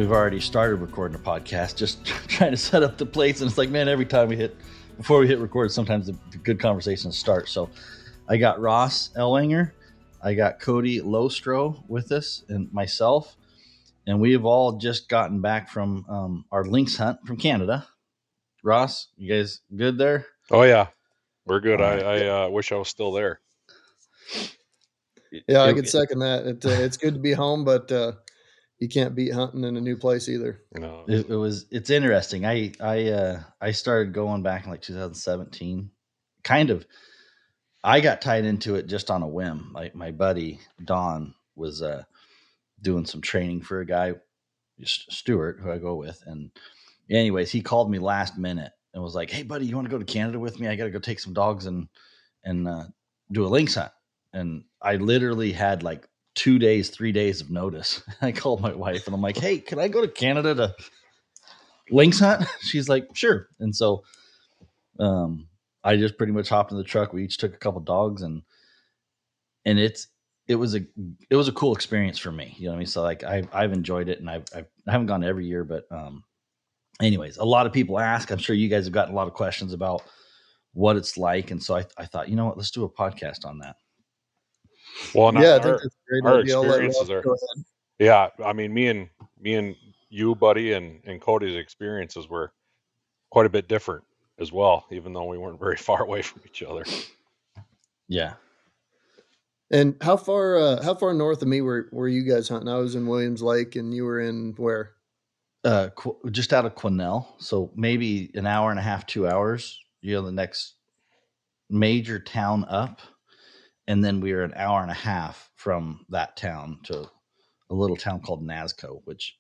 we've already started recording a podcast, just trying to set up the plates. And it's like, man, every time before we hit record, sometimes the good conversations start. So I got Ross Ellwanger, I got Kody Lohstroh with us, and myself. And we have all just gotten back from our Lynx hunt from Canada. Ross, you guys good there? Oh, yeah. We're good. Right. I wish I was still there. Yeah, I could second that. It's good to be home, but you can't beat hunting in a new place either. No. It's interesting. I started going back in like 2017. Kind of, I got tied into it just on a whim. Like my buddy Don was doing some training for a guy, Stuart, who I go with, and anyways, he called me last minute and was like, "Hey, buddy, you want to go to Canada with me? I got to go take some dogs and do a lynx hunt." And I literally had like 2 days, 3 days of notice. I called my wife and I'm like, "Hey, can I go to Canada to lynx hunt?" She's like, "Sure." And so I just pretty much hopped in the truck. We each took a couple dogs and it was a cool experience for me. You know what I mean? So like I've enjoyed it, and I haven't gone every year, but anyways, a lot of people ask. I'm sure you guys have gotten a lot of questions about what it's like, and so I thought, you know what, let's do a podcast on that. Well, yeah, I think that's a great idea. Experiences are. Yeah, I mean, me and you, buddy, and Kody's experiences were quite a bit different as well, even though we weren't very far away from each other. Yeah. And how far north of me were you guys hunting? I was in Williams Lake, and you were in where? Just out of Quesnel, so maybe an hour and a half, 2 hours. You know, the next major town up, and then we were an hour and a half from that town to a little town called Nazco, which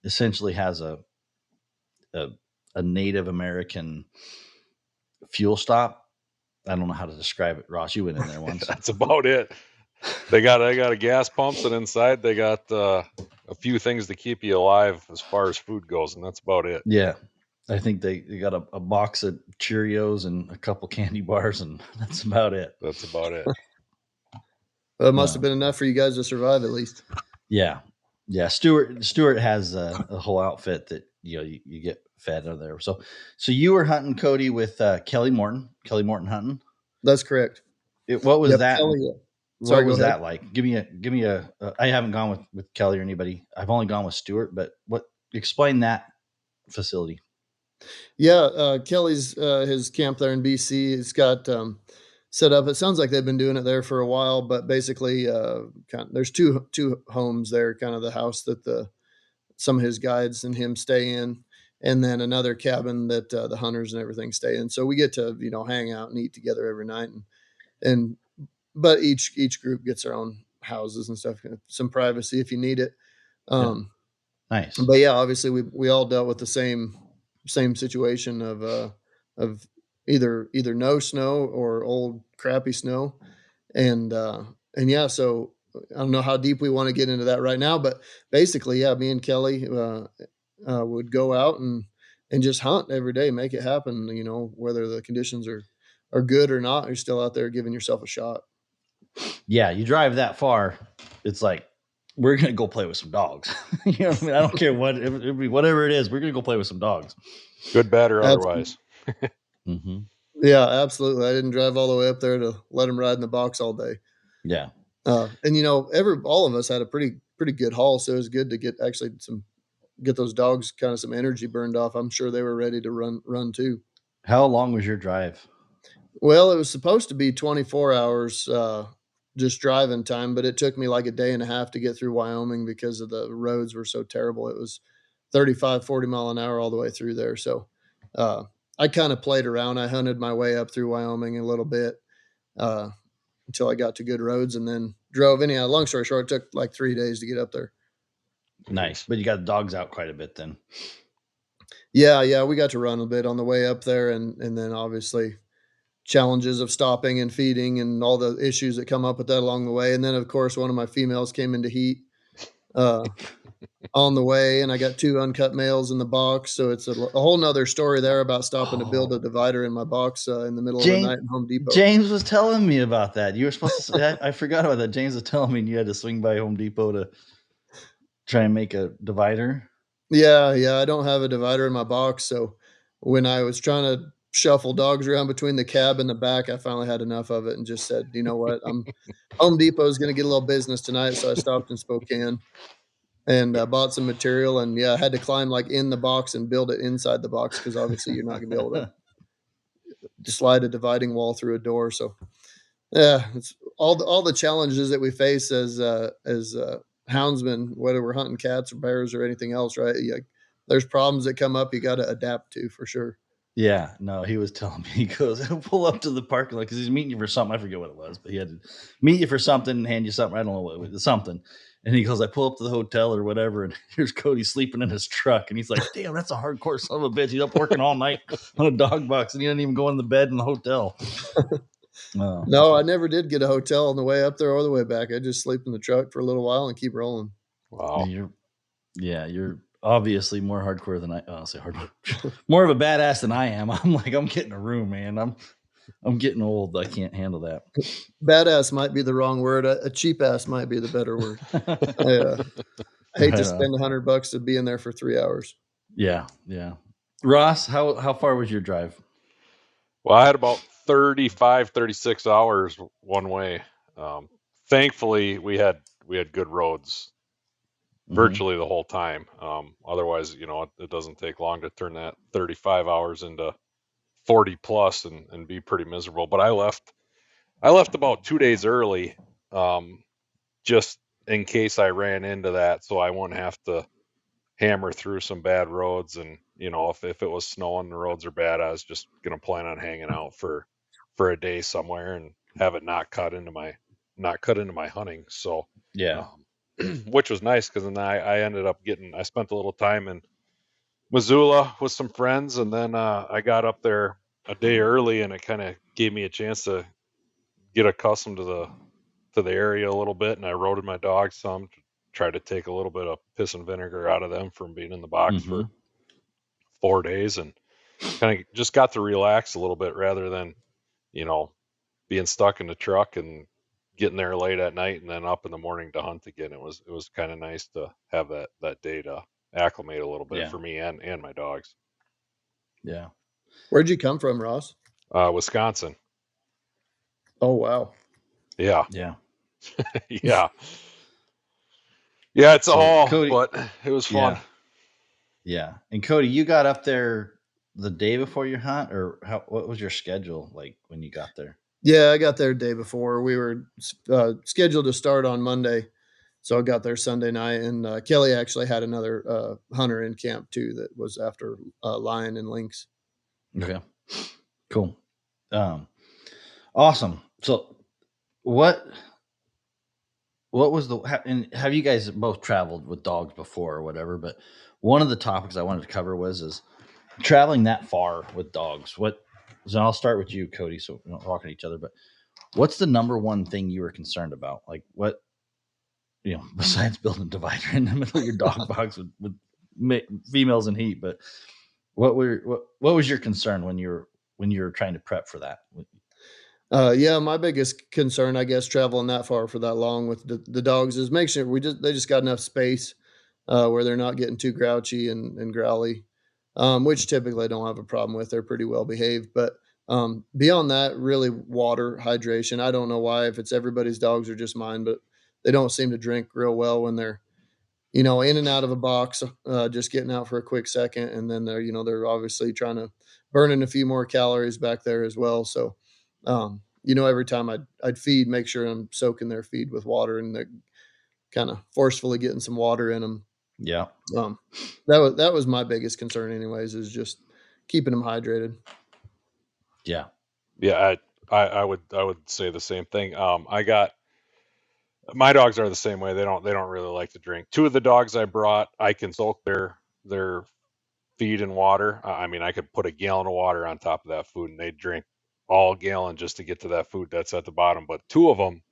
essentially has a Native American fuel stop. I don't know how to describe it. Ross, you went in there once. That's about it. They got a gas pumps, and inside they got a few things to keep you alive as far as food goes, and that's about it. Yeah. I think they got a box of Cheerios and a couple candy bars, and that's about it. That's about it. Well, it must have been enough for you guys to survive at least. Yeah. Yeah. Stuart has a whole outfit that, you know, you get fed out of there. So you were hunting, Kody, with Kelly Morton hunting. That's correct. What was that? Kelly, what was that like? Give me a I haven't gone with Kelly or anybody. I've only gone with Stuart, but explain that facility. Yeah. Kelly's his camp there in BC. It's got set up. It sounds like they've been doing it there for a while, but basically there's two homes there, kind of the house that some of his guides and him stay in, and then another cabin that the hunters and everything stay in. So we get to, you know, hang out and eat together every night, but each group gets their own houses and stuff, some privacy if you need it. Nice. But yeah, obviously we all dealt with the same situation of either no snow or old crappy snow. And yeah, so I don't know how deep we want to get into that right now, but basically, yeah, me and Kelly would go out and just hunt every day, make it happen. You know, whether the conditions are good or not, you're still out there giving yourself a shot. Yeah, you drive that far, it's like, we're gonna go play with some dogs. You know what I mean? I don't care whatever it is, we're gonna go play with some dogs. Good, bad, or otherwise. Mm-hmm. Yeah, absolutely. I didn't drive all the way up there to let them ride in the box all day. Yeah. And you know, all of us had a pretty good haul, so it was good to get those dogs kind of some energy burned off. I'm sure they were ready to run too. How long was your drive? Well, it was supposed to be 24 hours just driving time, but it took me like a day and a half to get through Wyoming because of the roads were so terrible. It was 35, 40 mile an hour all the way through there. So I kind of played around. I hunted my way up through Wyoming a little bit until I got to good roads, and then drove. Anyhow, long story short, it took like 3 days to get up there. Nice. But you got the dogs out quite a bit then. Yeah. We got to run a bit on the way up there, and then obviously challenges of stopping and feeding and all the issues that come up with that along the way. And then, of course, one of my females came into heat on the way, and I got 2 uncut males in the box. So it's a whole nother story there about stopping to build a divider in my box in the middle of the night in Home Depot. James was telling me about that. You were supposed to I forgot about that. James was telling me you had to swing by Home Depot to try and make a divider. Yeah, I don't have a divider in my box, so when I was trying to shuffle dogs around between the cab and the back, I finally had enough of it and just said, "You know what? Home Depot is gonna get a little business tonight," so I stopped in Spokane and, bought some material, and, yeah, I had to climb, like, in the box and build it inside the box because obviously you're not gonna be able to slide a dividing wall through a door, so, yeah, it's all the challenges that we face as houndsmen, whether we're hunting cats or bears or anything else, right? There's problems that come up you gotta adapt to for sure. Yeah, no, he was telling me, he goes, he'll pull up to the parking lot because he's meeting you for something. I forget what it was, but he had to meet you for something and hand you something. I don't know what it was, something. And he goes, I pull up to the hotel or whatever, and here's Kody sleeping in his truck. And he's like, damn, that's a hardcore son of a bitch. He's up working all night on a dog box and he didn't even go in the bed in the hotel. No, I never did get a hotel on the way up there or the way back. I just sleep in the truck for a little while and keep rolling. Wow. You're obviously more hardcore than I'll say hardcore. More of a badass than I am. I'm like, I'm getting a room, man. I'm getting old. I can't handle that. Badass might be the wrong word. A cheap ass might be the better word. I hate to spend $100 to be in there for 3 hours. Yeah. Ross, how far was your drive? Well, I had about 35, 36 hours one way. Thankfully, we had good roads virtually the whole time. Otherwise, it doesn't take long to turn that 35 hours into 40 plus and be pretty miserable. But I left about 2 days early, just in case I ran into that, so I wouldn't have to hammer through some bad roads. And if it was snowing, the roads are bad, I was just gonna plan on hanging out for a day somewhere and have it not cut into my hunting. So Yeah. which was nice because then I ended up I spent a little time in Missoula with some friends, and then I got up there a day early, and it kind of gave me a chance to get accustomed to the area a little bit. And I roded my dogs some to try to take a little bit of piss and vinegar out of them from being in the box for 4 days, and kind of just got to relax a little bit rather than being stuck in the truck and getting there late at night and then up in the morning to hunt again. It was kind of nice to have that day to acclimate a little bit for me and my dogs. Yeah. Where'd you come from, Ross? Wisconsin. Oh, wow. Yeah. Yeah. Yeah. Yeah, it's So, a haul, Kody, but it was fun. Yeah. And Kody, you got up there the day before your hunt, or what was your schedule like when you got there? Yeah, I got there the day before. We were scheduled to start on Monday, so I got there Sunday night. And Kelly actually had another hunter in camp too that was after lion and lynx. Okay, cool, awesome. So, what was and have you guys both traveled with dogs before or whatever? But one of the topics I wanted to cover is traveling that far with dogs. So I'll start with you, Kody, so we're not talking to each other. But what's the number one thing you were concerned about? Like what, besides building a divider in the middle of your dog box with females in heat, but what was your concern when you were trying to prep for that? Yeah, my biggest concern, I guess, traveling that far for that long with the dogs is make sure they just got enough space where they're not getting too grouchy and growly, which typically I don't have a problem with. They're pretty well behaved, but beyond that, really water, hydration. I don't know why, if it's everybody's dogs or just mine, but they don't seem to drink real well when they're in and out of a box, just getting out for a quick second, and then they're obviously trying to burn in a few more calories back there as well. So, every time I'd feed, make sure I'm soaking their feed with water, and they're kind of forcefully getting some water in them. Yeah. That was my biggest concern, anyways, is just keeping them hydrated. Yeah. Yeah, I would say the same thing. My dogs are the same way. They don't really like to drink. Two of the dogs I brought, I can soak their feed in water. I mean, I could put a gallon of water on top of that food and they drink all gallon just to get to that food that's at the bottom. But two of them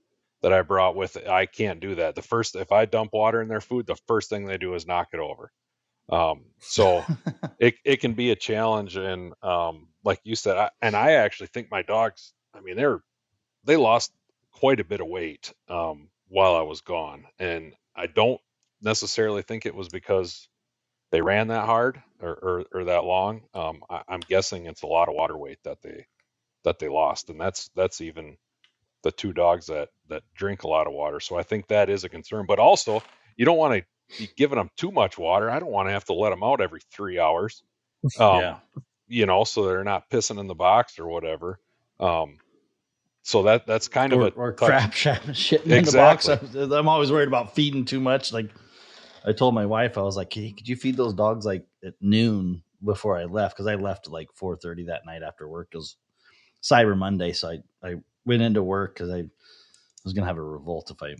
that I brought with it, I can't do that. If I dump water in their food, the first thing they do is knock it over. So it can be a challenge. And like you said, I actually think my dogs, I mean, they lost quite a bit of weight while I was gone. And I don't necessarily think it was because they ran that hard or that long. I'm guessing it's a lot of water weight that they lost, and that's even the two dogs that drink a lot of water. So I think that is a concern. But also, you don't want to be giving them too much water. I don't want to have to let them out every 3 hours. Yeah. So they're not pissing in the box or whatever. So that's kind of a or touch. crap shitting Exactly. in the box. I'm always worried about feeding too much. Like I told my wife, I was like, hey, could you feed those dogs like at noon before I left? Because I left at like 4:30 that night after work. It was Cyber Monday, so I went into work because I was gonna have a revolt if I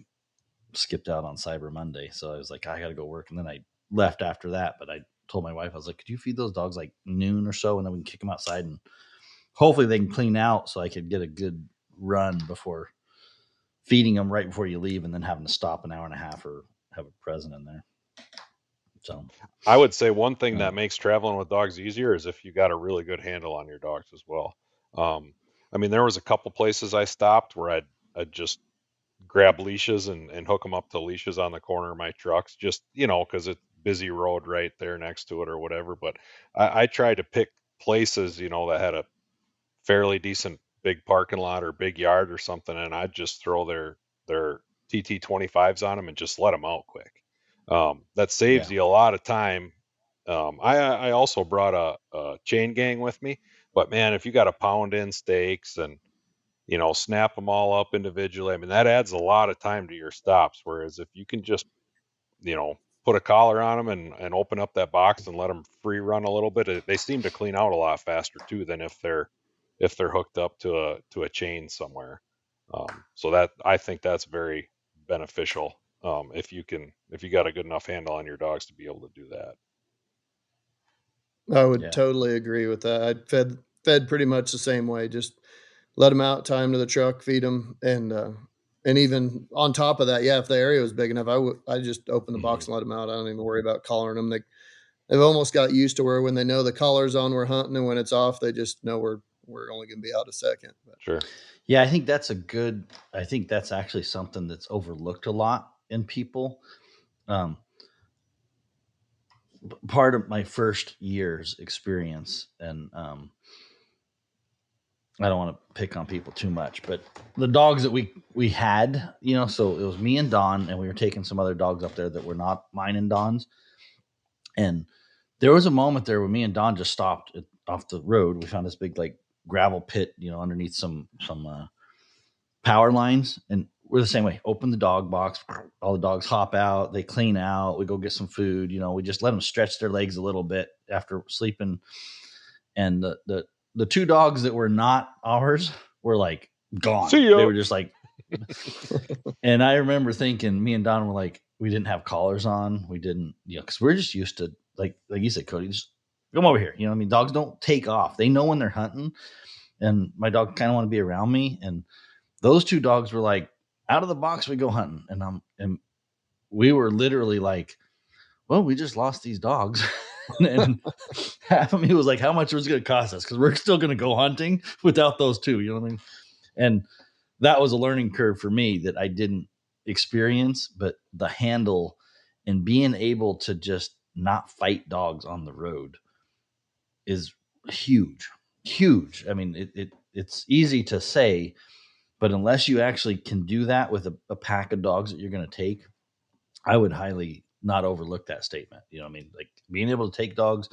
skipped out on Cyber Monday. So I was like, I got to go work, and then I left after that. But I told my wife, I was like, could you feed those dogs like noon or so, and then we can kick them outside and hopefully they can clean out so I could get a good run before feeding them right before you leave and then having to stop an hour and a half or have a present in there. So I would say one thing that makes traveling with dogs easier is if you got a really good handle on your dogs as well. I mean, there was a couple places I stopped where I'd just grab leashes and hook them up to leashes on the corner of my trucks, just, because it's busy road right there next to it or whatever. But I tried to pick places, that had a fairly decent big parking lot or big yard or something, and I'd just throw their TT25s on them and just let them out quick. That saves you a lot of time. I also brought a chain gang with me, but man, if you got to pound in steaks and snap them all up individually, I mean that adds a lot of time to your stops. Whereas if you can just put a collar on them and open up that box and let them free run a little bit, they seem to clean out a lot faster too than if they're hooked up to a chain somewhere. So that I think that's very beneficial if you got a good enough handle on your dogs to be able to do that. I would totally agree with that. I fed pretty much the same way. Just let them out, tie them to the truck, feed them, and even on top of that, yeah, if the area was big enough, I just open the box and let them out. I don't even worry about collaring them. They've almost got used to where when they know the collar's on, we're hunting, and when it's off, they just know we're only going to be out a second. But. Sure. Yeah, I think that's actually something that's overlooked a lot in people. Part of my first year's experience, and I don't want to pick on people too much, but the dogs that we had, so it was me and Don, and we were taking some other dogs up there that were not mine and Don's. And there was a moment there where me and Don just stopped off the road. We found this big like gravel pit, underneath some power lines, and we're the same way. Open the dog box, all the dogs hop out, they clean out, we go get some food. We just let them stretch their legs a little bit after sleeping. And the two dogs that were not ours were like gone. They were just like, and I remember thinking, me and Don were like, we didn't have collars on. We didn't, because we're just used to like you said, Kody, just come over here. I mean, dogs don't take off. They know when they're hunting, and my dog kind of want to be around me. And those two dogs were like, out of the box, we go hunting, and we were literally like, well, we just lost these dogs. And half of me was like, how much was it going to cost us? Because we're still going to go hunting without those two. You know what I mean? And that was a learning curve for me that I didn't experience, but the handle and being able to just not fight dogs on the road is huge. Huge. I mean, it's easy to say, but unless you actually can do that with a pack of dogs that you're going to take, I would highly not overlook that statement. You know what I mean? Like being able to take dogs,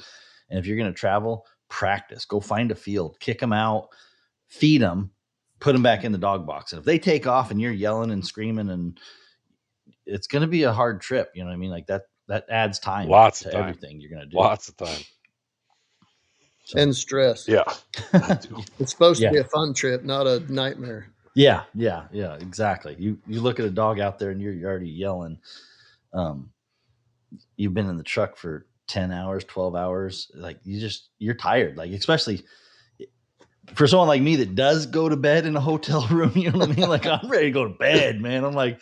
and if you're going to travel, practice. Go find a field, kick them out, feed them, put them back in the dog box. And if they take off and you're yelling and screaming, and it's going to be a hard trip. You know what I mean? Like that adds time to everything you're going to do. Lots of time. So. And stress. Yeah. It's supposed to be a fun trip, not a nightmare. Yeah, exactly. You look at a dog out there and you're already yelling. You've been in the truck for 10 hours, 12 hours. Like you're tired. Like, especially for someone like me that does go to bed in a hotel room, you know what I mean? Like I'm ready to go to bed, man. I'm like,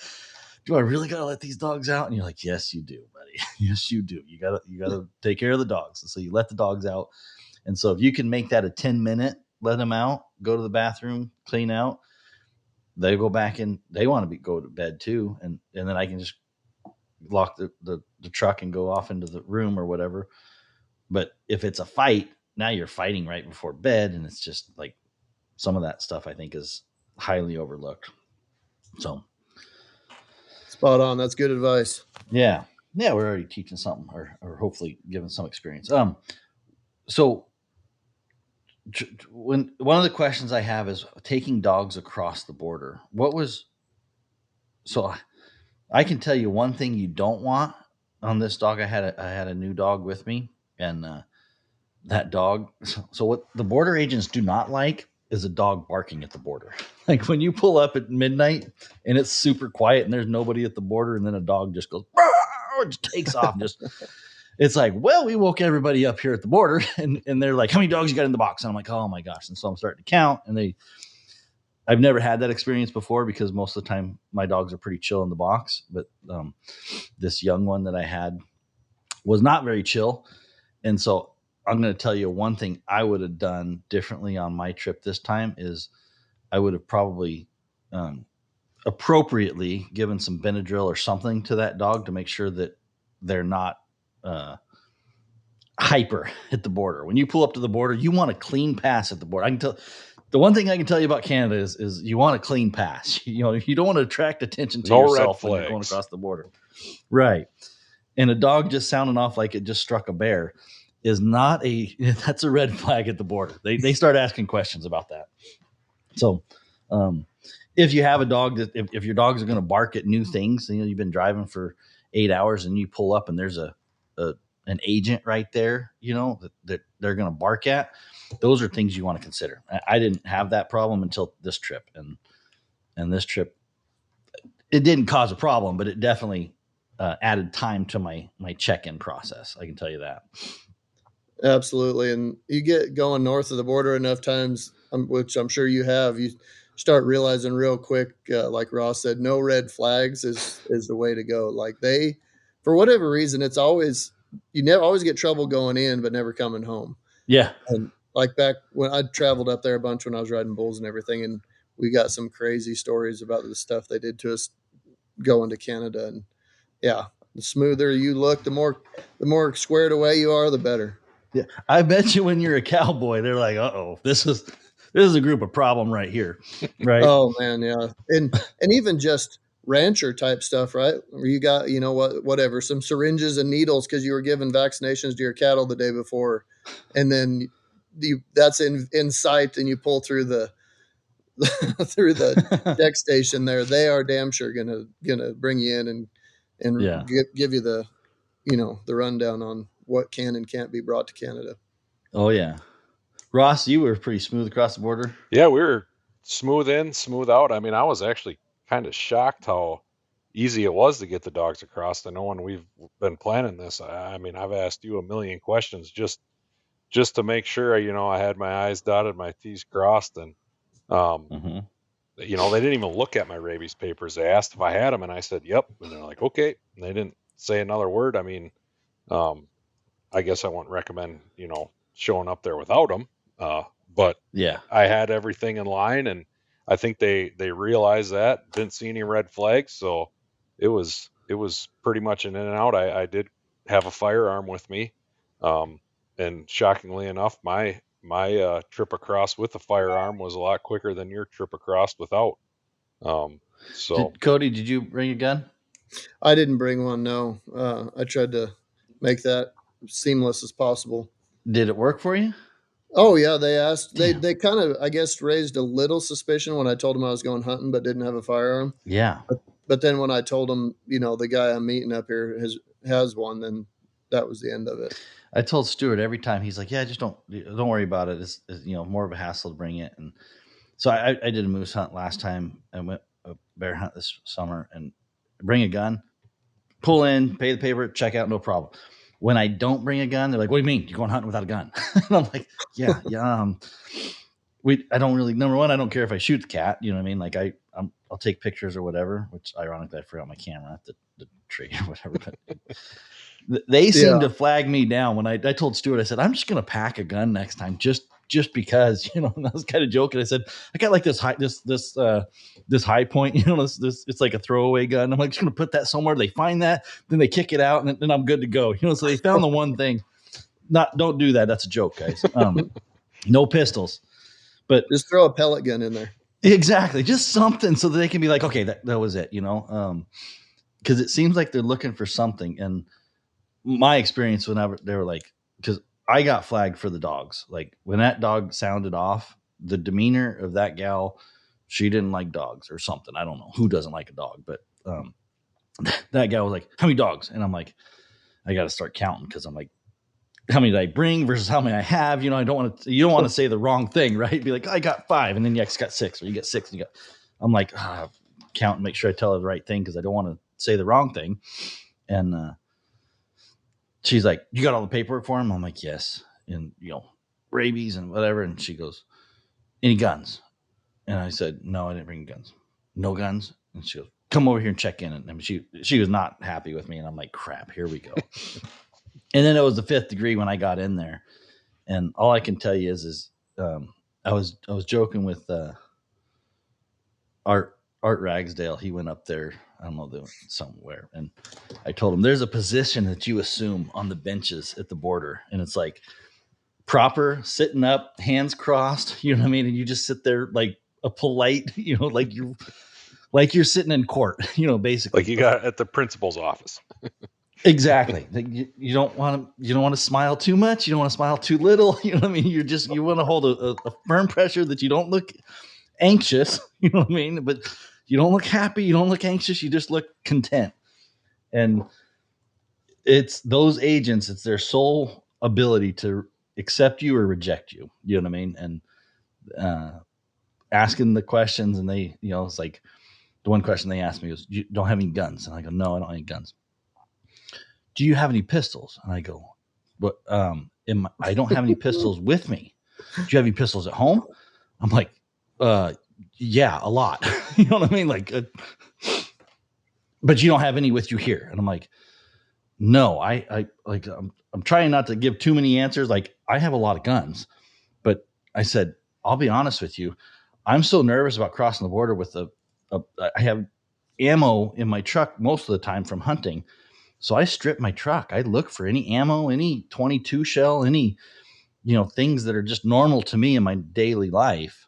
do I really got to let these dogs out? And you're like, yes, you do, buddy. Yes, you do. You gotta take care of the dogs. And so you let the dogs out. And so if you can make that a 10-minute, let them out, go to the bathroom, clean out, they go back in. They want to go to bed too. And then I can just lock the truck and go off into the room or whatever. But if it's a fight, now you're fighting right before bed, and it's just like some of that stuff I think is highly overlooked. So spot on. That's good advice. Yeah, we're already teaching something, or hopefully giving some experience. So when one of the questions I have is taking dogs across the border. So I can tell you one thing you don't want on this dog. I had a new dog with me, and that dog. So what the border agents do not like is a dog barking at the border. Like when you pull up at midnight and it's super quiet and there's nobody at the border, and then a dog just goes, just takes off. It's like, well, we woke everybody up here at the border, and they're like, how many dogs you got in the box? And I'm like, oh my gosh. And so I'm starting to count, and I've never had that experience before because most of the time my dogs are pretty chill in the box. But this young one that I had was not very chill. And so I'm going to tell you one thing I would have done differently on my trip this time is I would have probably appropriately given some Benadryl or something to that dog to make sure that they're not hyper at the border. When you pull up to the border, you want a clean pass at the border. I can tell. The one thing I can tell you about Canada is you want a clean pass. You don't want to attract attention to yourself when you're going across the border. Right. And a dog just sounding off like it just struck a bear is that's a red flag at the border. They start asking questions about that. So if you have a dog that if your dogs are going to bark at new things, you've been driving for 8 hours and you pull up and there's an agent right there, that they're going to bark at. Those are things you want to consider. I didn't have that problem until this trip, and this trip, it didn't cause a problem, but it definitely added time to my check-in process. I can tell you that. Absolutely. And you get going north of the border enough times, which I'm sure you have, you start realizing real quick, like Ross said, no red flags is the way to go. Like for whatever reason, it's always, always get trouble going in, but never coming home. Yeah. And like back when I traveled up there a bunch when I was riding bulls and everything, and we got some crazy stories about the stuff they did to us going to Canada. And yeah, the smoother you look, the more squared away you are, the better. Yeah, I bet you when you're a cowboy, they're like, "Uh-oh, this is a group of problem right here," right? Oh man, yeah, and even just rancher type stuff, right? Where you got whatever, some syringes and needles because you were giving vaccinations to your cattle the day before, and then that's in sight, and you pull through the through the deck station there. They are damn sure gonna bring you in and give you the the rundown on what can and can't be brought to Canada. Oh yeah. Ross, you were pretty smooth across the border. Yeah, we were smooth in, smooth out. I mean, I was actually kind of shocked how easy it was to get the dogs across. I know when we've been planning this, I mean, I've asked you a million questions just to make sure, I had my I's dotted, my T's crossed. And, they didn't even look at my rabies papers. They asked if I had them, and I said, yep. And they're like, okay. And they didn't say another word. I mean, I guess I wouldn't recommend, showing up there without them. But yeah, I had everything in line, and I think they realized that, didn't see any red flags. So it was pretty much an in and out. I did have a firearm with me. And shockingly enough, my trip across with a firearm was a lot quicker than your trip across without. Kody, did you bring a gun? I didn't bring one. No, I tried to make that seamless as possible. Did it work for you? Oh yeah, they asked. Damn. They kind of, I guess, raised a little suspicion when I told them I was going hunting but didn't have a firearm. Yeah. But then when I told them, the guy I'm meeting up here has one, then that was the end of it. I told Stuart every time, he's like, "Yeah, just don't worry about it. It's more of a hassle to bring it." And so I did a moose hunt last time. I went a bear hunt this summer, and bring a gun, pull in, pay the paper, check out, no problem. When I don't bring a gun, they're like, "What do you mean? You're going hunting without a gun?" And I'm like, "Yeah. I don't really. Number one, I don't care if I shoot the cat. You know what I mean? Like I'll take pictures or whatever. Which ironically, I forgot my camera at the tree or whatever. But they seem to flag me down when I told Stuart. I said, "I'm just going to pack a gun next time, just just because, and I was kind of joking. I said, I got like this high point, this it's like a throwaway gun. I'm like, just gonna put that somewhere. They find that, then they kick it out, and then I'm good to go. So they found the one thing. Don't do that. That's a joke, guys. No pistols, but just throw a pellet gun in there. Exactly, just something so that they can be like, okay, that was it, because it seems like they're looking for something. And my experience whenever they were like, because I got flagged for the dogs. Like when that dog sounded off, the demeanor of that gal, she didn't like dogs or something. I don't know who doesn't like a dog, but that gal was like, how many dogs? And I'm like, I got to start counting, because I'm like, how many did I bring versus how many I have? You don't want to say the wrong thing, right? Be like, I got 5, and then you got 6, or you get 6, and you got. I'm like, count and make sure I tell her the right thing, because I don't want to say the wrong thing. And she's like, you got all the paperwork for him? I'm like, yes. And rabies and whatever. And she goes, any guns? And I said, no, I didn't bring guns. No guns? And she goes, come over here and check in. And I mean, she was not happy with me, and I'm like, crap, here we go. And then it was the 5th degree when I got in there, and all I can tell you is I was joking with Art Ragsdale. He went up there, I don't know, somewhere, and I told him there's a position that you assume on the benches at the border, and it's like proper sitting up, hands crossed. You know what I mean? And you just sit there like a polite, like you're sitting in court. Basically, like you got at the principal's office. Exactly. You don't want to smile too much. You don't want to smile too little. You know what I mean? You want to hold a firm pressure that you don't look anxious. You know what I mean? But you don't look happy. You don't look anxious. You just look content. And it's those agents. It's their sole ability to accept you or reject you. You know what I mean? And asking the questions, and they, it's like the one question they asked me was, "You don't have any guns?" And I go, "No, I don't have any guns." Do you have any pistols? And I go, but I don't have any pistols with me. Do you have any pistols at home? I'm like, yeah, a lot. You know what I mean? Like, but you don't have any with you here. And I'm like, no, I'm trying not to give too many answers. Like, I have a lot of guns, but I said, I'll be honest with you. I'm so nervous about crossing the border with I have ammo in my truck most of the time from hunting. So I strip my truck. I look for any ammo, any 22 shell, any, things that are just normal to me in my daily life.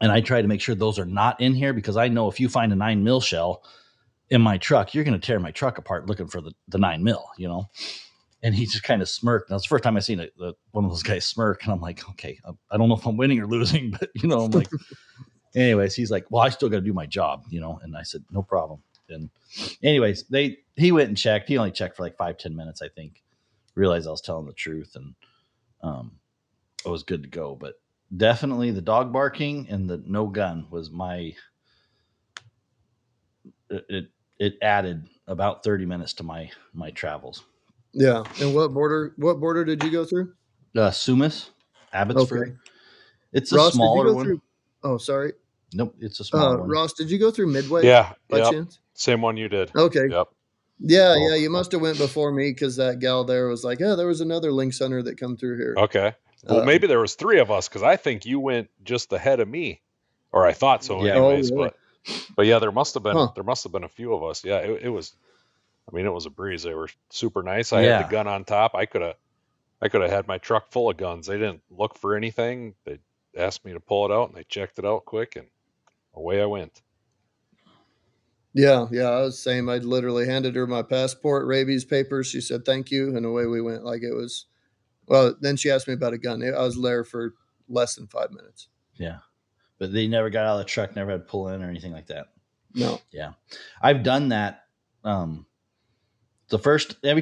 And I try to make sure those are not in here, because I know if you find a 9mm shell in my truck, you're going to tear my truck apart looking for the 9mm, And he just kind of smirked. That was the first time I seen one of those guys smirk. And I'm like, okay, I don't know if I'm winning or losing, but, I'm like, anyways, he's like, well, I still got to do my job, And I said, no problem. And anyways, he went and checked. He only checked for like 5-10 minutes, I think. Realized I was telling the truth, and I was good to go. But definitely the dog barking and the no gun was it added about 30 minutes to my travels. Yeah. And what border did you go through? Sumas, Abbotsford. Okay. It's Ross, a smaller one. Oh, sorry. Nope, it's a small one. Ross, did you go through Midway? Yeah, by chance? Same one you did. Okay. Yep. Yeah, yeah, you must have went before me, because that gal there was like, yeah, there was another Lynx hunter that come through here. Okay. Well, maybe there was 3 of us, because I think you went just ahead of me, or I thought so. Yeah. Anyways, really? But yeah, there must have been a few of us. Yeah, it was. I mean, it was a breeze. They were super nice. I had the gun on top. I could have had my truck full of guns. They didn't look for anything. They asked me to pull it out, and they checked it out quick, and away I went. Yeah, I was the same. I literally handed her my passport, rabies papers. She said, thank you. And away we went. Like, it was, well, then she asked me about a gun. I was there for less than 5 minutes. Yeah. But they never got out of the truck, never had to pull in or anything like that. No. Yeah. I've done that. Every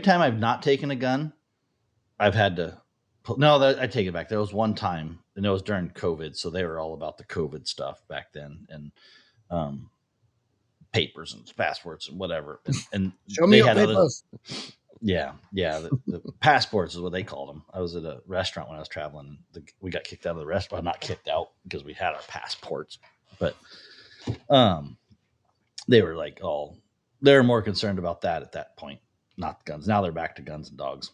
time I've not taken a gun, I've had to I take it back. There was one time, and it was during COVID. So they were all about the COVID stuff back then, and, papers and passports and whatever. And show me your papers. Yeah. The passports is what they called them. I was at a restaurant when I was traveling. We got kicked out of the restaurant. Not kicked out because we had our passports, but they were like they were more concerned about that at that point, not the guns. Now they're back to guns and dogs.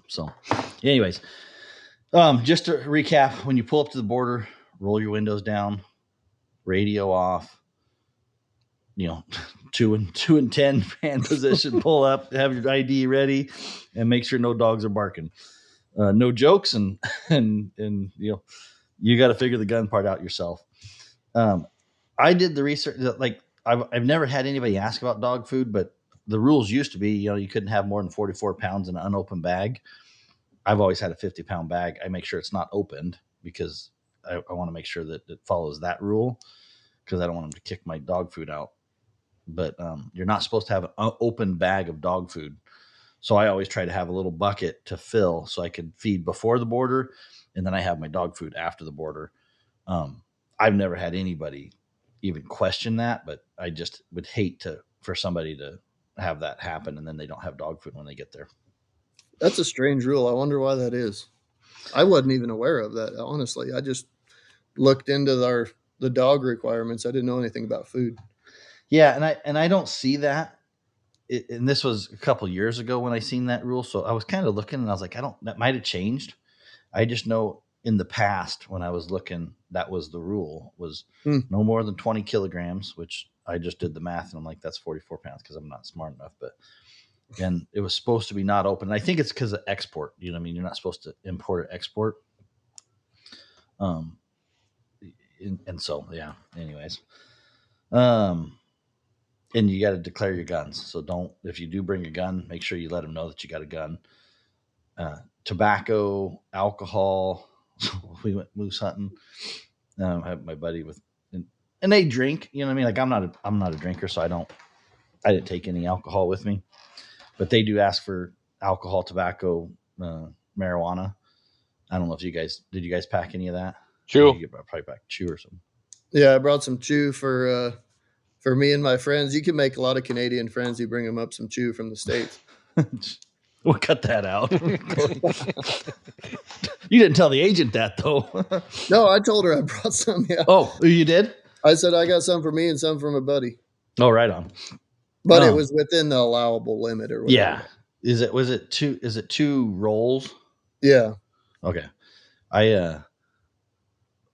So anyways, Just to recap, when you pull up to the border, roll your windows down, radio off. 2 and 10 hand position. Pull up, have your ID ready, and make sure no dogs are barking. No jokes, and you got to figure the gun part out yourself. I did the research. Like I've never had anybody ask about dog food, but the rules used to be, you couldn't have more than 44 pounds in an unopened bag. I've always had a 50-pound bag. I make sure it's not opened because I want to make sure that it follows that rule because I don't want them to kick my dog food out. But you're not supposed to have an open bag of dog food. So I always try to have a little bucket to fill so I could feed before the border, and then I have my dog food after the border. I've never had anybody even question that, but I just would hate for somebody to have that happen and then they don't have dog food when they get there. That's a strange rule. I wonder why that is. I wasn't even aware of that, honestly. I just looked into the dog requirements. I didn't know anything about food. Yeah, and I don't see that. And this was a couple years ago when I seen that rule, so I was kind of looking and I was like, that might have changed. I just know in the past when I was looking, that was the rule, was no more than 20 kilograms, which I just did the math and I'm like, that's 44 pounds because I'm not smart enough. And it was supposed to be not open. And I think it's because of export. You know what I mean? You're not supposed to import or export. And so, yeah, anyways. And you got to declare your guns. So if you do bring a gun, make sure you let them know that you got a gun. Tobacco, alcohol. We went moose hunting. I have my buddy and they drink. You know what I mean? Like I'm not a drinker, so I didn't take any alcohol with me. But they do ask for alcohol, tobacco, marijuana. I don't know if did you guys pack any of that? Chew. You probably pack chew or something. Yeah, I brought some chew for me and my friends. You can make a lot of Canadian friends. You bring them up some chew from the States. We'll cut that out. You didn't tell the agent that, though. No, I told her I brought some. Yeah. Oh, you did? I said I got some for me and some from a buddy. Oh, right on. But it was within the allowable limit or whatever. Yeah. Is it 2 rolls? Yeah. Okay. I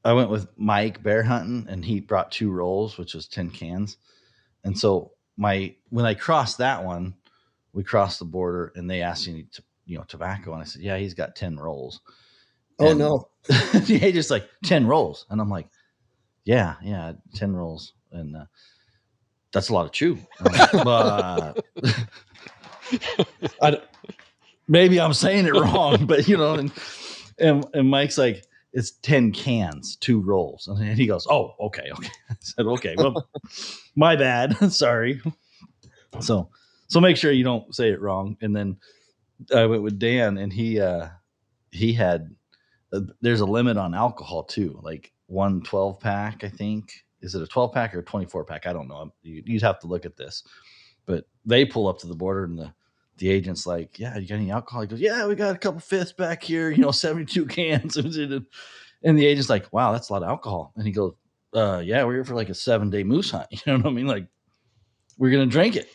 went with Mike bear hunting and he brought 2 rolls, which was 10 cans. And so when I crossed that one, we crossed the border and they asked me tobacco. And I said, yeah, he's got 10 rolls. Oh, no. He just like 10 rolls. And I'm like, yeah, 10 rolls. And that's a lot of chew. Maybe I'm saying it wrong, but and Mike's like, it's 10 cans, 2 rolls. And he goes, oh, okay. I said, okay, well, my bad. Sorry. So make sure you don't say it wrong. And then I went with Dan and he had, there's a limit on alcohol too, like 1 12-pack, I think. Is it a 12-pack or a 24-pack? I don't know. You'd have to look at this. But they pull up to the border and the agent's like, yeah, you got any alcohol? He goes, yeah, we got a couple fifths back here, 72 cans. And the agent's like, wow, that's a lot of alcohol. And he goes, yeah, we're here for like a 7-day moose hunt. You know what I mean? Like, we're going to drink it.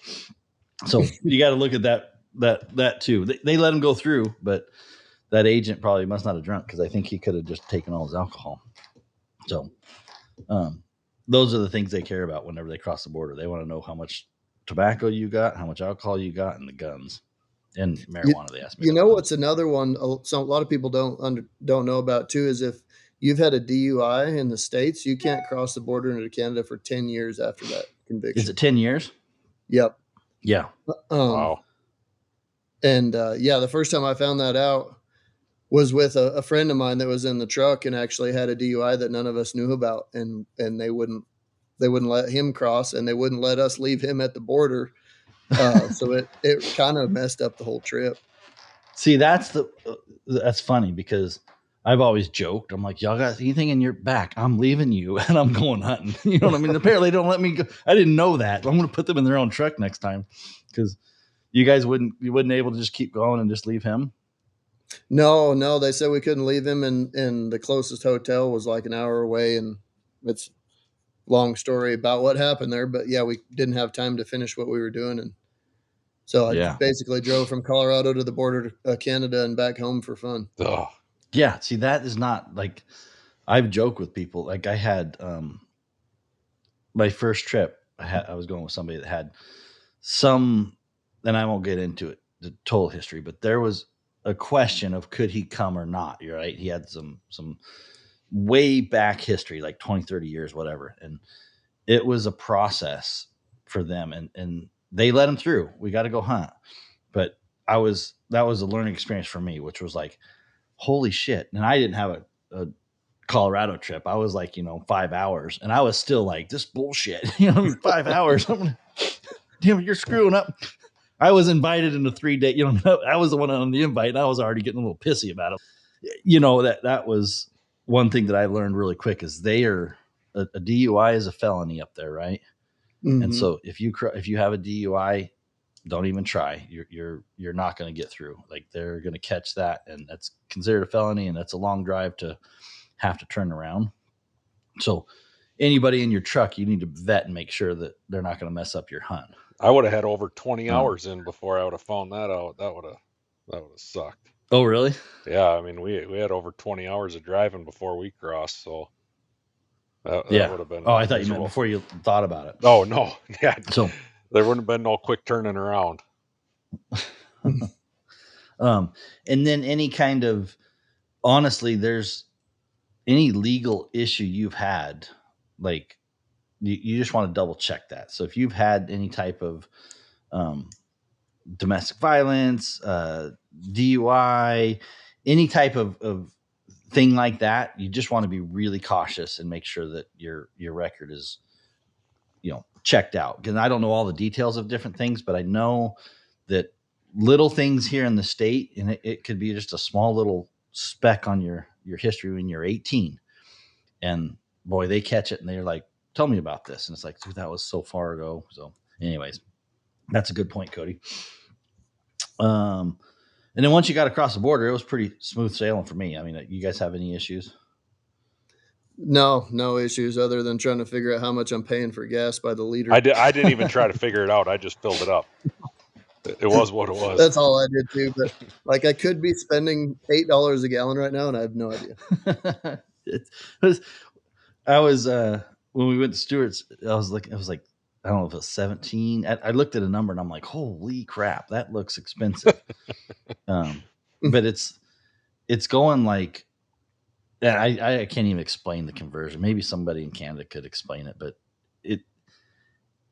So you got to look at that too. They let him go through, but that agent probably must not have drunk because I think he could have just taken all his alcohol. So those are the things they care about whenever they cross the border. They want to know how much tobacco you got, how much alcohol you got, and the guns and marijuana. They asked me. What's another one? So a lot of people don't know about too is if you've had a DUI in the States, you can't cross the border into Canada for 10 years after that conviction. Is it 10 years? Yep. Yeah. Wow. And the first time I found that out was with a friend of mine that was in the truck and actually had a DUI that none of us knew about, and they wouldn't let him cross, and they wouldn't let us leave him at the border. So it kind of messed up the whole trip. See, that's funny because I've always joked. I'm like, y'all got anything in your back? I'm leaving you and I'm going hunting. You know what I mean? Apparently they don't let me go. I didn't know that. I'm going to put them in their own truck next time because you guys wouldn't able to just keep going and just leave him. No, they said we couldn't leave him, and the closest hotel was like an hour away, and it's a long story about what happened there, but yeah, we didn't have time to finish what we were doing, and so I basically drove from Colorado to the border to Canada and back home for fun. Oh. Yeah, see, that is not like, I've joked with people. Like, I had my first trip. I was going with somebody that had some, and I won't get into it, the total history, but there was a question of could he come or not. You're right. He had some way back history, like 20, 30 years, whatever. And it was a process for them, and they let him through. We got to go hunt. But that was a learning experience for me, which was like, holy shit. And I didn't have a Colorado trip. I was like, 5 hours, and I was still like, this bullshit. 5 hours. Damn, you're screwing up. I was invited in a 3-day, I was the one on the invite, and I was already getting a little pissy about it. That was one thing that I learned really quick is they are a DUI is a felony up there, right? Mm-hmm. And so if you have a DUI, don't even try. You're not going to get through. Like, they're going to catch that, and that's considered a felony, and that's a long drive to have to turn around. So anybody in your truck, you need to vet and make sure that they're not going to mess up your hunt. I would have had over 20 hours in before I would have found that out. That would have sucked. Oh, really? Yeah, I mean, we had over 20 hours of driving before we crossed, so that would have been. Oh, I thought you meant before you thought about it. Oh no, yeah. So there wouldn't have been no quick turning around. And then any kind of, honestly, there's any legal issue you've had, like, you just want to double check that. So if you've had any type of domestic violence, DUI, any type of thing like that, you just want to be really cautious and make sure that your record is, checked out. Because I don't know all the details of different things, but I know that little things here in the state, and it could be just a small little speck on your history when you're 18, and boy, they catch it and they're like, tell me about this. And it's like, dude, that was so far ago. So anyways, that's a good point, Kody. And then once you got across the border, it was pretty smooth sailing for me. I mean, you guys have any issues? No issues other than trying to figure out how much I'm paying for gas by the liter. I didn't even try to figure it out. I just filled it up. It was what it was. That's all I did too. But like, I could be spending $8 a gallon right now, and I have no idea. I was when we went to Stewart's, I was like, I don't know if it was 17. I looked at a number and I'm like, holy crap, that looks expensive. But it's going like, I can't even explain the conversion. Maybe somebody in Canada could explain it, but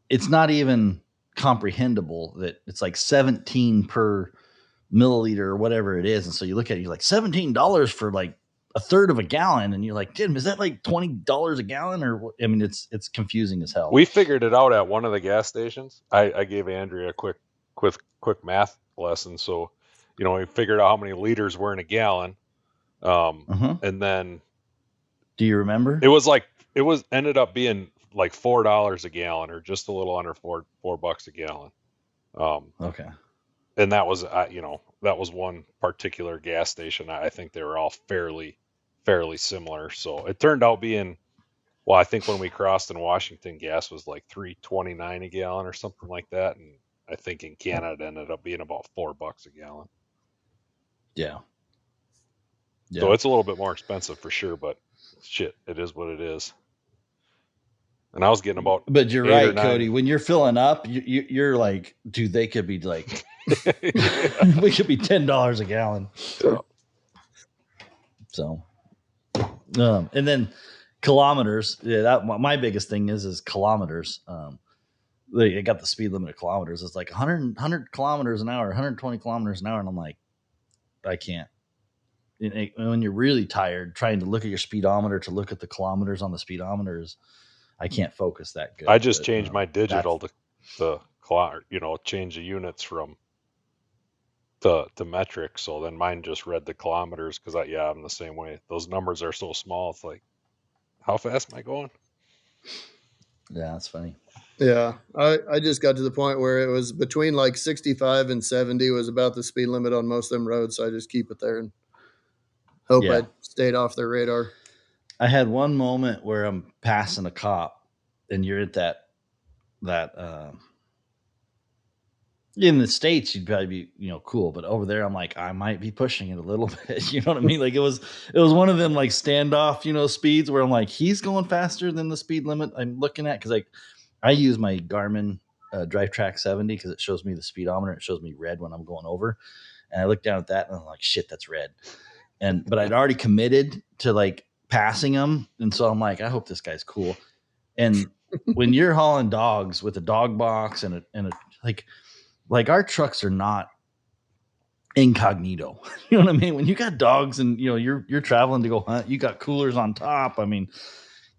it's not even comprehensible that it's like 17 per milliliter or whatever it is. And so you look at it, you're like, $17 for like a third of a gallon, and you're like, Tim, is that like $20 a gallon? Or what? I mean, it's confusing as hell. We figured it out at one of the gas stations. I gave Andrea a quick math lesson. So, we figured out how many liters were in a gallon. And then, do you remember? It ended up being like $4 a gallon, or just a little under $4 a gallon. Okay. And that was, that was one particular gas station. I think they were all fairly similar. So it turned out being, well, I think when we crossed in Washington, gas was like $3.29 a gallon or something like that. And I think in Canada it ended up being about $4 a gallon. Yeah. So it's a little bit more expensive for sure, but shit, it is what it is. And I was getting about. But you're right, Kody. When you're filling up, you're like, dude, they could be like, we could be $10 a gallon. Yeah. So, and then kilometers. Yeah, that my biggest thing is kilometers. They got the speed limit of kilometers. It's like 100 kilometers an hour, 120 kilometers an hour, and I'm like, I can't. When you're really tired, trying to look at your speedometer to look at the kilometers on the speedometers, I can't focus that good. I just changed my digital to the change the units from to metric. So then mine just read the kilometers, because I'm the same way. Those numbers are so small. It's like, how fast am I going? Yeah, that's funny. Yeah, I just got to the point where it was between like 65 and 70 was about the speed limit on most of them roads. So I just keep it there and hope I stayed off their radar. I had one moment where I'm passing a cop, and you're at that In the States, you'd probably be, cool, but over there, I'm like, I might be pushing it a little bit. You know what I mean? Like it was one of them like standoff, speeds where I'm like, he's going faster than the speed limit I'm looking at. Cause like I use my Garmin Drive Track 70 because it shows me the speedometer. It shows me red when I'm going over. And I look down at that and I'm like, shit, that's red. But I'd already committed to like passing him. And so I'm like, I hope this guy's cool. And when you're hauling dogs with a dog box and a like our trucks are not incognito. You know what I mean? When you got dogs and you're traveling to go hunt, you got coolers on top. I mean,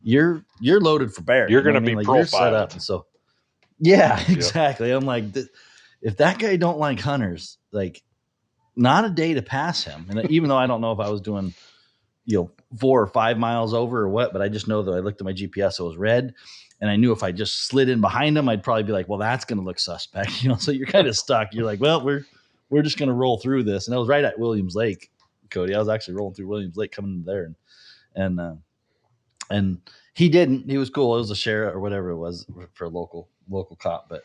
you're loaded for bear. You're going to be profiled. You're set up. And so yeah, exactly. Yep. I'm like, if that guy don't like hunters, like not a day to pass him. And even though I don't know if I was doing 4 or 5 miles over or what, but I just know that I looked at my GPS, it was red. And I knew if I just slid in behind him, I'd probably be like, well, that's going to look suspect. So you're kind of stuck. You're like, well, we're just going to roll through this. And I was right at Williams Lake, Kody. I was actually rolling through Williams Lake coming in there. And he didn't. He was cool. It was a sheriff or whatever it was for a local cop. But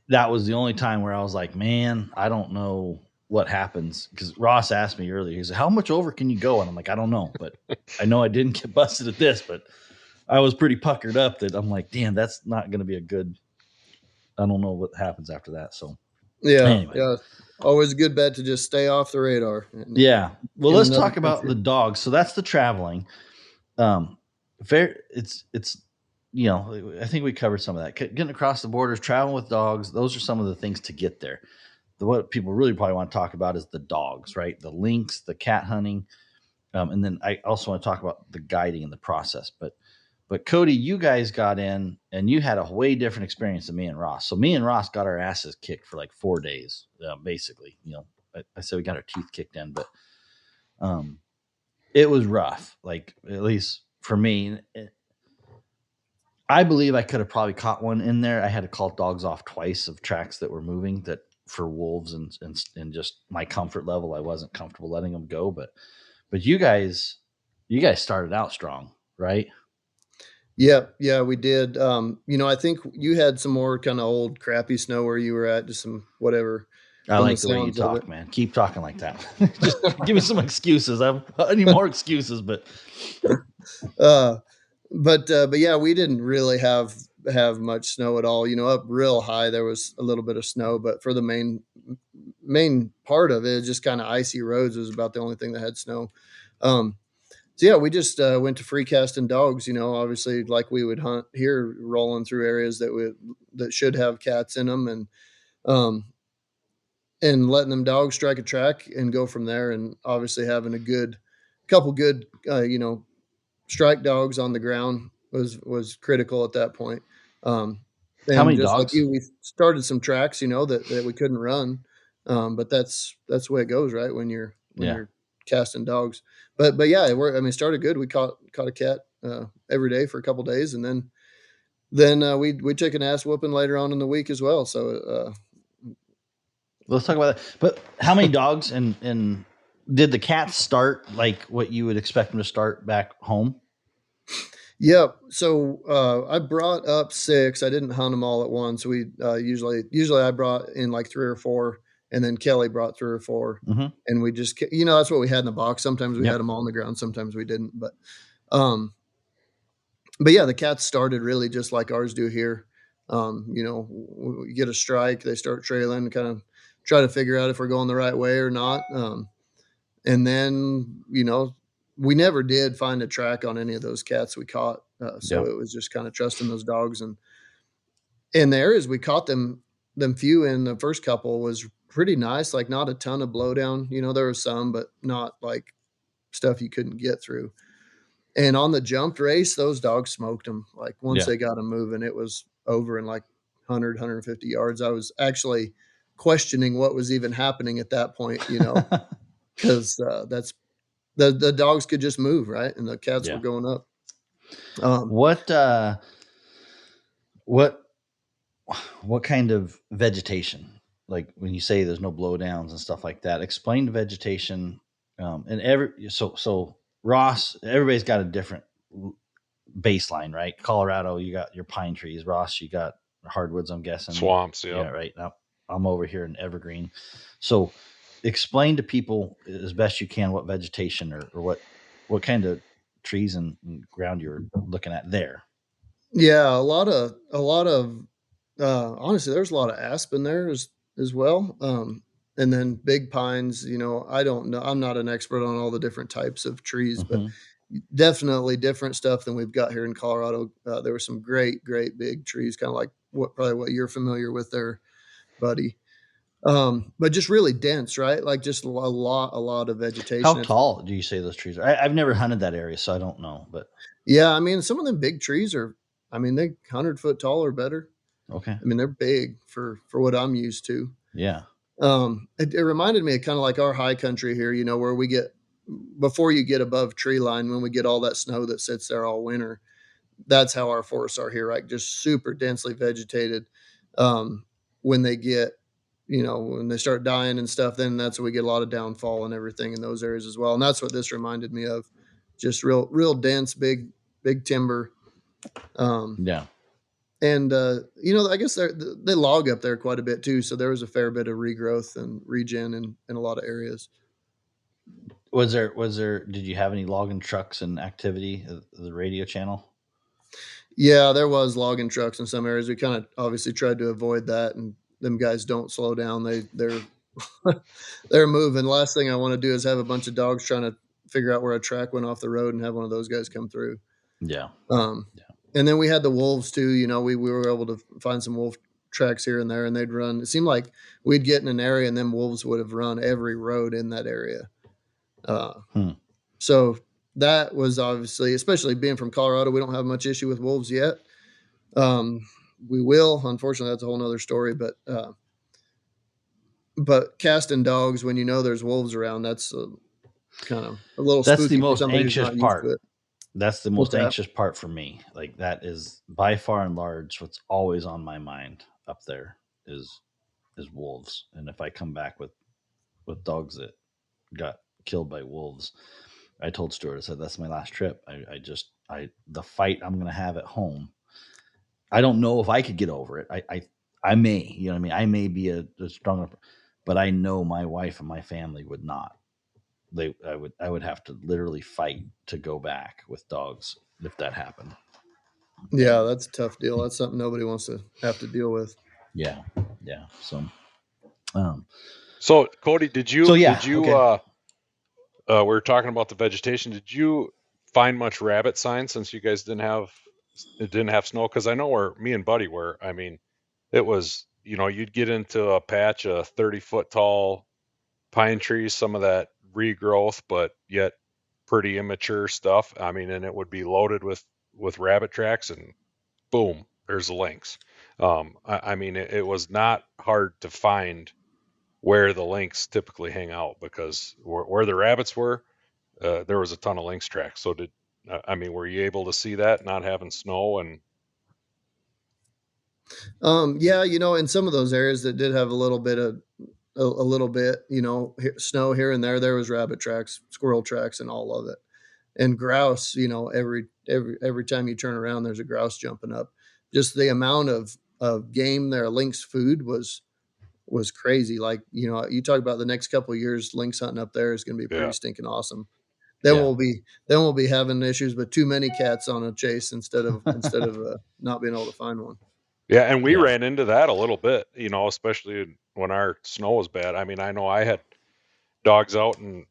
that was the only time where I was like, man, I don't know what happens. Because Ross asked me earlier, he said, how much over can you go? And I'm like, I don't know. But I know I didn't get busted at this. But I was pretty puckered up that I'm like, damn, that's not going to be a good, I don't know what happens after that. So anyway. Yeah. Always a good bet to just stay off the radar. Yeah. Well, let's talk about the dogs. So that's the traveling. It's I think we covered some of that. Getting across the borders, traveling with dogs. Those are some of the things to get there. What people really probably want to talk about is the dogs, right? The lynx, the cat hunting. And then I also want to talk about the guiding and the process. But Kody, you guys got in and you had a way different experience than me and Ross. So me and Ross got our asses kicked for like 4 days, basically. I said we got our teeth kicked in, but it was rough. Like at least for me, I believe I could have probably caught one in there. I had to call dogs off twice of tracks that were moving that for wolves and just my comfort level, I wasn't comfortable letting them go. But you guys started out strong, right? Yeah, we did. I think you had some more kind of old crappy snow where you were at, just some whatever. I like the way you talk, man. Keep talking like that. Just give me some excuses. I need more excuses, but yeah, we didn't really have much snow at all. Up real high there was a little bit of snow, but for the main part of it, just kind of icy roads was about the only thing that had snow. So yeah, we just went to free casting dogs. Obviously, like we would hunt here, rolling through areas that should have cats in them, and letting them dogs strike a track and go from there. And obviously, having a couple good strike dogs on the ground was critical at that point. How many dogs? Like you, we started some tracks, that we couldn't run, but that's the way it goes, right? When you're casting dogs. But yeah, it started good. We caught a cat every day for a couple days, and then we took an ass whooping later on in the week as well. So let's talk about that. But how many dogs and did the cats start like what you would expect them to start back home? Yeah. So I brought up 6. I didn't hunt them all at once. We usually I brought in like 3 or 4. And then Kelly brought 3 or 4, and we just, that's what we had in the box. Sometimes we had them all on the ground. Sometimes we didn't. But yeah, the cats started really just like ours do here. We get a strike, they start trailing, kind of try to figure out if we're going the right way or not. And then, we never did find a track on any of those cats we caught. So it was just kind of trusting those dogs. And in the areas we caught them few in the first couple was pretty nice. Like not a ton of blowdown, there was some, but not like stuff you couldn't get through. And on the jumped race, those dogs smoked them. Like once they got them moving, it was over in like 100, 150 yards. I was actually questioning what was even happening at that point, because that's the dogs could just move, right? And the cats were going up. What kind of vegetation? Like when you say there's no blowdowns and stuff like that, explain the vegetation. So Ross, everybody's got a different baseline, right? Colorado, you got your pine trees. Ross, you got hardwoods, I'm guessing. Swamps, yeah. Right now, I'm over here in Evergreen. So, explain to people as best you can what vegetation or what kind of trees and ground you're looking at there. Yeah, a lot of honestly, there's a lot of aspen there as well. And then big pines, I don't know. I'm not an expert on all the different types of trees, but definitely different stuff than we've got here in Colorado. There were some great big trees, kind of like probably what you're familiar with there, buddy. But just really dense, right? Like just a lot of vegetation. How tall do you say those trees are? I've never hunted that area, so I don't know. But yeah, I mean, some of them big trees are, I mean, they 100-foot tall or better. Okay. I mean, they're big for what I'm used to. Yeah. It reminded me of kind of like our high country here, where we get, before you get above tree line, when we get all that snow that sits there all winter, that's how our forests are here, right? Just super densely vegetated. When they get, when they start dying and stuff, then that's when we get a lot of downfall and everything in those areas as well. And that's what this reminded me of. Just real dense, big timber. Yeah. And I guess they log up there quite a bit too. So there was a fair bit of regrowth and regen in a lot of areas. Was there? Did you have any logging trucks and activity? The radio channel? Yeah, there was logging trucks in some areas. We kind of obviously tried to avoid that, and them guys don't slow down. They're they're moving. Last thing I want to do is have a bunch of dogs trying to figure out where a track went off the road and have one of those guys come through. Yeah. And then we had the wolves too. We were able to find some wolf tracks here and there, and they'd run. It seemed like we'd get in an area, and then wolves would have run every road in that area. So that was obviously, especially being from Colorado, we don't have much issue with wolves yet. We will, unfortunately, that's a whole nother story, but casting dogs when there's wolves around, that's kind of a little that's spooky the most for somebody anxious who's not part. used to it. That's the most anxious part for me. Like that is by far and large what's always on my mind up there is wolves. And if I come back with dogs that got killed by wolves, I told Stuart, I said, that's my last trip. The fight I'm going to have at home, I don't know if I could get over it. I may, you know what I mean? I may be a strong, but I know my wife and my family would not. I would have to literally fight to go back with dogs if that happened. Yeah, that's a tough deal. That's something nobody wants to have to deal with. Yeah. So Kody, did you okay. We were talking about the vegetation. Did you find much rabbit sign since you guys didn't have snow? Because I know where me and Buddy were. I mean, it was, you'd get into a patch of 30-foot tall pine trees, some of that regrowth, but yet pretty immature stuff. I mean, and it would be loaded with rabbit tracks, and boom, there's the lynx. I mean, it was not hard to find where the lynx typically hang out, because where the rabbits were, there was a ton of lynx tracks. So were you able to see that not having snow? And yeah, in some of those areas that did have a little bit of snow here and there was rabbit tracks, squirrel tracks, and all of it. And grouse, every time you turn around, there's a grouse jumping up. Just the amount of game there, lynx food was crazy. Like, you talk about the next couple of years, lynx hunting up there is going to be pretty stinking awesome. Then we'll be having issues with too many cats on a chase instead of not being able to find one. Yeah, and we ran into that a little bit, especially when our snow was bad. I mean, I know I had dogs out, and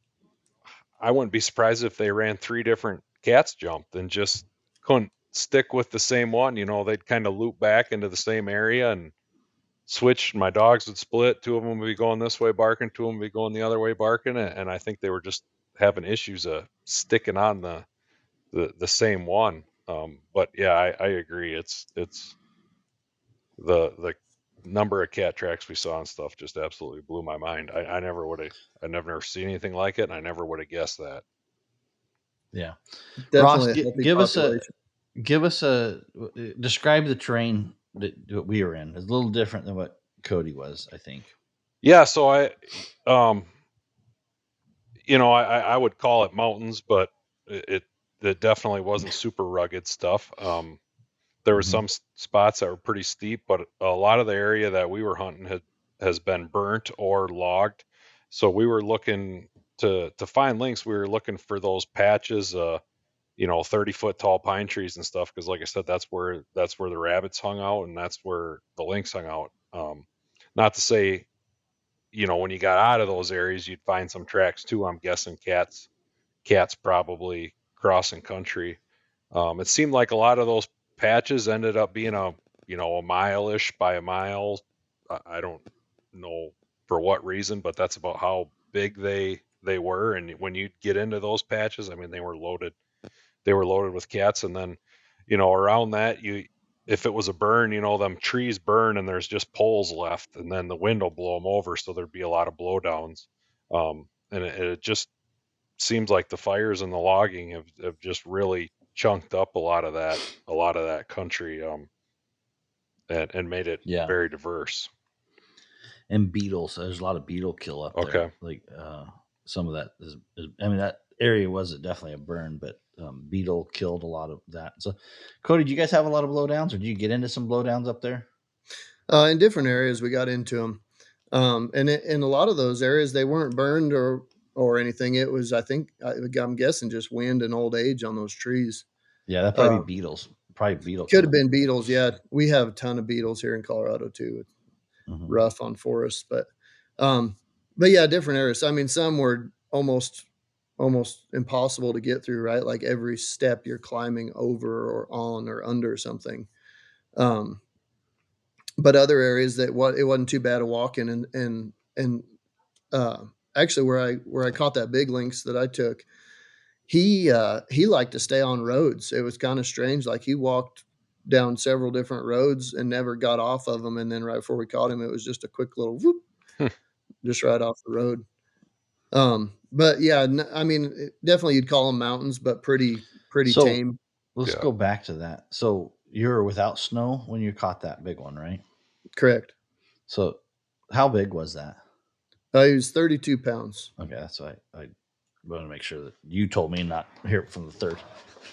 I wouldn't be surprised if they ran 3 different cats jumped and just couldn't stick with the same one. They'd kind of loop back into the same area and switch. My dogs would split. 2 of them would be going this way barking, 2 of them would be going the other way barking, and I think they were just having issues sticking on the same one. But yeah, I agree. It's the number of cat tracks we saw and stuff just absolutely blew my mind. I never seen anything like it, and I never would have guessed that. Yeah. Definitely Ross, give us a describe the terrain that we were in. It's a little different than what Kody was, I think. Yeah, so I would call it mountains, but it definitely wasn't super rugged stuff. there were some spots that were pretty steep, but a lot of the area that we were hunting has been burnt or logged. So we were looking to find lynx. We were looking for those patches, 30-foot tall pine trees and stuff. Cause like I said, that's where the rabbits hung out and that's where the lynx hung out. Not to say, when you got out of those areas, you'd find some tracks too. I'm guessing cats probably crossing country. It seemed like a lot of those patches ended up being a mile-ish by a mile. I don't know for what reason, but that's about how big they were. And when you get into those patches, I mean, they were loaded with cats. And then, around that, if it was a burn, them trees burn and there's just poles left, and then the wind will blow them over. So there'd be a lot of blowdowns. And it just seems like the fires and the logging have just really chunked up a lot of that country, and made it very diverse. And beetles, there's a lot of beetle kill up there. Like some of that is, I mean, that area was definitely a burn, but beetle killed a lot of that. So, Kody, do you guys have a lot of blowdowns, or do you get into some blowdowns up there? In different areas, we got into them, and in a lot of those areas, they weren't burned or anything. It was, I'm guessing, just wind and old age on those trees. Yeah, that probably be beetles. Probably beetle. Could have been beetles. Yeah, we have a ton of beetles here in Colorado too. Rough on forests, but yeah, different areas. I mean, some were almost impossible to get through, right? Like every step you're climbing over or on or under something. But other areas that it wasn't too bad to walk in, and actually where I caught that big lynx that I took, he liked to stay on roads. It was kind of strange. Like he walked down several different roads and never got off of them. And then right before we caught him, it was just a quick little whoop, just right off the road. But yeah, I mean, definitely you'd call them mountains, but pretty tame. Let's go back to that. So you were without snow when you caught that big one, right? Correct. So how big was that? He was 32 pounds. Okay, that's why I want to make sure that you told me, not hear it from the third.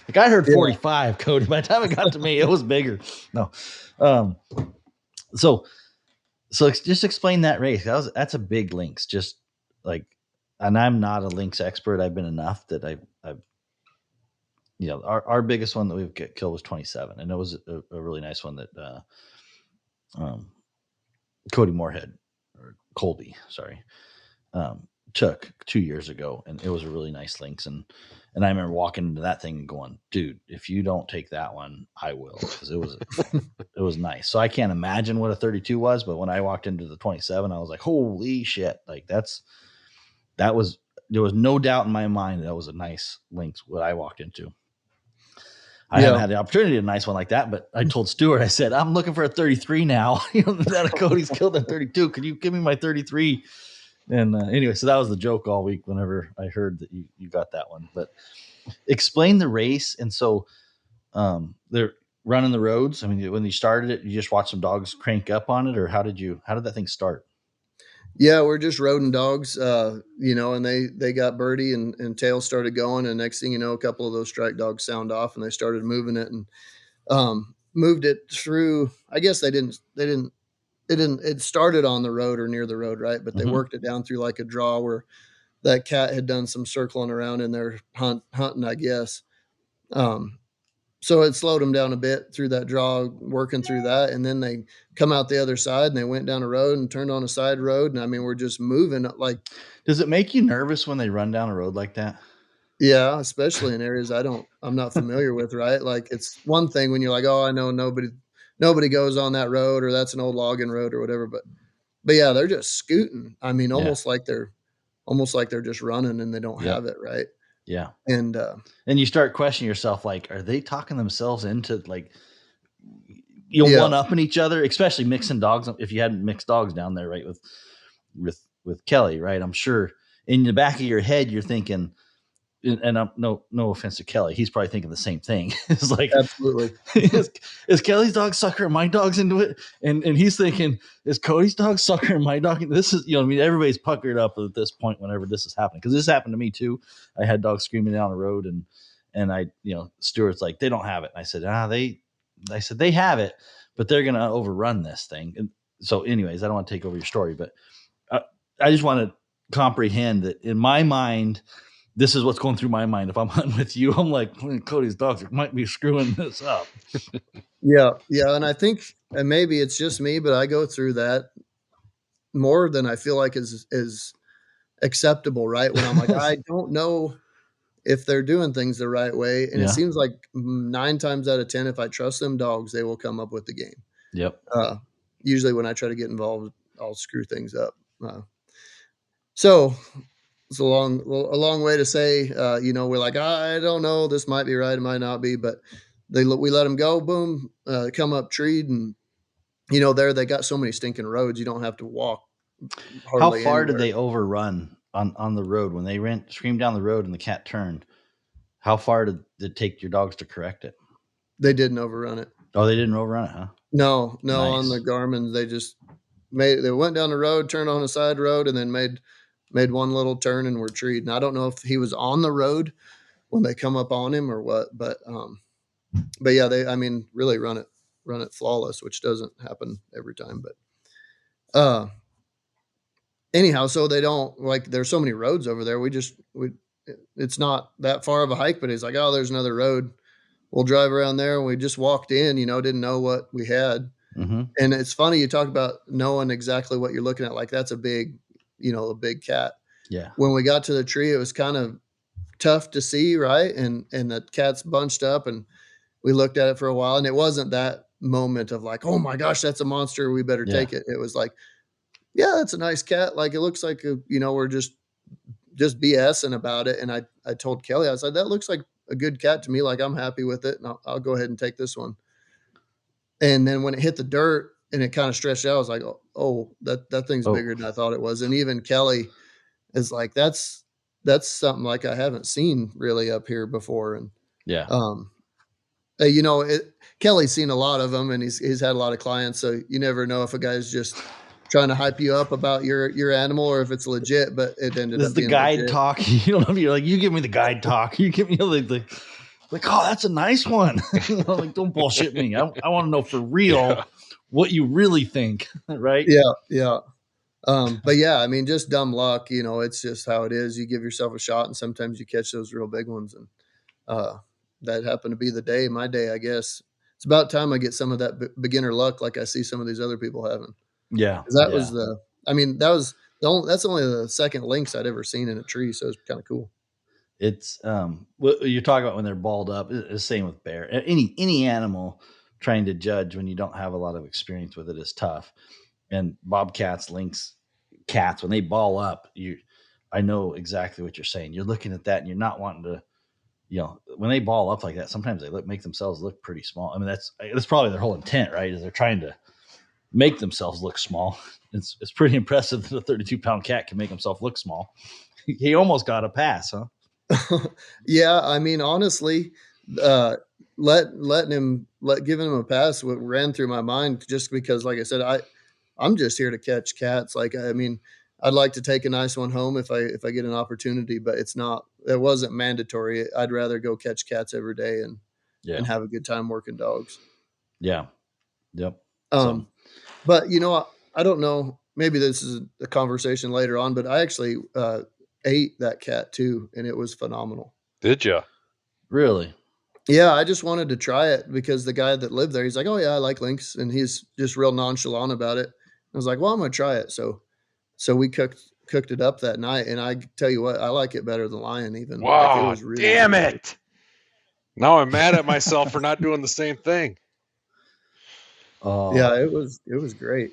Like I heard 45, Kody. By the time it got to me, it was bigger. No. So just explain that race. That's a big lynx. Just like, and I'm not a lynx expert. I've been enough that I've our biggest one that we've killed was 27, and it was a really nice one that Kody Moorhead, or Colby, sorry, took 2 years ago, and it was a really nice lynx. And I remember walking into that thing and going, dude, if you don't take that one, I will, because it was nice. So I can't imagine what a 32 was, but when I walked into the 27, I was like, holy shit. Like there was no doubt in my mind that was a nice lynx what I walked into. I haven't had the opportunity to a nice one like that, but I told Stuart, I said, I'm looking for a 33 now. That Cody's killed a 32. Could you give me my 33? And anyway, so that was the joke all week whenever I heard that you got that one. But explain the race. And so they're running the roads. I mean, when you started it, you just watched some dogs crank up on it, or how did that thing start? Yeah, we're just rodent dogs, and they got birdie and tail started going. And next thing you know, a couple of those strike dogs sound off and they started moving it and moved it through. I guess it started on the road or near the road, right? But they worked it down through like a draw where that cat had done some circling around in there hunting, I guess. So it slowed them down a bit through that draw, working through that. And then they come out the other side and they went down a road and turned on a side road. And I mean, we're just moving like. Does it make you nervous when they run down a road like that? Yeah, especially in areas I'm not familiar with, right? Like it's one thing when you're like, oh, I know nobody goes on that road, or that's an old logging road or whatever. But yeah, they're just scooting. I mean, almost like they're just running and they don't have it, right? Yeah. And you start questioning yourself, like, are they talking themselves into like one upping each other, especially mixing dogs? If you hadn't mixed dogs down there, right, with Kelly, right? I'm sure in the back of your head you're thinking, and I'm no offense to Kelly, he's probably thinking the same thing. It's like, absolutely, is Kelly's dog suckering my dogs into it? And he's thinking, is Cody's dog suckering my dog? This is, I mean, everybody's puckered up at this point whenever this is happening, because this happened to me too. I had dogs screaming down the road, and I, Stuart's like, they don't have it. And I said, I said, they have it, but they're going to overrun this thing. And so anyways, I don't want to take over your story, but I just want to comprehend that in my mind, this is what's going through my mind. If I'm hunting with you, I'm like, Kody's dogs might be screwing this up. Yeah. And I think, and maybe it's just me, but I go through that more than I feel like is acceptable, right? When I'm like, I don't know if they're doing things the right way. And it seems like 9 times out of 10, if I trust them dogs, they will come up with the game. Yep. Usually when I try to get involved, I'll screw things up. So it's a long way to say, we're like, I don't know, this might be right, it might not be, but we let them go, boom, come up treed, and there they got so many stinking roads, you don't have to walk hardly. How far anywhere. did they overrun on the road when they screamed down the road and the cat turned? How far did it take your dogs to correct it? They didn't overrun it. Oh, they didn't overrun it, huh? No, Nice. On the Garmin, they just they went down the road, turned on a side road, and then made one little turn and were treed. And I don't know if he was on the road when they come up on him or what, but yeah, they, really run it flawless, which doesn't happen every time. But anyhow, so they don't, like, there's so many roads over there. It's not that far of a hike, but he's like, oh, there's another road. We'll drive around there. And we just walked in, didn't know what we had. Mm-hmm. And it's funny, you talk about knowing exactly what you're looking at. Like, that's a big cat. Yeah. When we got to the tree, it was kind of tough to see, right? And the cat's bunched up, and we looked at it for a while, and it wasn't that moment of like, oh my gosh, that's a monster, we better take it. It was like, yeah, that's a nice cat. Like, it looks like we're just BSing about it. And I told Kelly, I said, that looks like a good cat to me. Like, I'm happy with it, and I'll go ahead and take this one. And then when it hit the dirt and it kind of stretched out, I was like, oh, that thing's bigger than I thought it was. And even Kelly is like, that's something like I haven't seen really up here before. And Kelly's seen a lot of them, and he's had a lot of clients. So you never know if a guy's just trying to hype you up about your animal or if it's legit. But it ended up being the guide legit. talk. You don't know if you're like, you give me the guide talk. You give me like, oh, that's a nice one. Like, don't bullshit me. I want to know for real what you really think, right? Yeah. But yeah, just dumb luck. It's just how it is. You give yourself a shot, and sometimes you catch those real big ones. And that happened to be my day, I guess. It's about time I get some of that beginner luck, like I see some of these other people having. Yeah, was that's only the second lynx I'd ever seen in a tree, so it's kind of cool. It's what you talk about when they're balled up. It's the same with bear. Any animal, trying to judge when you don't have a lot of experience with it is tough. And bobcats, lynx, cats, when they ball up, I know exactly what you're saying. You're looking at that and you're not wanting to, when they ball up like that, sometimes they make themselves look pretty small. That's probably their whole intent, right? Is they're trying to make themselves look small. It's pretty impressive that a 32-pound cat can make himself look small. He almost got a pass, huh? Yeah, honestly, giving him a pass, what ran through my mind, just because, like I said, I'm just here to catch cats. Like, I'd like to take a nice one home if I get an opportunity, but it wasn't mandatory. I'd rather go catch cats every day and have a good time working dogs. Yeah. Yep. But I don't know, maybe this is a conversation later on, but I actually ate that cat too, and it was phenomenal. Did you? Really? Yeah, I just wanted to try it because the guy that lived there, he's like, oh yeah, I like lynx, and he's just real nonchalant about it. I was like, well, I'm gonna try it. So we cooked it up that night, and I tell you what, I like it better than lion even. Wow, like, it was really damn it! Now I'm mad at myself for not doing the same thing. Yeah, it was great.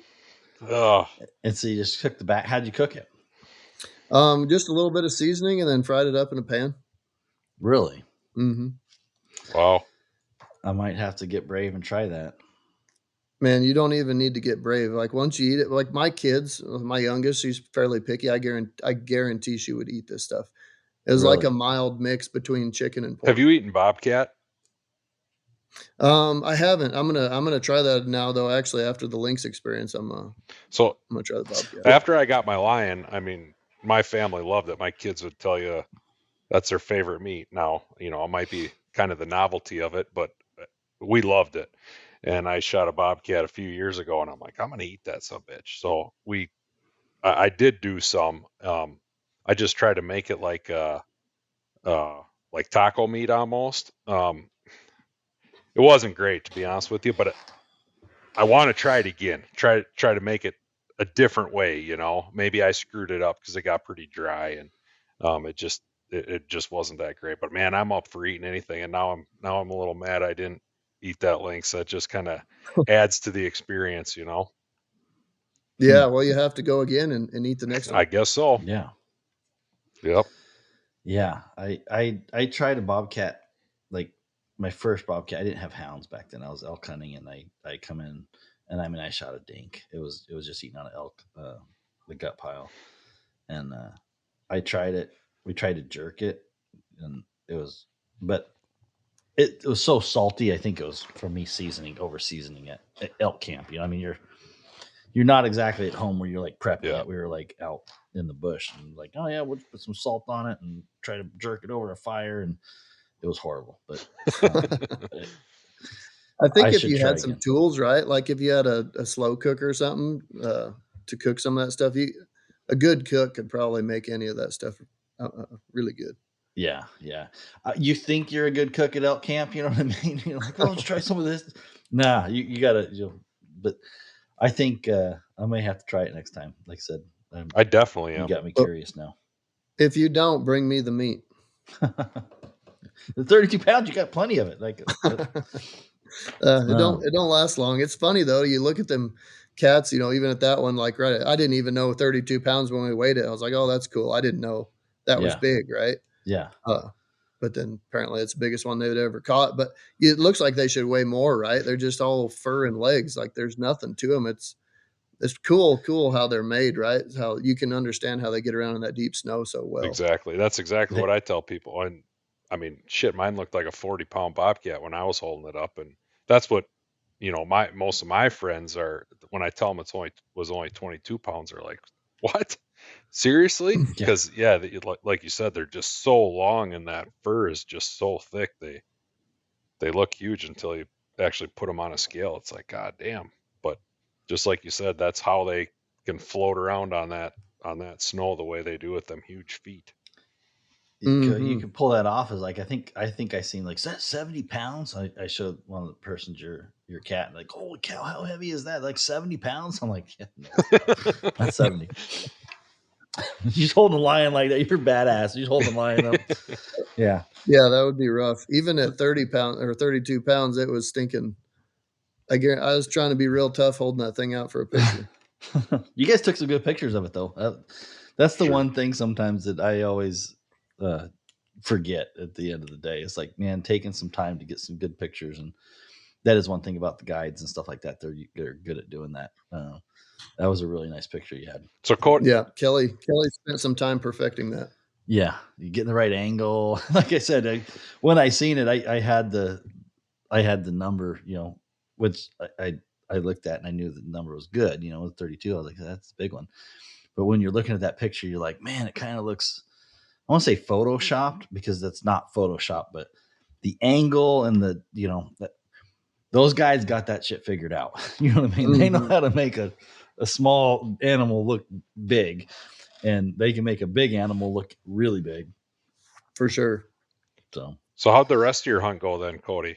And so you just cooked the back. How'd you cook it? Just a little bit of seasoning and then fried it up in a pan. Really? Mm-hmm. Wow. I might have to get brave and try that. Man, you don't even need to get brave. Like, once you eat it, like my kids, my youngest, she's fairly picky. I guarantee she would eat this stuff. It was like a mild mix between chicken and pork. Have you eaten bobcat? I haven't. I'm gonna try that now, though. Actually, after the lynx experience, I'm gonna try the bobcat. After I got my lion, my family loved it. My kids would tell you that's their favorite meat. Now, it might be kind of the novelty of it, but we loved it. And I shot a bobcat a few years ago, and I'm like, I'm gonna eat that subbitch. So I did do some. I just tried to make it like taco meat almost. It wasn't great, to be honest with you, but I want to try it again. Try to make it a different way. Maybe I screwed it up because it got pretty dry, and it just wasn't that great. But man, I'm up for eating anything, and now I'm a little mad I didn't eat that lynx. That just kind of adds to the experience. Yeah, well, you have to go again and eat the next one. I guess so. Yeah. Yep. Yeah. I tried a bobcat, like my first bobcat. I didn't have hounds back then. I was elk hunting, and I come in, and I shot a dink. It was just eating on an elk, the gut pile, and I tried it. We tried to jerk it, and but it was so salty. I think it was from me over seasoning it at elk camp. I mean, you're not exactly at home where you're like prepping it. We were like out in the bush and like, oh yeah, we'll just put some salt on it and try to jerk it over a fire, and it was horrible. But I think if you had some tools, right? Like if you had a slow cooker or something to cook some of that stuff, a good cook could probably make any of that stuff really good. Yeah. You think you're a good cook at elk camp? You know what I mean? You're like, well, let's try some of this. Nah, you gotta. But I think I may have to try it next time. Like I said, I definitely am. You got me curious now. If you don't, bring me the meat. The 32 pounds, you got plenty of it. Like it don't last long. It's funny though. You look at them cats, even at that one, like right. I didn't even know 32 pounds when we weighed it. I was like, oh, that's cool. I didn't know that was big, right? Yeah. But then apparently it's the biggest one they'd ever caught. But it looks like they should weigh more, right? They're just all fur and legs. Like there's nothing to them. It's cool how they're made, right? How you can understand how they get around in that deep snow so well. Exactly. That's exactly what I tell people. And I mean, shit, mine looked like a 40-pound bobcat when I was holding it up. And that's what, most of my friends are, when I tell them was only 22 pounds, they're like, what? Seriously? Because like you said, they're just so long and that fur is just so thick. They look huge until you actually put them on a scale. It's like, God damn. But just like you said, that's how they can float around on that snow the way they do with them huge feet. You can pull that off as like I think I seen like 70 pounds. I showed one of the persons your cat, and like, holy cow, how heavy is that? Like 70 pounds? I'm like, yeah, no, not 70. You're holding a lion like that. You're badass. You're holding a lion up. Yeah. Yeah, that would be rough. Even at 30 pounds or 32 pounds, it was stinking. I was trying to be real tough holding that thing out for a picture. You guys took some good pictures of it though. That's the one thing sometimes that I always forget at the end of the day. It's like, man, taking some time to get some good pictures, and that is one thing about the guides and stuff like that. They're good at doing that. That was a really nice picture you had. So Kody, yeah, Kelly spent some time perfecting that. Yeah, you get in the right angle. Like I said, when I seen it, I had the number, which I looked at and I knew the number was good. With 32, I was like, that's a big one. But when you're looking at that picture, you're like, man, it kind of looks, I want to say photoshopped, because that's not Photoshop, but the angle and those guys got that shit figured out. You know what I mean? Mm-hmm. They know how to make a small animal look big, and they can make a big animal look really big. For sure. So how'd the rest of your hunt go then, Kody?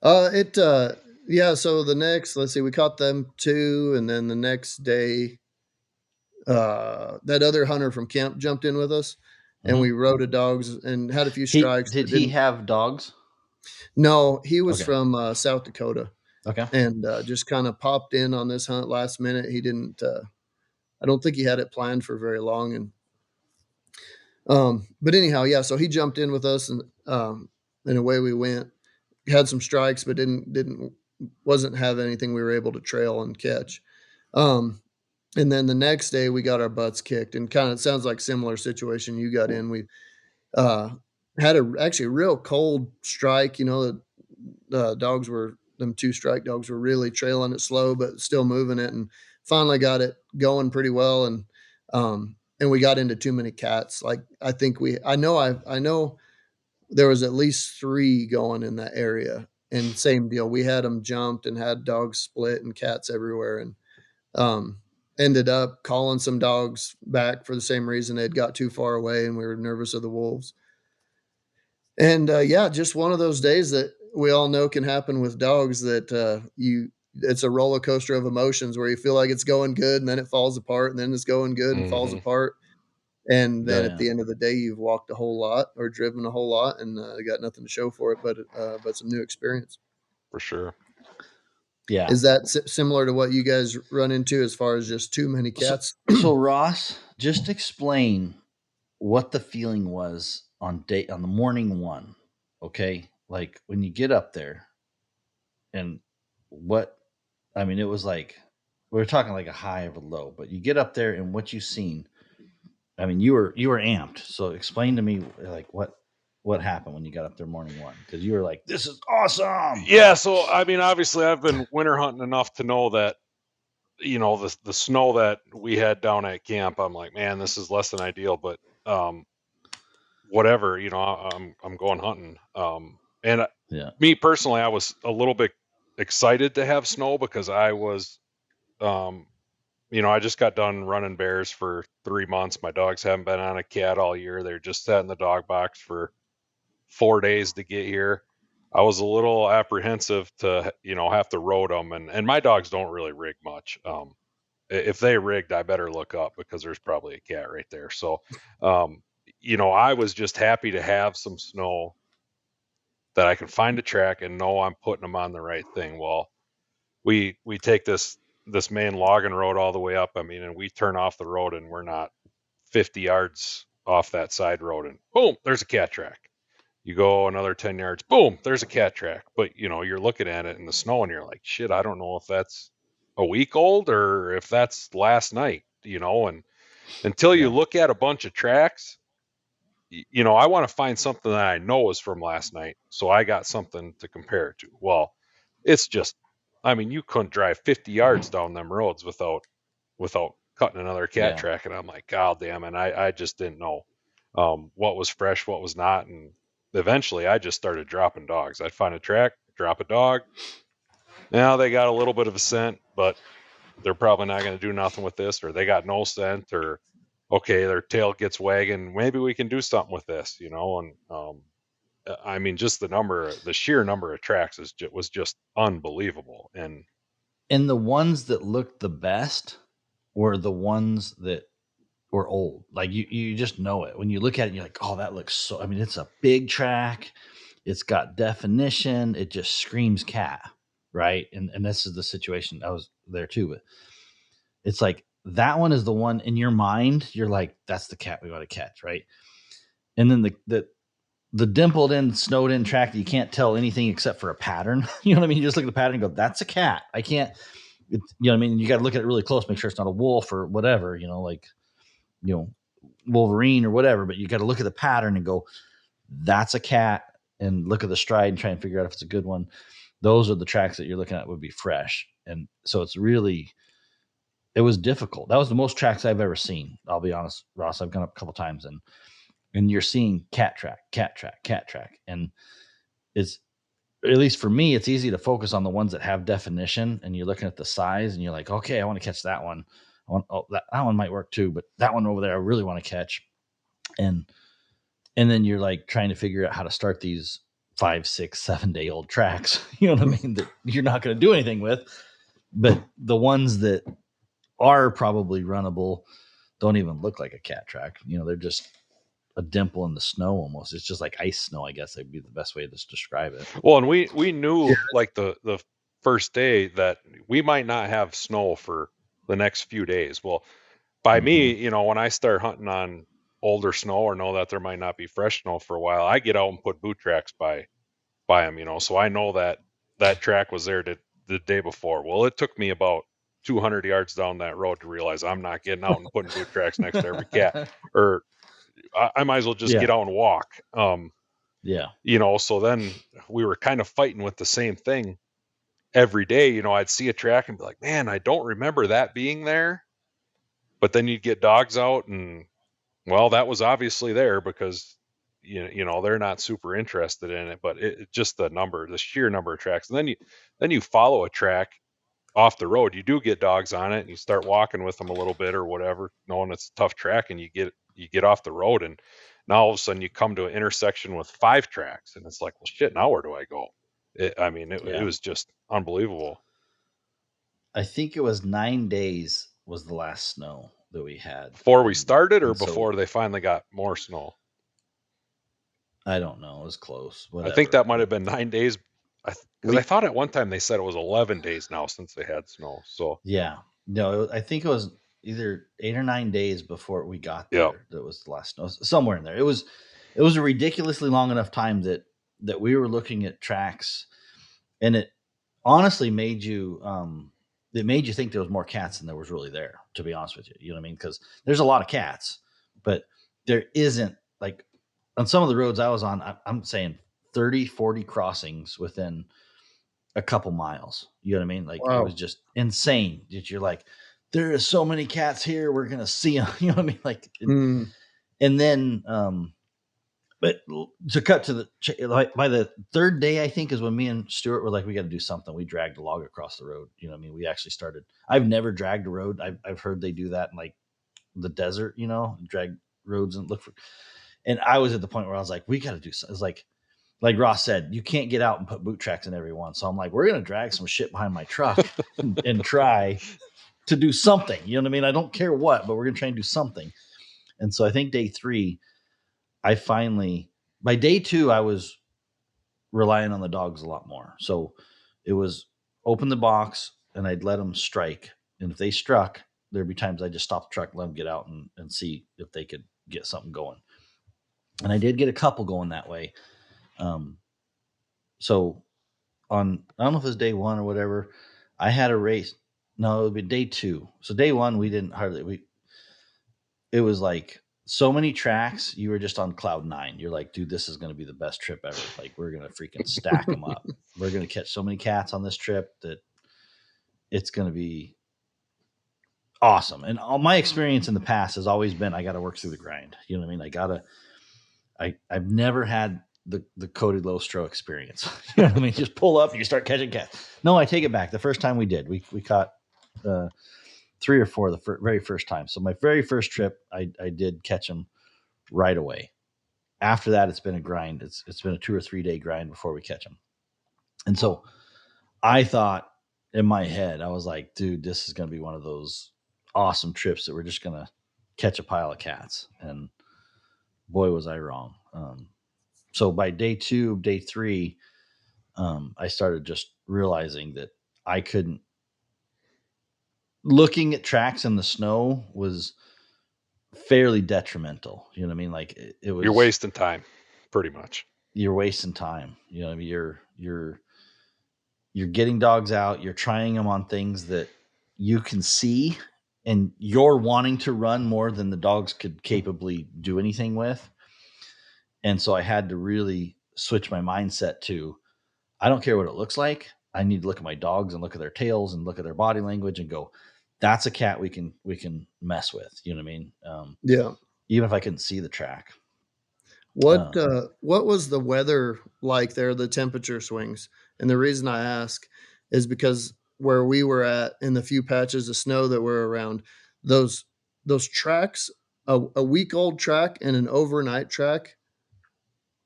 So the next, let's see, we caught them 2, and then the next day, that other hunter from camp jumped in with us, and we rode dogs and had a few strikes. Did he have dogs? No, he was from South Dakota. Okay. And just kind of popped in on this hunt last minute. He didn't, I don't think he had it planned for very long. And, but anyhow, yeah, so he jumped in with us, and away we went. Had some strikes, but wasn't have anything we were able to trail and catch. And then the next day we got our butts kicked, and kind of sounds like similar situation you got in. We had actually a real cold strike. The dogs them 2 strike dogs were really trailing it slow, but still moving it, and finally got it going pretty well. And we got into too many cats. Like I know there was at least 3 going in that area. And same deal, we had them jumped and had dogs split and cats everywhere, and ended up calling some dogs back for the same reason. They'd got too far away and we were nervous of the wolves. And yeah, just one of those days that we all know can happen with dogs, that it's a roller coaster of emotions where you feel like it's going good and then it falls apart, and then it's going good and falls apart. And then at the end of the day, you've walked a whole lot or driven a whole lot and got nothing to show for it, but some new experience. For sure. Yeah. Is that similar to what you guys run into as far as just too many cats? So Ross, just explain what the feeling was on the morning one. Okay. Like when you get up there and it was like, we were talking like a high of a low, but you get up there and what you seen. I mean, you were amped. So explain to me like what happened when you got up there morning one, because you were like, "This is awesome." Yeah. So I mean, obviously, I've been winter hunting enough to know that the snow that we had down at camp. I'm like, man, this is less than ideal, but whatever. I'm going hunting. And me personally, I was a little bit excited to have snow because I was I just got done running bears for 3 months. My dogs haven't been on a cat all year. They're just sat in the dog box for 4 days to get here. I was a little apprehensive to, have to road them. And my dogs don't really rig much. If they rigged, I better look up because there's probably a cat right there. So, I was just happy to have some snow that I can find a track and know I'm putting them on the right thing. Well, we take this main logging road all the way up. I mean, and we turn off the road and we're not 50 yards off that side road, and boom, there's a cat track. You go another 10 yards, boom, there's a cat track. But you're looking at it in the snow and you're like, shit, I don't know if that's a week old or if that's last night, and until you look at a bunch of tracks, I want to find something that I know is from last night, so I got something to compare it to. Well, it's just, I mean, you couldn't drive 50 yards down them roads without cutting another cat track, and I'm like, God damn, and I just didn't know what was fresh, what was not, and eventually I just started dropping dogs. I'd find a track, drop a dog. Now they got a little bit of a scent, but they're probably not going to do nothing with this, or they got no scent, or okay, their tail gets wagging. Maybe we can do something with this, and I mean, just the sheer number of tracks was just unbelievable. And the ones that looked the best were the ones that were old. Like you just know it when you look at it. You're like, oh, that looks so. I mean, it's a big track. It's got definition. It just screams cat, right? And this is the situation. I was there too, but it's like that one is the one in your mind. You're like, that's the cat we want to catch, right? And then the dimpled in, snowed in track that you can't tell anything except for a pattern. You know what I mean? You just look at the pattern and go, that's a cat. I can't. You know what I mean? You got to look at it really close, make sure it's not a wolf or whatever. Wolverine or whatever. But you got to look at the pattern and go, that's a cat, and look at the stride and try and figure out if it's a good one. Those are the tracks that you're looking at would be fresh. And so it was difficult. That was the most tracks I've ever seen. I'll be honest, Ross. I've gone up a couple times and you're seeing cat track. And it's, at least for me, it's easy to focus on the ones that have definition, and you're looking at the size and you're like, okay, I want to catch that one. That one might work too, but that one over there, I really want to catch. And then you're like trying to figure out how to start these 5, 6, 7 day old tracks, you know what I mean? That you're not going to do anything with, but the ones that are probably runnable don't even look like a cat track. They're just a dimple in the snow almost. It's just like ice snow, I guess would be the best way to describe it. Well, and we knew like the first day that we might not have snow for the next few days. Well, by me, when I start hunting on older snow or know that there might not be fresh snow for a while, I get out and put boot tracks by them, so I know that track was there the day before. Well, it took me about 200 yards down that road to realize I'm not getting out and putting boot tracks next to every cat, or I might as well just get out and walk. So then we were kind of fighting with the same thing every day. I'd see a track and be like, man, I don't remember that being there. But then you'd get dogs out and, well, that was obviously there because you know, they're not super interested in it, but just the sheer number of tracks. And then you follow a track off the road, you do get dogs on it, and you start walking with them a little bit or whatever, knowing it's a tough track, and you get off the road, and now all of a sudden you come to an intersection with 5 tracks, and it's like, well, shit, now where do I go? It was just unbelievable. I think it was 9 days was the last snow that we had. Before we started, or before they finally got more snow? I don't know. It was close. Whatever. I think that might have been 9 days. Because I thought at one time they said it was 11 days now since they had snow. So yeah, no, I think it was either 8 or 9 days before we got there. Yep. That was the last snow, somewhere in there. It was a ridiculously long enough time that we were looking at tracks, and it honestly made you think there was more cats than there was really there. To be honest with you, you know what I mean? Because there's a lot of cats, but there isn't, like, on some of the roads I was on, I'm saying 30, 40 crossings within a couple miles. You know what I mean? Like, wow. It was just insane that you're like, there is so many cats here. We're going to see them. You know what I mean? Like, and then, but to cut to like, by the third day, I think, is when me and Stuart were like, we got to do something. We dragged a log across the road. You know what I mean? We actually started. I've never dragged a road. I've heard they do that in like the desert, you know, drag roads and look for. And I was at the point where I was like, we got to do something. It's like Ross said, you can't get out and put boot tracks in every one. So I'm like, we're going to drag some shit behind my truck and try to do something. You know what I mean? I don't care what, but we're going to try and do something. And so I think day 3, by day 2, I was relying on the dogs a lot more. So it was open the box and I'd let them strike. And if they struck, there'd be times I'd just stop the truck, let them get out and see if they could get something going. And I did get a couple going that way. So on, I don't know if it was day 1 or whatever, I had a race. No, it would be day 2. So day 1, we didn't hardly, it was like so many tracks. You were just on cloud 9. You're like, dude, this is going to be the best trip ever. Like, we're going to freaking stack them up. We're going to catch so many cats on this trip that it's going to be awesome. And all my experience in the past has always been, I got to work through the grind. You know what I mean? I've never had the Kody Lohstroh experience. You know what I mean? Just pull up and you start catching cats. No, I take it back. The first time we did, we caught 3 or 4 the very first time. So my very first trip, I did catch them right away. After that, it's been a grind. It's been a 2 or 3 day grind before we catch them. And so I thought in my head, I was like, dude, this is going to be one of those awesome trips that we're just going to catch a pile of cats. And boy, was I wrong. So by day 2, day 3, I started just realizing that I couldn't. Looking at tracks in the snow was fairly detrimental. You know what I mean? Like, it was. You're wasting time, pretty much. You're wasting time. You know, you're getting dogs out. You're trying them on things that you can see, and you're wanting to run more than the dogs could capably do anything with. And so I had to really switch my mindset to, I don't care what it looks like. I need to look at my dogs and look at their tails and look at their body language and go, that's a cat we can mess with. You know what I mean? Yeah. Even if I couldn't see the track. What was the weather like there, the temperature swings? And the reason I ask is because where we were at, in the few patches of snow that were around, those tracks, a week-old track and an overnight track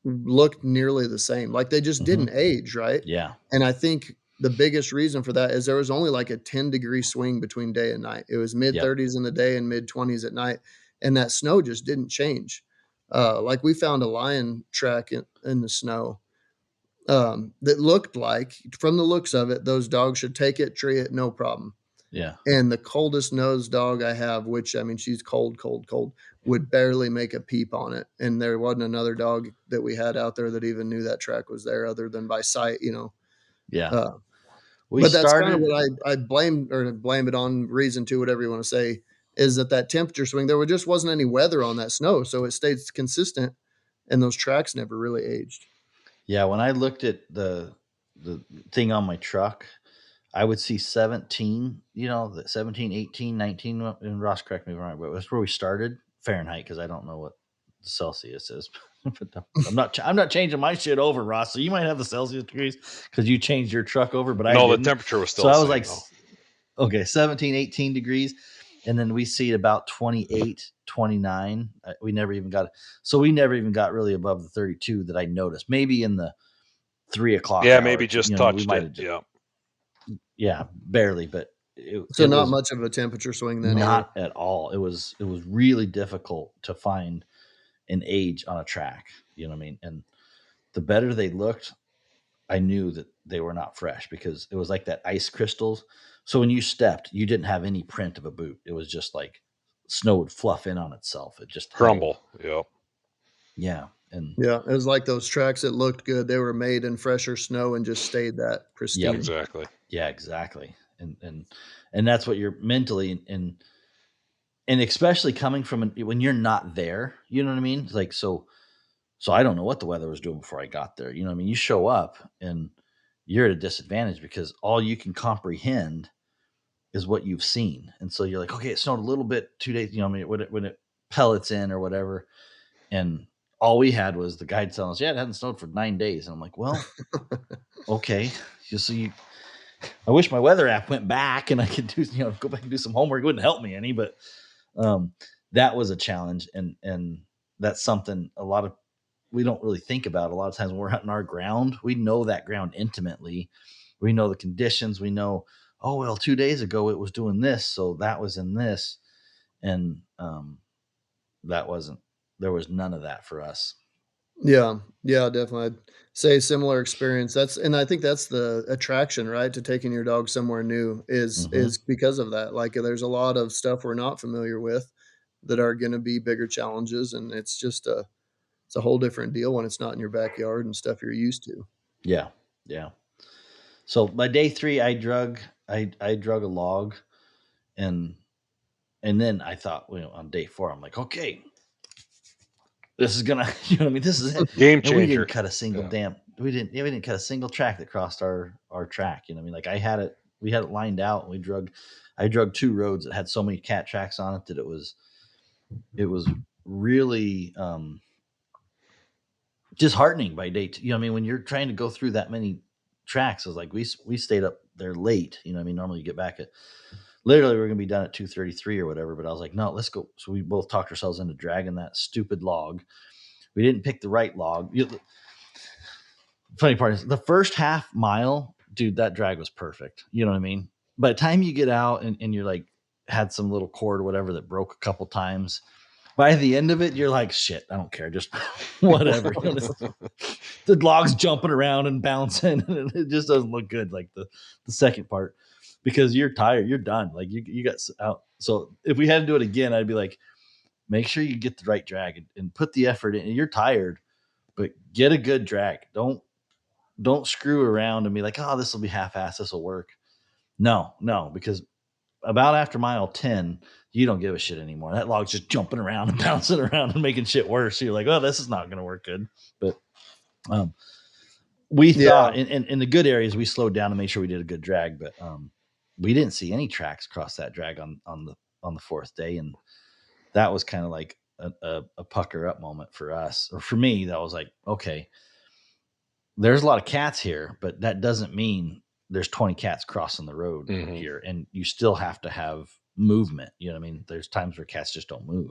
looked nearly the same. Like, they just didn't age, right? Yeah. And I think the biggest reason for that is there was only like a 10-degree swing between day and night. It was mid-30s in the day and mid-20s at night. And that snow just didn't change. Like, we found a lion track in the snow that looked like, from the looks of it, those dogs should take it, tree it, no problem. Yeah. And the coldest nosed dog I have, which, I mean, she's cold, would barely make a peep on it. And there wasn't another dog that we had out there that even knew that track was there, other than by sight, you know. Yeah. But that's kind of what I blame it on, reason to, whatever you want to say, is that temperature swing, there just wasn't any weather on that snow. So it stayed consistent, and those tracks never really aged. Yeah. When I looked at the thing on my truck, I would see 17, you know, the 17, 18, 19, and Ross, correct me if I'm wrong, but that's where we started, Fahrenheit, because I don't know what Celsius is. I'm not changing my shit over, Ross. So you might have the Celsius degrees because you changed your truck over, but I didn't. The temperature was still so the I was same, like, though. Okay, 17, 18 degrees. And then we see about 28, 29. We never even got really above the 32 that I noticed. Maybe in the 3 o'clock hour. Maybe just touched we might it. Yeah, barely, but it not much of a temperature swing then. Not either. At all. It was really difficult to find an age on a track. You know what I mean? And the better they looked, I knew that they were not fresh because it was like that ice crystals. So when you stepped, you didn't have any print of a boot. It was just like snow would fluff in on itself. It just crumble. Yep. Yeah. And it was like those tracks that looked good. They were made in fresher snow and just stayed that pristine. Yep, exactly. Yeah, exactly. And that's what you're mentally and especially coming from when you're not there, you know what I mean? It's like, so I don't know what the weather was doing before I got there. You know what I mean? You show up and you're at a disadvantage because all you can comprehend is what you've seen. And so you're like, okay, it snowed a little bit 2 days, you know, I mean, when it pellets in or whatever. And all we had was the guide telling us, yeah, it hadn't snowed for 9 days. And I'm like, well, okay. I wish my weather app went back and I could do, go back and do some homework. It wouldn't help me any, but that was a challenge. And that's something we don't really think about. A lot of times when we're hunting our ground, we know that ground intimately. We know the conditions. We know, oh, well, 2 days ago it was doing this. So that was in this. And there was none of that for us. Yeah, definitely. I'd say similar experience. I think that's the attraction, right? To taking your dog somewhere new is because of that. Like there's a lot of stuff we're not familiar with that are going to be bigger challenges. And it's just it's a whole different deal when it's not in your backyard and stuff you're used to. Yeah. Yeah. So by day 3, I drug a log and then I thought, on day 4, I'm like, okay, this is gonna, you know what I mean? This is it. Game changer. And we didn't cut a single we didn't cut a single track that crossed our track. You know what I mean? Like we had it lined out and I drug 2 roads that had so many cat tracks on it that it was really disheartening by day 2. You know what I mean? When you're trying to go through that many tracks, it was like we stayed up there late. You know what I mean? Normally you get back at literally we're gonna be done at 2:33 or whatever, but I was like, no, let's go. So we both talked ourselves into dragging that stupid log. We didn't pick the right log. Funny part is the first half mile, dude, that drag was perfect. You know what I mean? By the time you get out and you're like had some little cord or whatever that broke a couple times, by the end of it, you're like, shit, I don't care. Just whatever. The log's jumping around and bouncing. And it just doesn't look good like the second part because you're tired. You're done. Like you got out. So if we had to do it again, I'd be like, make sure you get the right drag and put the effort in. You're tired, but get a good drag. Don't screw around and be like, oh, this will be half-assed. This will work. No, because about after mile 10, you don't give a shit anymore. That log's just jumping around and bouncing around and making shit worse. So you're like, oh, this is not going to work good. But we thought in the good areas, we slowed down to make sure we did a good drag. But we didn't see any tracks cross that drag on the 4th day. And that was kind of like a pucker up moment for us. Or for me, that was like, okay, there's a lot of cats here, but that doesn't mean there's 20 cats crossing the road here. And you still have to have movement. You know what I mean? There's times where cats just don't move.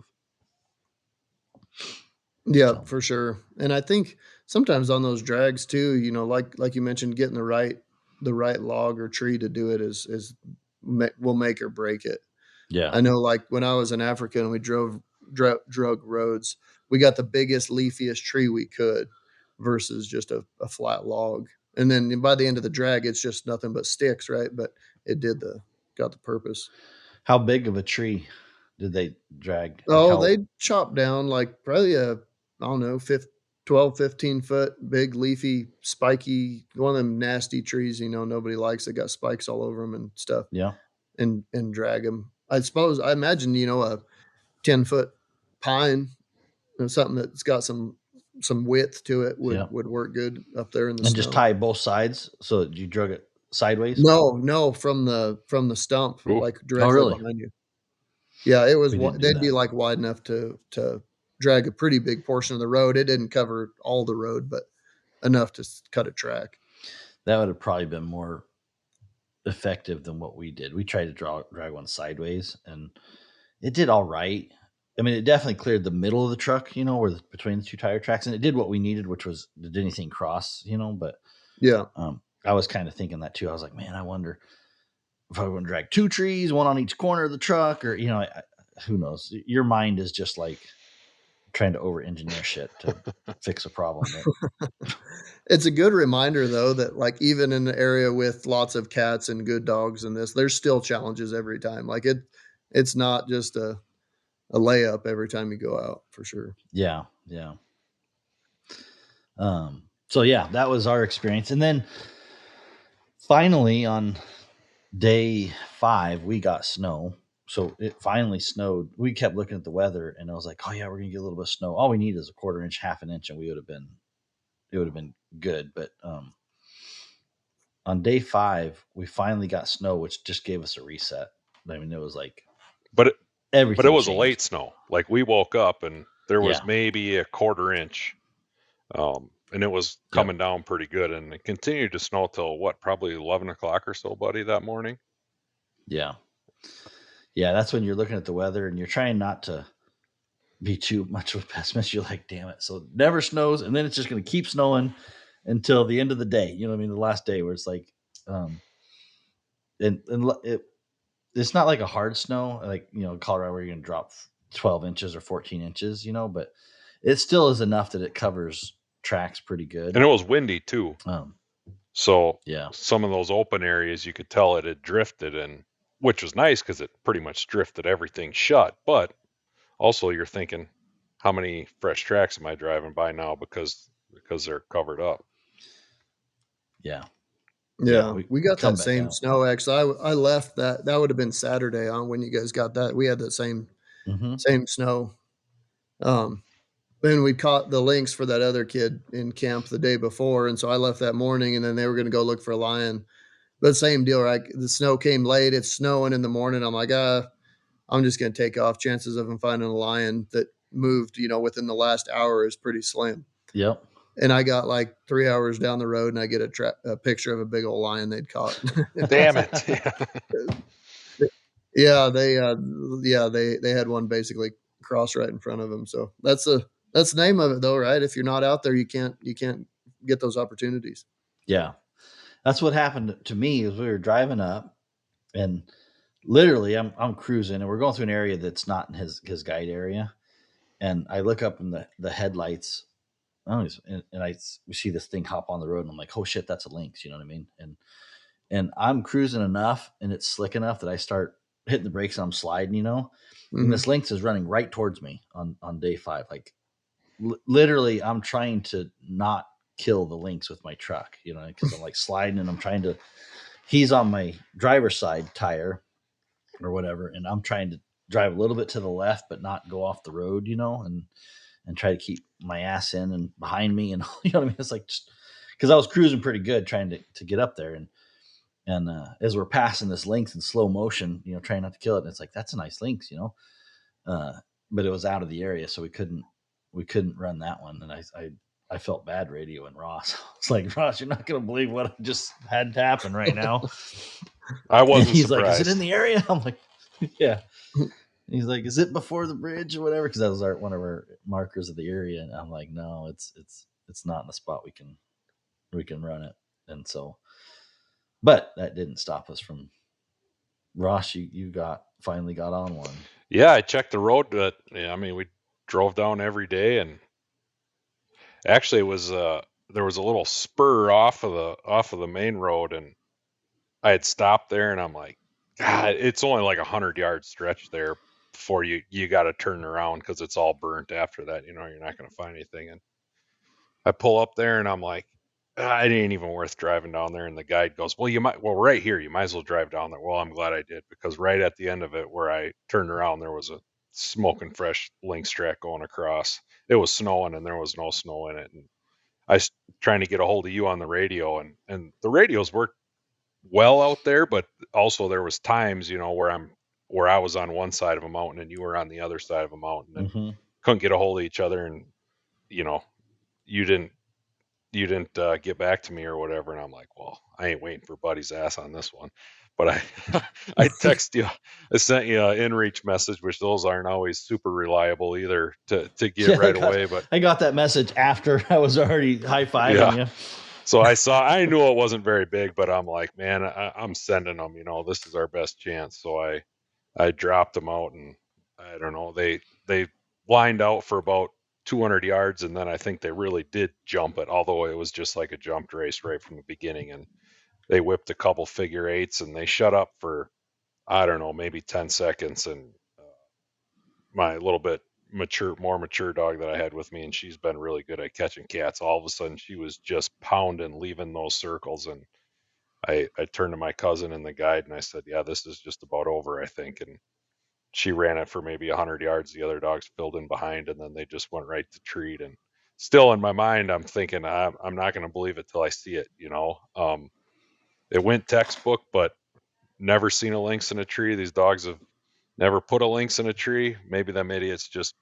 Yeah, for sure. And I think sometimes on those drags too, like you mentioned, getting the right log or tree to do it will make or break it. Yeah. I know, like when I was in Africa and we drug roads, we got the biggest, leafiest tree we could versus just a flat log. And then by the end of the drag, it's just nothing but sticks, right? But it got the purpose. How big of a tree did they drag? They chopped down like probably 12, 15 foot, big, leafy, spiky, one of them nasty trees, nobody likes. They got spikes all over them and stuff. Yeah. And drag them. I imagine, a 10-foot pine, something that's got some width to it would work good up there in the snow. And just tie both sides. So you drug it sideways? No, from the stump, like directly behind you. Yeah, it was. They'd be like wide enough to drag a pretty big portion of the road. It didn't cover all the road, but enough to cut a track. That would have probably been more effective than what we did. We tried to drag one sideways, and it did all right. I mean, it definitely cleared the middle of the truck, where between the two tire tracks, and it did what we needed, which was, did anything cross, but yeah, I was kind of thinking that too. I was like, man, I wonder if I want to drag 2 trees, one on each corner of the truck, or who knows? Your mind is just like trying to over-engineer shit to fix a problem. It's a good reminder, though, that like even in an area with lots of cats and good dogs and this, there's still challenges every time. Like it's not just a layup every time you go out, for sure. Yeah. So yeah, that was our experience, and then finally on day 5 we got snow. So it finally snowed. We kept looking at the weather, and I was like, oh yeah, we're gonna get a little bit of snow. All we need is a quarter inch, half an inch, and it would have been good. But on day 5 we finally got snow, which just gave us a reset. I mean, it was like, but it was changed. a late snow. Like, we woke up and there was maybe a quarter inch, and it was coming down pretty good, and it continued to snow till probably 11 o'clock or so, buddy, that morning. Yeah, that's when you're looking at the weather and you're trying not to be too much of a pessimist. You're like, damn it, so it never snows, and then it's just going to keep snowing until the end of the day. You know what I mean? The last day, where it's like, and it's not like a hard snow, like, Colorado, where you're going to drop 12 inches or 14 inches, but it still is enough that it covers tracks pretty good. And it was windy too. So yeah, some of those open areas, you could tell it had drifted, and which was nice because it pretty much drifted everything shut. But also, you're thinking, how many fresh tracks am I driving by now because they're covered up? Yeah, we got that same snow. Actually, I left that would have been Saturday on when you guys got that. We had that same snow. Then we caught the lynx for that other kid in camp the day before, and so I left that morning, and then they were going to go look for a lion. But same deal, right? The snow came late. It's snowing in the morning. I'm like, I'm just going to take off. Chances of him finding a lion that moved, within the last hour is pretty slim. Yep. And I got like 3 hours down the road, and I get a picture of a big old lion they'd caught. Damn it! Yeah, they had one basically cross right in front of them. So that's the name of it, though, right? If you're not out there, you can't get those opportunities. Yeah, that's what happened to me. Is we were driving up, and literally I'm cruising, and we're going through an area that's not in his guide area, and I look up in the headlights. And we see this thing hop on the road, and I'm like, oh shit, that's a lynx. You know what I mean? And I'm cruising enough, and it's slick enough that I start hitting the brakes, and I'm sliding, and this lynx is running right towards me on day 5. Like, literally, I'm trying to not kill the lynx with my truck, because I'm like sliding, and I'm trying to, he's on my driver's side tire or whatever, and I'm trying to drive a little bit to the left, but not go off the road, and try to keep my ass in and behind me, and you know what I mean? It's like, just because I was cruising pretty good trying to get up there, and as we're passing this lynx in slow motion, trying not to kill it, and it's like, that's a nice lynx, but it was out of the area, so we couldn't run that one, and I felt bad radioing Ross. It's like, Ross, you're not going to believe what just had to happen right now. I wasn't and he's surprised. Like, is it in the area? I'm like, yeah. He's like, is it before the bridge or whatever? Because that was one of our markers of the area. And I'm like, no, it's not in the spot we can run it. And so, but that didn't stop us from, Ross, you finally got on one. Yeah, I checked the road, but we drove down every day, and actually it was there was a little spur off of the main road, and I had stopped there, and I'm like, God, it's only like 100-yard stretch there before you got to turn around because it's all burnt after that. You're not going to find anything. And I pull up there, and I'm like, it ain't even worth driving down there. And the guide goes, well, right here, you might as well drive down there. Well, I'm glad I did, because right at the end of it, where I turned around, there was a smoking fresh lynx track going across. It was snowing, and there was no snow in it. And I was trying to get a hold of you on the radio, and the radios worked well out there, but also there was times, where I was on one side of a mountain and you were on the other side of a mountain, and couldn't get a hold of each other, and you didn't get back to me or whatever. And I'm like, well, I ain't waiting for Buddy's ass on this one. But I text you, I sent you an inReach message, which those aren't always super reliable either to get right away. But I got that message after I was already high-fiving you. So I knew it wasn't very big, but I'm like, man, I'm sending them, this is our best chance. So I dropped them out, and I don't know, they lined out for about 200 yards, and then I think they really did jump it, although it was just like a jumped race right from the beginning. And they whipped a couple figure eights, and they shut up for, I don't know, maybe 10 seconds. And my little bit more mature dog that I had with me, and she's been really good at catching cats. All of a sudden, she was just pounding, leaving those circles. And I turned to my cousin and the guide, and I said, yeah, this is just about over, I think. And she ran it for maybe 100 yards. The other dogs filled in behind, and then they just went right to treat. And still in my mind, I'm thinking, I'm not going to believe it till I see it. It went textbook, but never seen a lynx in a tree. These dogs have never put a lynx in a tree. Maybe them idiots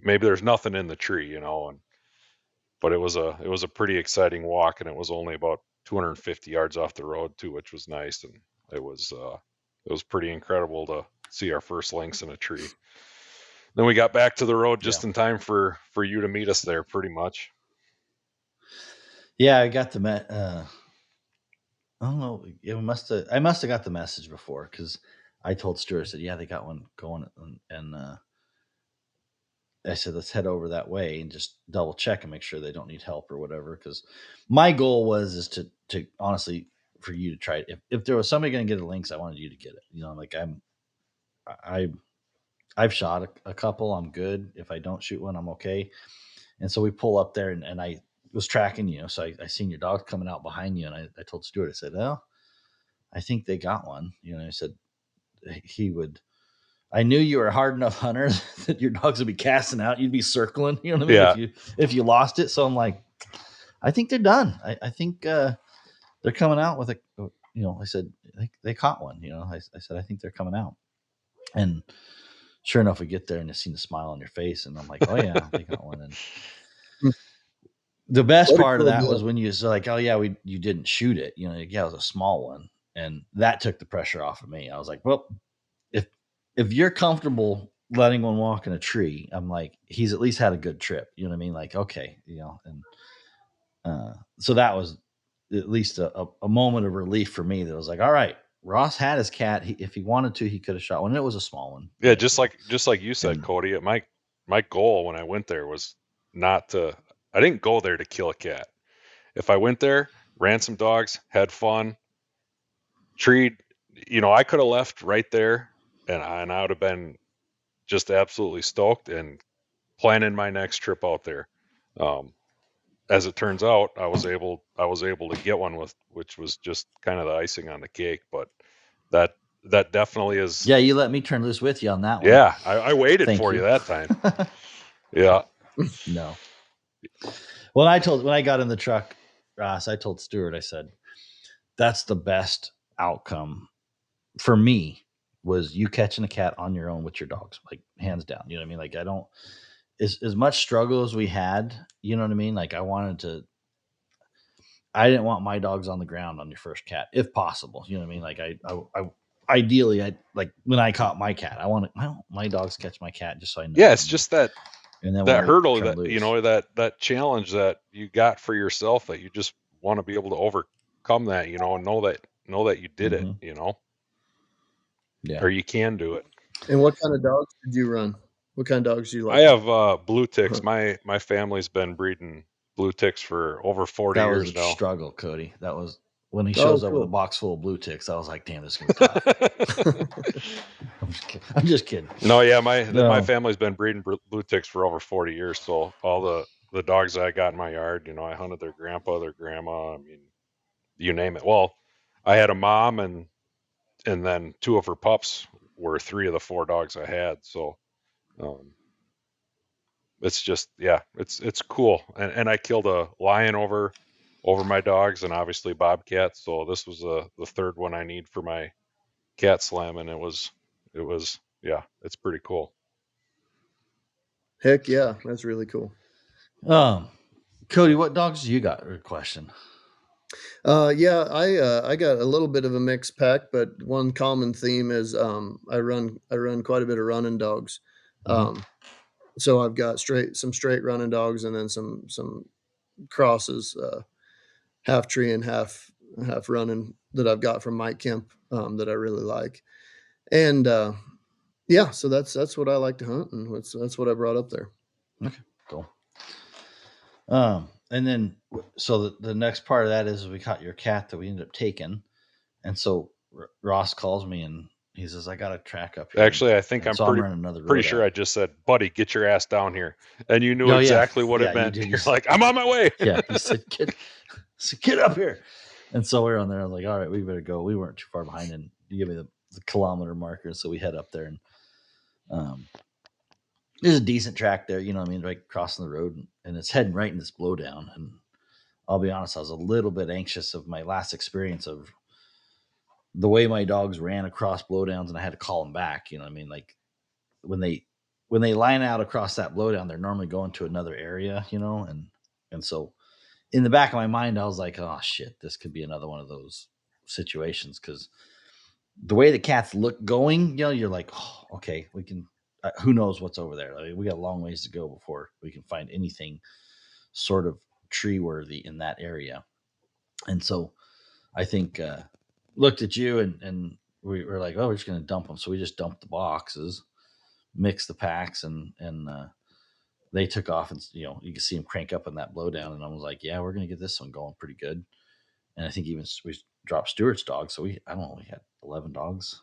maybe there's nothing in the tree, but it was a pretty exciting walk, and it was only about 250 yards off the road too, which was nice. And it was pretty incredible to see our first lynx in a tree. Then we got back to the road just in time for you to meet us there, pretty much. Yeah, I got the I don't know. I must have got the message before, because I told Stuart, I said, yeah, they got one going, and I said, let's head over that way and just double check and make sure they don't need help or whatever. Because my goal is to honestly, for you to try it. If there was somebody going to get a lynx, I wanted you to get it. Like I've shot a couple. I'm good. If I don't shoot one, I'm okay. And so we pull up there, and I was tracking you. So I seen your dog coming out behind you, and I told Stuart, I said, well, I think they got one. I said he would. I knew you were a hard enough hunter that your dogs would be casting out. You'd be circling. You know what I mean? Yeah. If you lost it. So I'm like, I think they're done. I think they're coming out with a. I said they caught one. I said I think they're coming out, and sure enough, we get there and you see the smile on your face, and I'm like, oh yeah, they got one. And the best part of that was when you was like, oh yeah, you didn't shoot it. Yeah, it was a small one, and that took the pressure off of me. I was like, well, if you're comfortable letting one walk in a tree, I'm like, he's at least had a good trip. You know what I mean? Like, okay, and so that was at least a moment of relief for me. That was like, all right, Ross had his cat. If he wanted to, he could have shot one. And it was a small one. Yeah, just like you said, Kody. My goal when I went there was not to. I didn't go there to kill a cat. If I went there, ran some dogs, had fun, treed, I could have left right there, and I would have been just absolutely stoked and planning my next trip out there. As it turns out, I was able to get one which was just kind of the icing on the cake. But that definitely is. Yeah, you let me turn loose with you on that one. Yeah, I waited for you that time. Yeah. No. When I got in the truck, Ross, I told Stuart, I said, that's the best outcome for me, was you catching a cat on your own with your dogs, like hands down. You know what I mean? Like, I don't, as much struggle as we had, you know what I mean? Like, I didn't want my dogs on the ground on your first cat, if possible. You know what I mean? Like, I ideally, I like when I caught my cat, I want my dogs catch my cat just so I know. Yeah, it's just that. And then that hurdle, that challenge that you got for yourself, that you just want to be able to overcome that, and know that you did it, Yeah. Or you can do it. And what kind of dogs did you run? What kind of dogs do you like? I have blue ticks. My family's been breeding blue ticks for over 40 years now. That was a struggle, Kody. That was when he shows up with a box full of blue ticks. I was like, damn, this is gonna be tough. I'm just kidding. No, yeah, my family's been breeding blue ticks for over 40 years. So all the dogs that I got in my yard, I hunted their grandpa, their grandma. I mean, you name it. Well, I had a mom, and then two of her pups were 3 of the 4 dogs I had. So it's just, yeah, it's cool. And I killed a lion over my dogs, and obviously bobcats. So this was the third one I need for my cat slam, and it was yeah, it's pretty cool. Heck yeah, that's really cool. Kody, what dogs do you got? Or question. Yeah, I got a little bit of a mixed pack, but one common theme is I run quite a bit of running dogs. So I've got some straight running dogs, and then some crosses, half tree and half running that I've got from Mike Kemp that I really like. And yeah, so that's what I like to hunt, and that's what I brought up there. Okay, cool. And then so the next part of that is we caught your cat that we ended up taking, and so Ross calls me and he says, "I got a track up here." Actually, I think I'm pretty sure I just said, "Buddy, get your ass down here," and you knew exactly what it meant. You're like, "I'm on my way." Yeah, he said, "Get up here." And so we're on there. I was like, "All right, we better go." We weren't too far behind, and you give me the kilometer marker, so we head up there, and there's a decent track there. You know what I mean? Right crossing the road, and it's heading right in this blowdown. And I'll be honest, I was a little bit anxious of my last experience of the way my dogs ran across blowdowns, and I had to call them back. You know what I mean? Like when they line out across that blowdown, they're normally going to another area, you know, and so in the back of my mind, I was like, oh shit, this could be another one of those situations because the way the cats look going, you know, you're like, oh, okay, we can. Who knows what's over there? I mean, we got a long ways to go before we can find anything sort of tree worthy in that area. And so I think looked at you and we were like, oh, we're just going to dump them. So we just dumped the boxes, mixed the packs, and they took off. And you know, you can see them crank up in that blowdown. And I was like, yeah, we're going to get this one going pretty good. And I think even we dropped Stewart's dog. So I don't know, we had 11 dogs.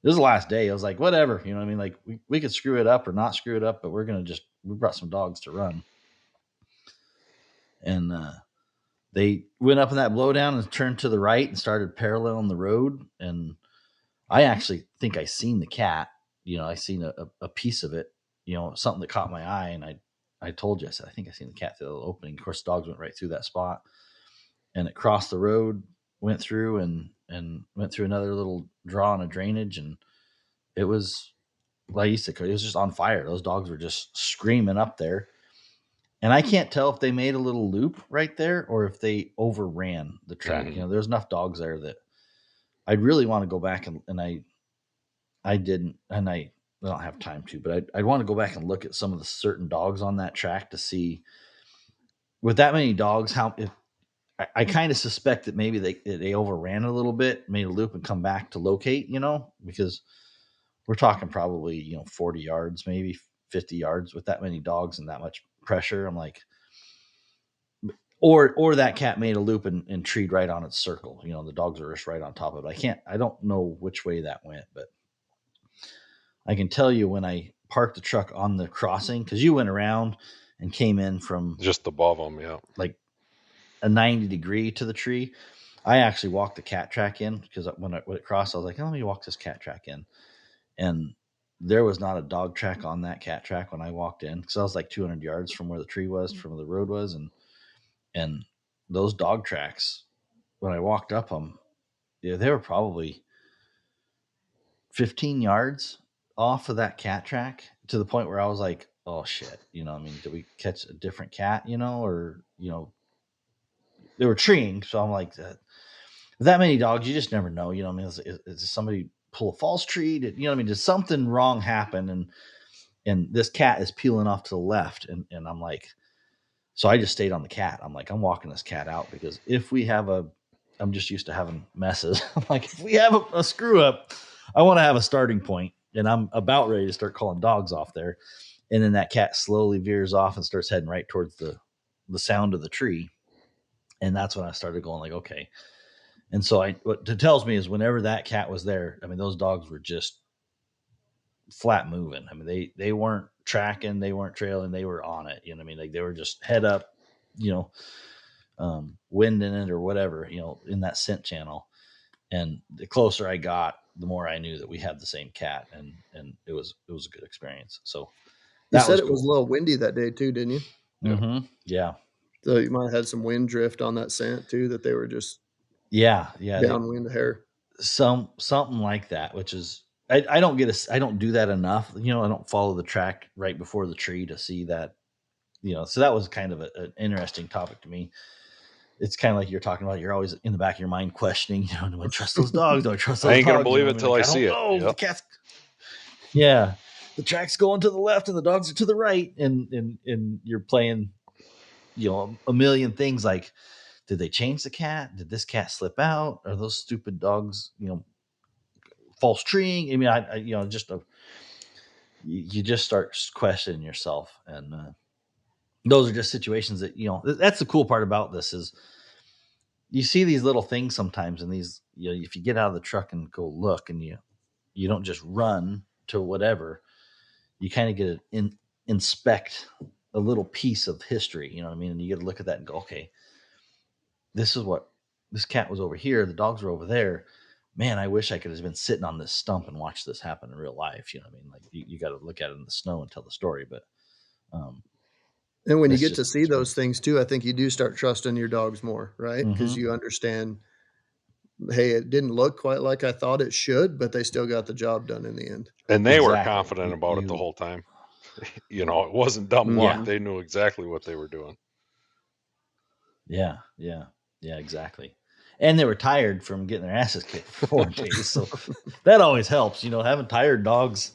This is the last day. I was like, whatever, you know what I mean? Like we could screw it up or not screw it up, but we brought some dogs to run. And they went up in that blowdown and turned to the right and started paralleling the road. And I actually think I seen the cat. You know, I seen a piece of it. You know, something that caught my eye, and I told you, I said, I think I seen the cat through the little opening. Of course, the dogs went right through that spot, and it crossed the road, went through, and went through another little draw on a drainage, and it was like you said, it was just on fire. Those dogs were just screaming up there. And I can't tell if they made a little loop right there or if they overran the track. You know, there's enough dogs there that I'd really want to go back and I didn't, and I don't have time to, but I'd want to go back and look at some of the certain dogs on that track to see with that many dogs, how if I kind of suspect that maybe they overran a little bit, made a loop and come back to locate, you know, because we're talking probably, you know, 40 yards, maybe 50 yards with that many dogs and that much pressure. I'm like, or that cat made a loop and treed right on its circle. You know, the dogs are just right on top of it. I don't know which way that went, but I can tell you when I parked the truck on the crossing, because you went around and came in from just above them, yeah, like a 90 degree to the tree. I actually walked the cat track in because when it crossed, I was like, oh, let me walk this cat track in. And there was not a dog track on that cat track when I walked in because I was like 200 yards from where the tree was, from where the road was. And those dog tracks, when I walked up them, yeah, they were probably 15 yards off of that cat track to the point where I was like, oh shit, you know, I mean, did we catch a different cat, you know, or, you know, they were treeing. So I'm like, that many dogs, you just never know, you know, I mean, is somebody pull a false tree? You know what I mean? Did something wrong happen? And this cat is peeling off to the left. And I'm like, so I just stayed on the cat. I'm like, I'm walking this cat out because if we have I'm just used to having messes. I'm like, if we have a screw up, I want to have a starting point, and I'm about ready to start calling dogs off there. And then that cat slowly veers off and starts heading right towards the sound of the tree. And that's when I started going like, okay. And so what it tells me is whenever that cat was there, I mean, those dogs were just flat moving. I mean, they weren't tracking, they weren't trailing, they were on it. You know what I mean? Like they were just head up, you know, wind in it or whatever, you know, in that scent channel. And the closer I got, the more I knew that we had the same cat, and it was a good experience. So you said it was a little windy that day too, didn't you? Mm-hmm. Yeah. So you might have had some wind drift on that scent too, that they were just yeah downwind a hair. something like that, which is I don't do that enough. I don't follow the track right before the tree to see that. So that was kind of an interesting topic to me. It's kind of like you're talking about. You're always in the back of your mind questioning. Do I trust those dogs? Do I trust those I ain't dogs? gonna believe it till I see it. Oh, the cat's. Yeah, the track's going to the left and the dogs are to the right, and you're playing, a million things like, did they change the cat? Did this cat slip out? Are those stupid dogs, false treeing? I mean, you just start questioning yourself, and those are just situations that that's the cool part about this is you see these little things sometimes, and these, if you get out of the truck and go look, and you don't just run to whatever, you kind of get to inspect a little piece of history. You know what I mean? And you get to look at that and go, okay, this is what this cat was over here. The dogs were over there. Man, I wish I could have been sitting on this stump and watched this happen in real life. You know what I mean? Like you got to look at it in the snow and tell the story. But and when you get to see those things too, I think you do start trusting your dogs more, right? Because you understand, hey, it didn't look quite like I thought it should, but they still got the job done in the end. And they were confident about it the whole time. It wasn't dumb luck. They knew exactly what they were doing. Yeah, exactly. And they were tired from getting their asses kicked for 4 days, so that always helps. Having tired dogs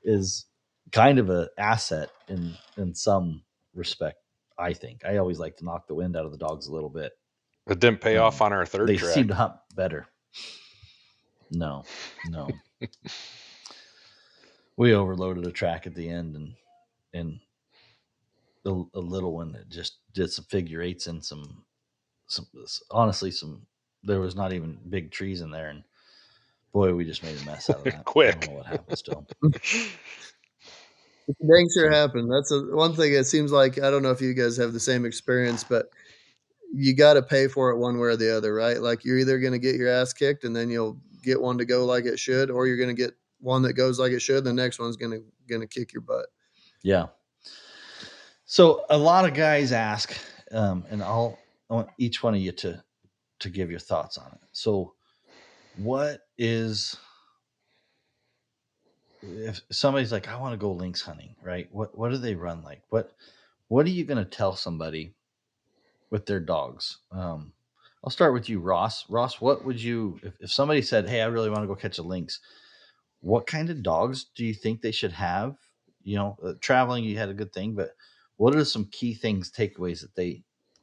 is kind of an asset in some respect. I think I always like to knock the wind out of the dogs a little bit. It didn't pay off on our third they track. They seem to hunt better. No. We overloaded a track at the end, and a little one that just did some figure eights and some honestly, there was not even big trees in there, and boy, we just made a mess out of that. Quick. I don't know what happened still. Dang sure happened. That's one thing. It seems like, I don't know if you guys have the same experience, but you got to pay for it one way or the other, right? Like you're either going to get your ass kicked and then you'll get one to go like it should, or you're going to get one that goes like it should. The next one's going to kick your butt. Yeah. So a lot of guys ask, and I want each one of you to give your thoughts on it. So what is, if somebody's like, I want to go lynx hunting, right? What do they run like? What are you going to tell somebody with their dogs? I'll start with you, Ross. Ross, what would you, if somebody said, hey, I really want to go catch a lynx, what kind of dogs do you think they should have? Traveling, you had a good thing, but what are some key things, takeaways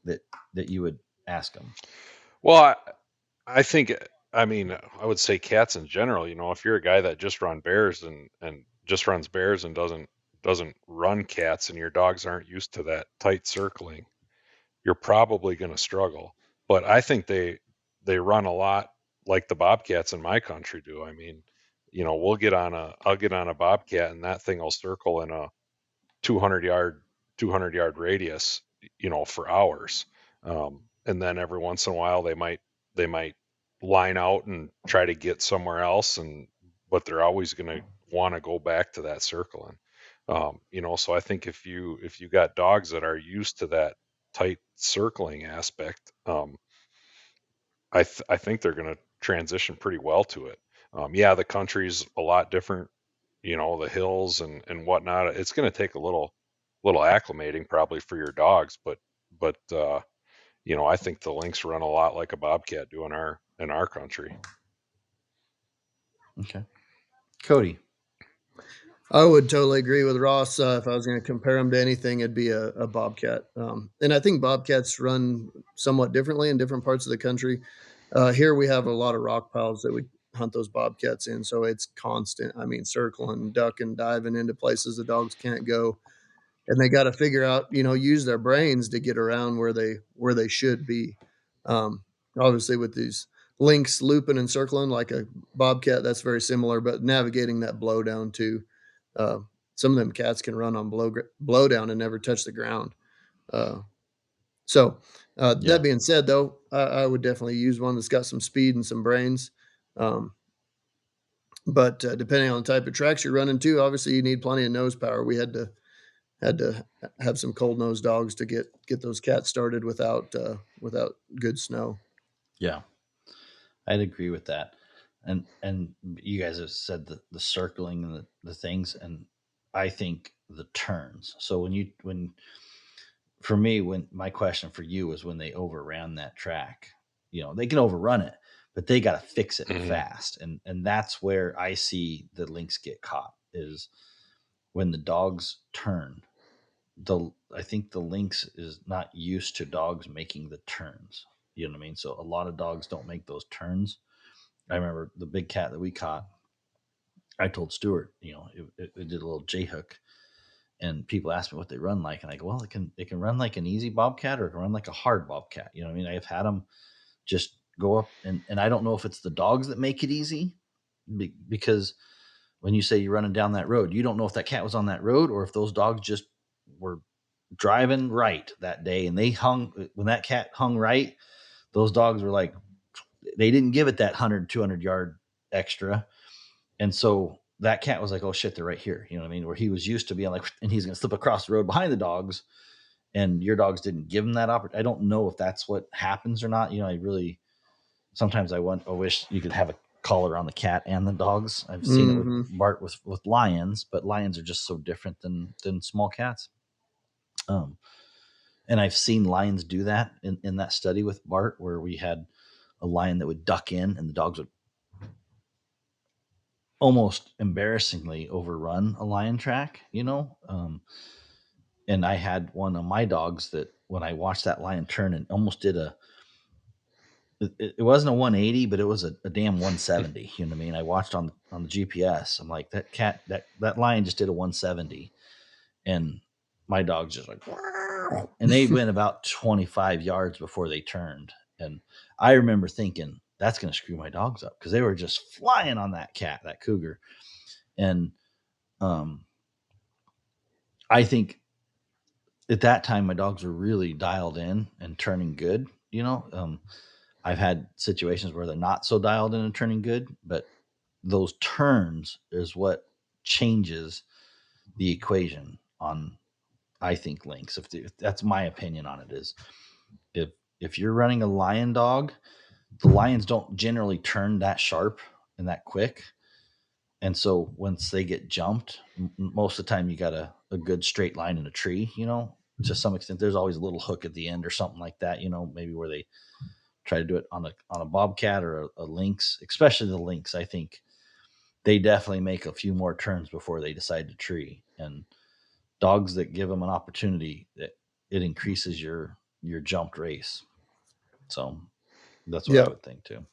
that you would ask them? Well, I think, I would say cats in general. If you're a guy that just runs bears and just runs bears and doesn't run cats, and your dogs aren't used to that tight circling, you're probably going to struggle. But I think they run a lot like the bobcats in my country do. I'll get on a bobcat, and that thing will circle in a 200 yard radius, for hours. And then every once in a while they might line out and try to get somewhere else, but they're always going to want to go back to that circling. So I think if you got dogs that are used to that tight circling aspect, I think they're going to transition pretty well to it. The country's a lot different, the hills and whatnot. It's going to take a little acclimating probably for your dogs, but I think the lynx run a lot like a bobcat do in our country. Okay. Kody. I would totally agree with Ross. If I was going to compare them to anything, it'd be a bobcat. And I think bobcats run somewhat differently in different parts of the country. Here we have a lot of rock piles that we hunt those bobcats in, so it's constant. Circling, ducking, diving into places the dogs can't go, and they got to figure out, use their brains to get around where they should be. Obviously, with these lynx looping and circling like a bobcat, that's very similar, but navigating that blow down too. Some of them cats can run on blow down and never touch the ground. That being said, though, I would definitely use one that's got some speed and some brains. But depending on the type of tracks you're running too, obviously you need plenty of nose power. We had to have some cold nosed dogs to get those cats started without good snow. Yeah, I'd agree with that. and you guys have said the circling and the things, and I think the turns. So when for me, when my question for you is when they overran that track, they can overrun it, but they got to fix it fast, and that's where I see the Lynx get caught, is when the dogs turn. I think the Lynx is not used to dogs making the turns. You know what I mean? So a lot of dogs don't make those turns. I remember the big cat that we caught. I told Stuart, it did a little J hook, and people ask me what they run like, and I go, well, they can run like an easy bobcat, or it can run like a hard bobcat. You know what I mean? I've had them just go up, and I don't know if it's the dogs that make it easy, because when you say you're running down that road, you don't know if that cat was on that road or if those dogs just were driving right that day, and they hung when that cat hung right. Those dogs were like, they didn't give it that 100, 200 yard extra. And so that cat was like, oh shit, they're right here. You know what I mean? Where he was used to being like, and he's going to slip across the road behind the dogs, and your dogs didn't give him that opportunity. I don't know if that's what happens or not. Sometimes I wish you could have a collar on the cat and the dogs. I've seen it with Bart with lions, but lions are just so different than small cats. And I've seen lions do that in that study with Bart, where we had a lion that would duck in and the dogs would almost embarrassingly overrun a lion track, and I had one of my dogs that when I watched that lion turn and almost did it wasn't a 180, but it was a damn 170. You know what I mean? I watched on the GPS. I'm like, that lion just did a 170, and my dog's just like, and they went about 25 yards before they turned. And I remember thinking, that's going to screw my dogs up, because they were just flying on that cougar. And I think at that time my dogs were really dialed in and turning good. I've had situations where they're not so dialed in and turning good, but those turns is what changes the equation on, I think, Lynx. If that's my opinion on it, is if you're running a lion dog, the lions don't generally turn that sharp and that quick. And so once they get jumped, most of the time you got a good straight line in a tree, to some extent. There's always a little hook at the end or something like that, maybe where they try to do it on a bobcat or a lynx, especially the lynx. I think they definitely make a few more turns before they decide to tree. And dogs that give them an opportunity, it increases your jumped race. So that's what I would think too.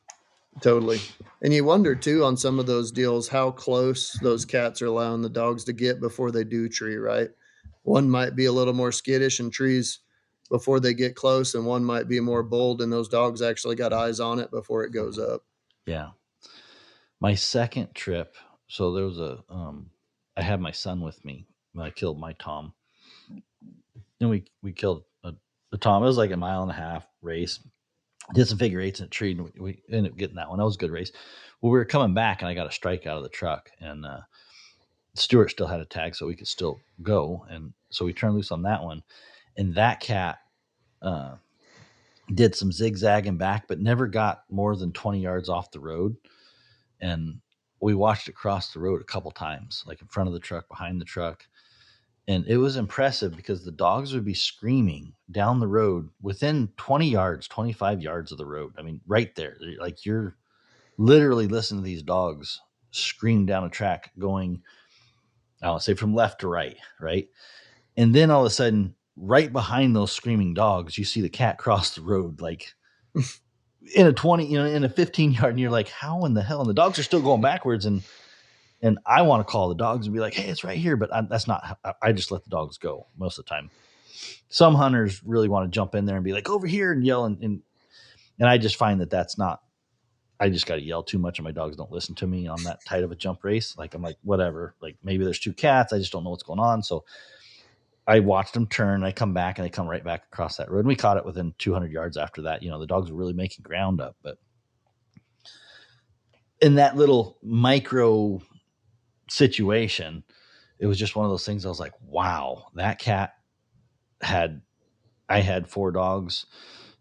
Totally. And you wonder too, on some of those deals, how close those cats are allowing the dogs to get before they do tree, right? One might be a little more skittish and trees before they get close, and one might be more bold, and those dogs actually got eyes on it before it goes up. Yeah. My second trip, so there was I had my son with me when I killed my tom. And we killed a tom. It was like a 1.5 mile race. Did some figure eights in a tree, and we ended up getting that one. That was a good race. Well, we were coming back, and I got a strike out of the truck, and Stuart still had a tag, so we could still go. And so we turned loose on that one. And that cat did some zigzagging back, but never got more than 20 yards off the road. And we watched it cross the road a couple times, like in front of the truck, behind the truck. And it was impressive because the dogs would be screaming down the road within 20 yards, 25 yards of the road. I mean, right there. Like, you're literally listening to these dogs scream down a track going, I don't say from left to right, right? And then all of a sudden, right behind those screaming dogs, you see the cat cross the road, like in a 20, in a 15-yard, and you're like, how in the hell? And the dogs are still going backwards, and I want to call the dogs and be like, hey, it's right here. But that's not, I just let the dogs go most of the time. Some hunters really want to jump in there and be like, over here, and yell. And I just find that that's not, I just got to yell too much, and my dogs don't listen to me on that tight of a jump race. Like, I'm like, whatever. Like, maybe there's two cats. I just don't know what's going on. So I watched them turn. I come back, and they come right back across that road. And we caught it within 200 yards after that. The dogs were really making ground up. But in that little micro situation, it was just one of those things. I was like, wow, that cat I had 4 dogs.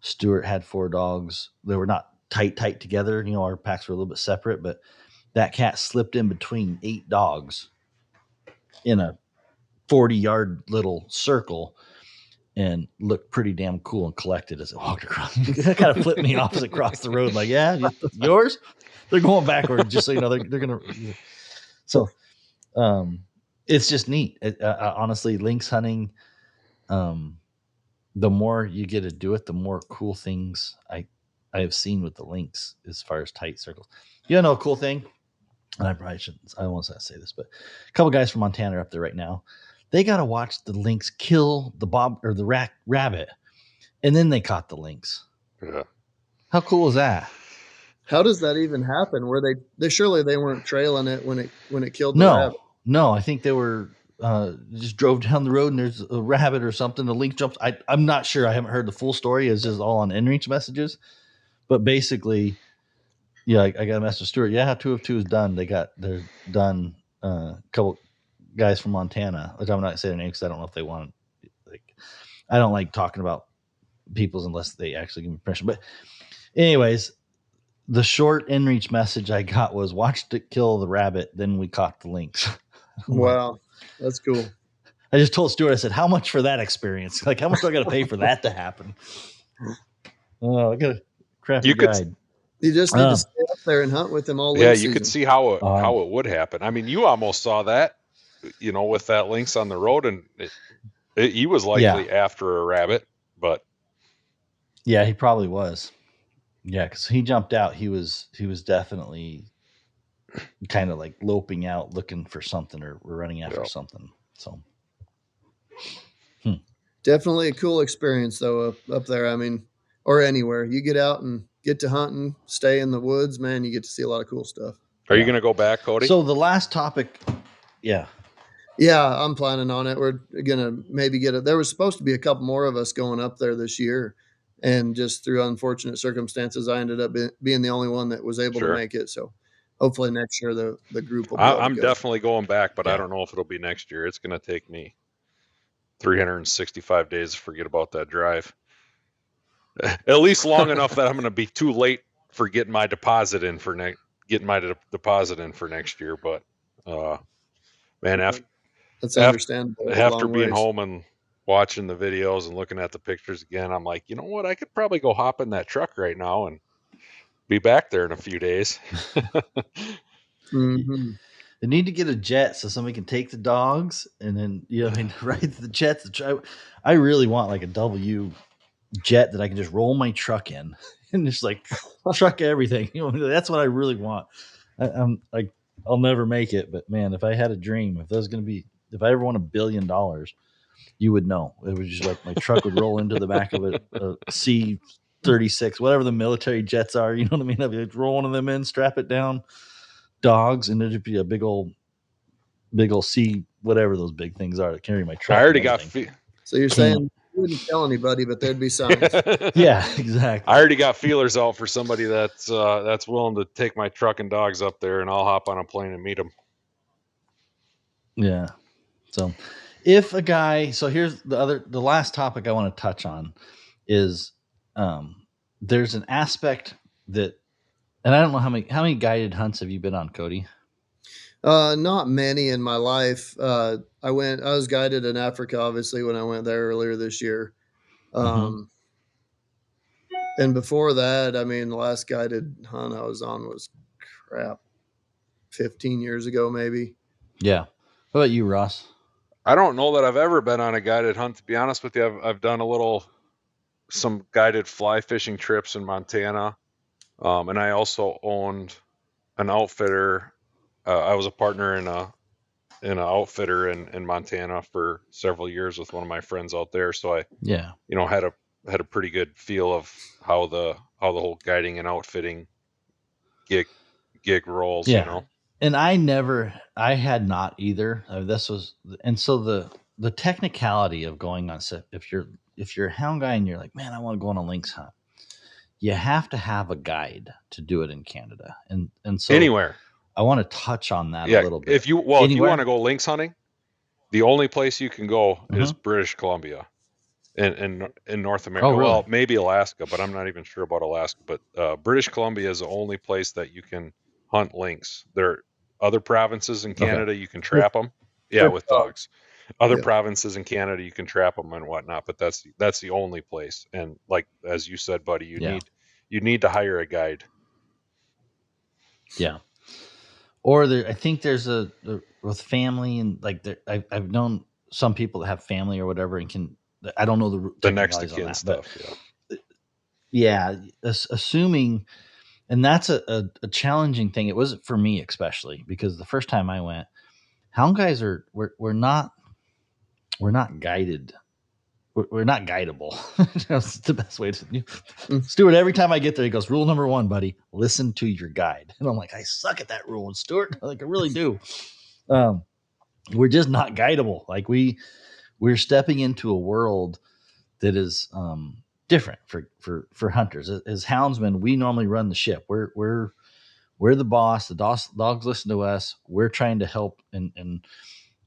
Stuart had 4 dogs. They were not tight together. Our packs were a little bit separate, but that cat slipped in between 8 dogs in a 40-yard little circle and looked pretty damn cool and collected as it walked across. That kind of flipped me off as it crossed the road. Like, yeah, yours? They're going backward, just so you know. They're going to. So it's just neat. Honestly, lynx hunting, the more you get to do it, the more cool things I have seen with the lynx as far as tight circles. You know, a cool thing, and I probably shouldn't, I don't want to say this, but a couple guys from Montana are up there right now. They got to watch the lynx kill the rabbit, and then they caught the lynx. Yeah. How cool is that? How does that even happen? Were they surely they weren't trailing it when it killed the rabbit? No, I think they were just drove down the road and there's a rabbit or something. The lynx jumps. I'm not sure. I haven't heard the full story. It's just all on inReach messages. But basically, yeah, I got a message, Stuart. Yeah, 2 of 2 is done. They're done. A couple guys from Montana, which I'm not saying their names because I don't know if they want. I don't like talking about people's unless they actually give me permission. But anyways, the short inReach message I got was, watched it kill the rabbit, then we caught the lynx. Wow, that's cool. I just told Stuart, I said, how much for that experience? Like, how much do I got to pay for that to happen? Oh, I got a crappy guide. You just need to stay up there and hunt with them all Yeah, season. You could see how it would happen. I mean, you almost saw that, with that lynx on the road, and he was likely after a rabbit, but yeah, he probably was. Yeah, because he jumped out. He was definitely kind of like loping out, looking for something or running after something. So, definitely a cool experience though up there. I mean, or anywhere you get out and get to hunting, stay in the woods, man, you get to see a lot of cool stuff. Are you going to go back, Kody? So the last topic, yeah, I'm planning on it. We're gonna maybe get it. There was supposed to be a couple more of us going up there this year, and just through unfortunate circumstances, I ended up being the only one that was able to make it. So hopefully next year the group will be able I'm to go. definitely going back, but I don't know if it'll be next year. It's going to take me 365 days to forget about that drive. At least long enough that I'm going to be too late for getting my deposit in for next year. But man, that's understandable. After being home and watching the videos and looking at the pictures again, I'm like, you know what? I could probably go hop in that truck right now and be back there in a few days. Mm-hmm. They need to get a jet so somebody can take the dogs and then, ride the jets. I really want like a W jet that I can just roll my truck in and just like truck everything. That's what I really want. I'll never make it, but man, if I had a dream, if I ever won $1 billion, you would know. It was just like my truck would roll into the back of a C-36, whatever the military jets are. You know what I mean? I'd be like, roll one of them in, strap it down, dogs, and there'd be a big old C, whatever those big things are that carry my truck. I already got. So you're saying you wouldn't tell anybody, but there'd be signs. Yeah, exactly. I already got feelers out for somebody that's willing to take my truck and dogs up there, and I'll hop on a plane and meet them. Yeah. So if a guy, here's the last topic I want to touch on is there's an aspect that, and I don't know how many guided hunts have you been on, Kody? Not many in my life. I was guided in Africa, obviously, when I went there earlier this year. And before that, I mean, the last guided hunt I was on was 15 years ago, maybe. Yeah. What about you, Ross? I don't know that I've ever been on a guided hunt, to be honest with you. I've done some guided fly fishing trips in Montana. And I also owned an outfitter. I was a partner in an outfitter in Montana for several years with one of my friends out there. So I, had a pretty good feel of how the whole guiding and outfitting gig rolls. And I had not either. So the technicality of going on, if you're a hound guy and you're like, man, I want to go on a lynx hunt, you have to have a guide to do it in Canada. And so anywhere. I want to touch on that a little bit. If you want to go lynx hunting, the only place you can go is British Columbia. in North America. Oh, really? Well, maybe Alaska, but I'm not even sure about Alaska. But British Columbia is the only place that you can hunt lynx. There are other provinces in Canada you can trap them. Yeah, with dogs. Other provinces in Canada you can trap them and whatnot, but that's the only place. And like as you said, buddy, you need to hire a guide. Yeah. Or I think there's with family and like I've known some people that have family or whatever and can. I don't know the technicalities on that stuff. But yeah, assuming, and that's a challenging thing. It was for me especially because the first time I went, hound guys we're not guided. We're not guidable. That's the best way to. Stuart, every time I get there, he goes, "Rule number 1, buddy, listen to your guide." And I'm like, I suck at that rule, and Stuart, like I really do. We're just not guidable. Like we're stepping into a world that is different for hunters. As houndsmen, we normally run the ship. We're the boss. The dogs listen to us. We're trying to help, and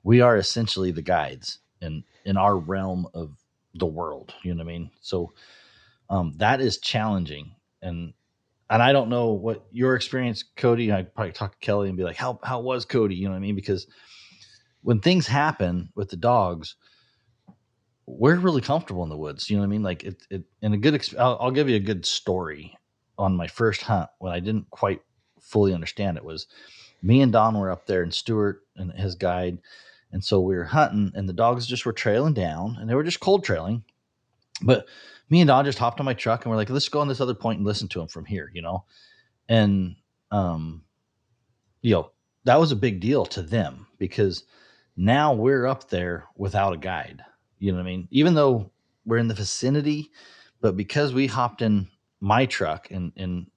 we are essentially the guides in our realm of the world. You know what I mean? So that is challenging, and I don't know what your experience, Kody. I'd probably talk to Kelly and be like, how was Kody? You know what I mean? Because when things happen with the dogs, we're really comfortable in the woods. You know what I mean? Like it and a good. I'll give you a good story on my first hunt when I didn't quite fully understand it. Was me and Don were up there and Stuart and his guide, and so we were hunting and the dogs just were trailing down and they were just cold trailing, but me and Don just hopped on my truck and we're like, let's go on this other point and listen to them from here, and um, that was a big deal to them because now we're up there without a guide. You know what I mean? Even though we're in the vicinity, but because we hopped in my truck and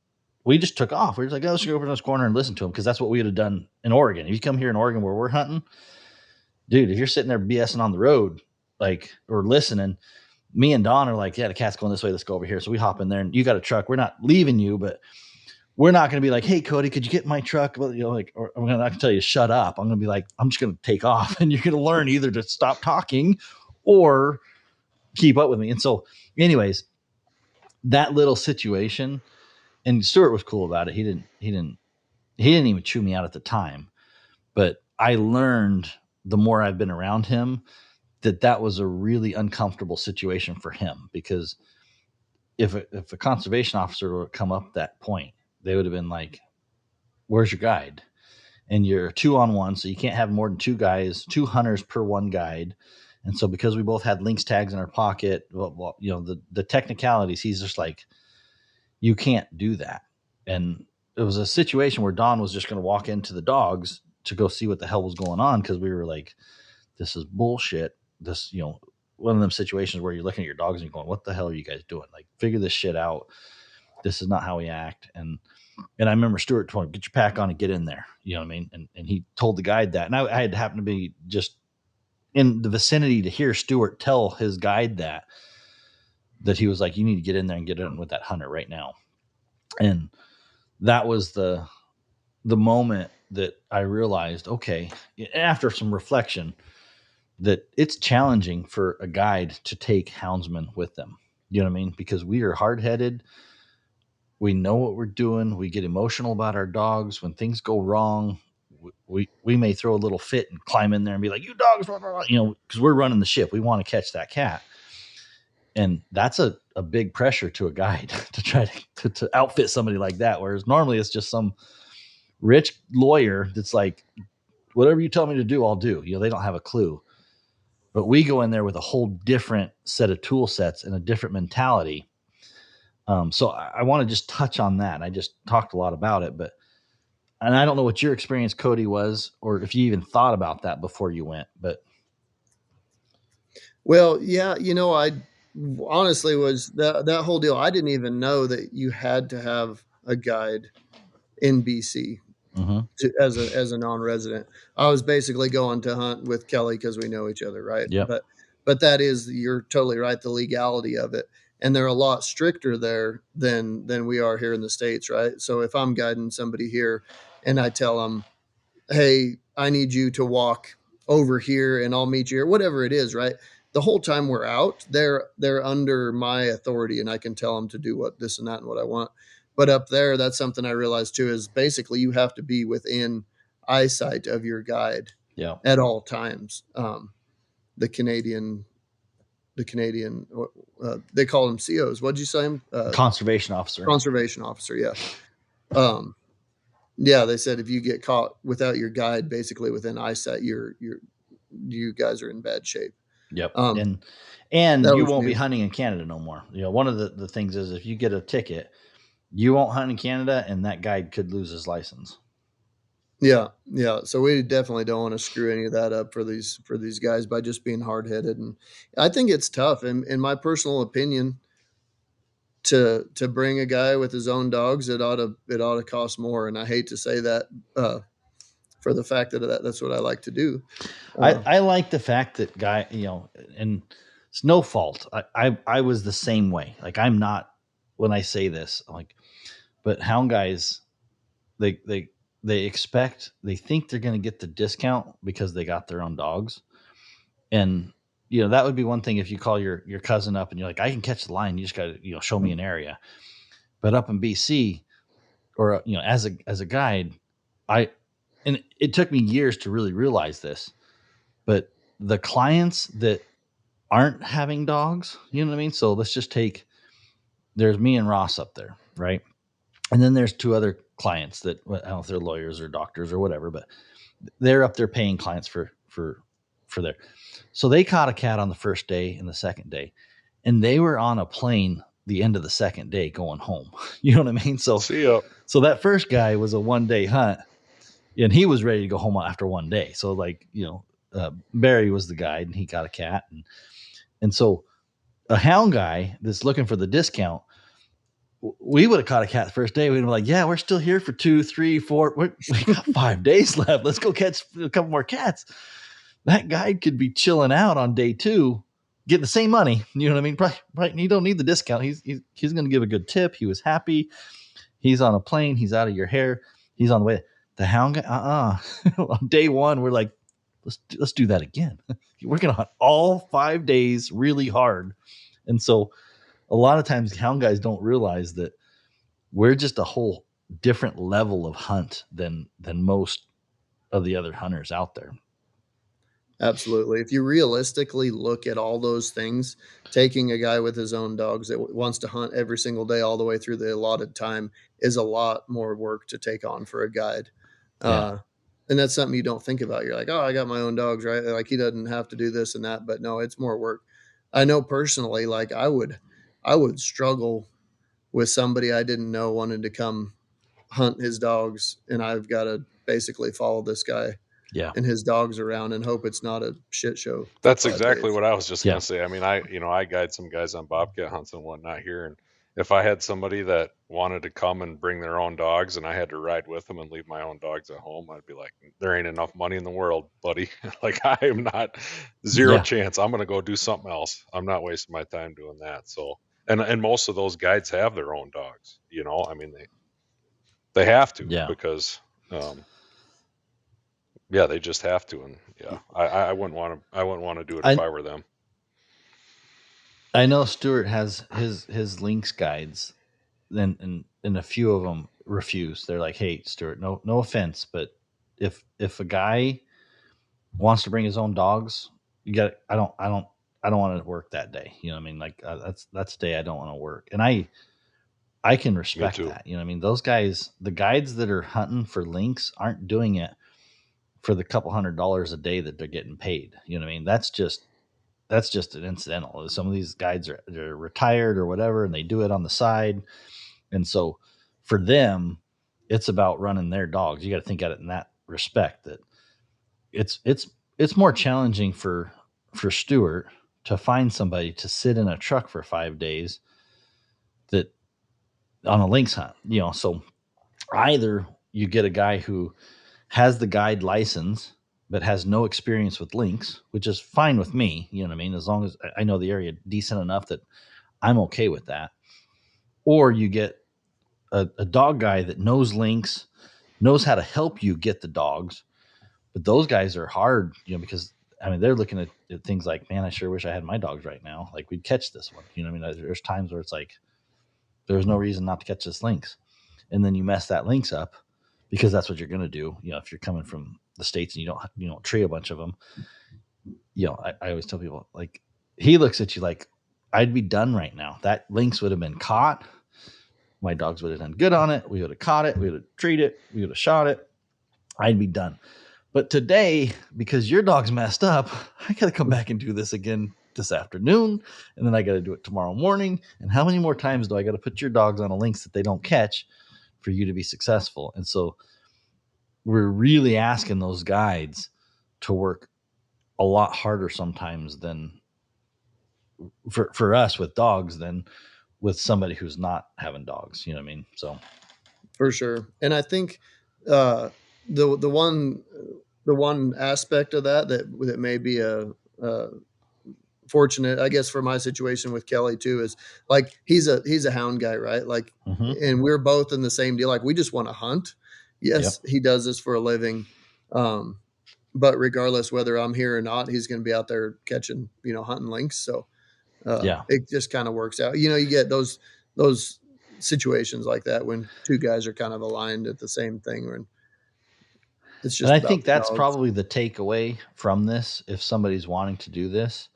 we just took off. We were just like, oh, let's go over to this corner and listen to them because that's what we would have done in Oregon. If you come here in Oregon where we're hunting, dude, if you're sitting there BSing on the road, like, or listening, me and Don are like, yeah, the cat's going this way. Let's go over here. So we hop in there and you got a truck. We're not leaving you, but we're not going to be like, hey, Kody, could you get my truck? Well, like, or I'm not going to tell you, shut up. I'm going to be like, I'm just going to take off and you're going to learn either to stop talking or keep up with me. And so anyways, that little situation, and Stuart was cool about it. He didn't even chew me out at the time, but I learned the more I've been around him that was a really uncomfortable situation for him because if a conservation officer would come up that point, they would have been like, where's your guide? And you're 2-on-1, so you can't have more than 2 hunters per one guide. And so because we both had Lynx tags in our pocket, the technicalities, he's just like, you can't do that. And it was a situation where Don was just going to walk into the dogs to go see what the hell was going on because we were like, this is bullshit. This, one of them situations where you're looking at your dogs and you're going, what the hell are you guys doing? Like, figure this shit out. This is not how we act. And I remember Stuart told him, get your pack on and get in there. You know what I mean? And he told the guide that. And I had happened to be just in the vicinity to hear Stuart tell his guide that he was like, you need to get in there and get in with that hunter right now. And that was the moment that I realized, okay, after some reflection, that it's challenging for a guide to take houndsmen with them. You know what I mean? Because we are hard-headed. We know what we're doing. We get emotional about our dogs. When things go wrong, we may throw a little fit and climb in there and be like, you dogs, blah, blah, blah, because we're running the ship. We want to catch that cat. And that's a big pressure to a guide to try to outfit somebody like that. Whereas normally it's just some rich lawyer that's like, whatever you tell me to do, I'll do. They don't have a clue. But we go in there with a whole different set of tool sets and a different mentality. So I want to just touch on that. I just talked a lot about it, and I don't know what your experience, Kody, was, or if you even thought about that before you went. But well, yeah, I honestly was that whole deal. I didn't even know that you had to have a guide in BC as a non-resident. I was basically going to hunt with Kelly because we know each other, right? Yep. But that is, you're totally right, the legality of it. And they're a lot stricter there than we are here in the States, right? So if I'm guiding somebody here and I tell them, hey, I need you to walk over here and I'll meet you here, whatever it is, right? the whole time we're out, they're under my authority, and I can tell them to do what this and that and what I want. But up there, that's something I realized too, is basically you have to be within eyesight of your guide at all times. The Canadian, they call them COs. What'd you say? Conservation officer. Conservation officer. Yeah. Yeah. They said if you get caught without your guide, basically within eyesight, you guys are in bad shape. Yep. And you won't be hunting in Canada no more. One of the things is if you get a ticket, you won't hunt in Canada, and that guide could lose his license. Yeah. So we definitely don't want to screw any of that up for these guys by just being hard headed. And I think it's tough, in my personal opinion, to bring a guy with his own dogs. It ought to cost more. And I hate to say that for the fact that that's what I like to do. I like the fact that guy, and it's no fault. I was the same way. Like, I'm not, when I say this, like, but hound guys, they think they're going to get the discount because they got their own dogs. And, that would be one thing if you call your cousin up and you're like, I can catch the line. You just got to, show me an area. But up in BC, or, as a guide, and it took me years to really realize this, but the clients that aren't having dogs, you know what I mean? So let's just there's me and Ross up there, right? And then there's two other clients that, I don't know if they're lawyers or doctors or whatever, but they're up there paying clients for their. So they caught a cat on the first day and the second day, and they were on a plane the end of the second day going home. You know what I mean? So see ya. So that first guy was a 1-day hunt, and he was ready to go home after 1 day. So Barry was the guide, and he got a cat, and so a hound guy that's looking for the discount, we would have caught a cat the first day. We'd be like, yeah, we're still here for 2, 3, 4. We got 5 days left. Let's go catch a couple more cats. That guy could be chilling out on day 2, getting the same money. You know what I mean? Right. You don't need the discount. He's going to give a good tip. He was happy. He's on a plane. He's out of your hair. He's on the way. The hound guy, on day 1, we're like, let's do that again. We're going to hunt all 5 days really hard. And so a lot of times hound guys don't realize that we're just a whole different level of hunt than most of the other hunters out there. Absolutely. If you realistically look at all those things, taking a guy with his own dogs that wants to hunt every single day all the way through the allotted time is a lot more work to take on for a guide. Yeah. And that's something you don't think about. You're like, oh, I got my own dogs, right? Like, he doesn't have to do this and that, but no, it's more work. I know personally, like I would struggle with somebody I didn't know wanted to come hunt his dogs, and I've got to basically follow this guy and his dogs around and hope it's not a shit show. That's exactly what I was just going to say. I mean, I guide some guys on bobcat hunts and whatnot here. And if I had somebody that wanted to come and bring their own dogs and I had to ride with them and leave my own dogs at home, I'd be like, there ain't enough money in the world, buddy. Like, I am not zero chance. I'm going to go do something else. I'm not wasting my time doing that. So, and most of those guides have their own dogs, I mean, they have to because, they just have to, and I wouldn't want to do it if I were them. I know Stuart has his Lynx guides, and a few of them refuse. They're like, "Hey, Stuart, no offense, but if a guy wants to bring his own dogs, you got. I don't want to work that day. You know what I mean? Like, that's a day I don't want to work, and I can respect that. You know what I mean? Those guys, the guides that are hunting for Lynx, aren't doing it for the couple $100 a day that they're getting paid. You know what I mean? That's just an incidental. Some of these guides they're retired or whatever, and they do it on the side. And so for them, it's about running their dogs. You got to think at it in that respect, that it's more challenging for Stuart to find somebody to sit in a truck for 5 days that on a Lynx hunt, so either you get a guy who has the guide license but has no experience with Lynx, which is fine with me, you know what I mean, as long as I know the area decent enough that I'm okay with that. Or you get a dog guy that knows Lynx, knows how to help you get the dogs, but those guys are hard, because I mean, they're looking at things like, man, I sure wish I had my dogs right now. Like, we'd catch this one. You know what I mean? There's times where it's like, there's no reason not to catch this lynx. And then you mess that lynx up because that's what you're going to do. You know, if you're coming from the States and you don't tree a bunch of them, you know, I always tell people, like, he looks at you like, I'd be done right now. That lynx would have been caught. My dogs would have done good on it. We would have caught it. We would have treated it. We would have shot it. I'd be done. But today, because your dog's messed up, I got to come back and do this again this afternoon. And then I got to do it tomorrow morning. And how many more times do I got to put your dogs on a lynx that they don't catch for you to be successful? And so we're really asking those guides to work a lot harder sometimes than for us with dogs than with somebody who's not having dogs. You know what I mean? So for sure. And I think the one aspect of that may be a fortunate, I guess, for my situation with Kelly too, is like he's a hound guy, right? Like, and we're both in the same deal. Like, we just want to hunt. Yes, he does this for a living, but regardless whether I'm here or not, he's going to be out there catching, hunting lynx. So it just kind of works out. You get those situations like that when two guys are kind of aligned at the same thing. And it's just. And I think that's probably the takeaway from this. If somebody's wanting to do this,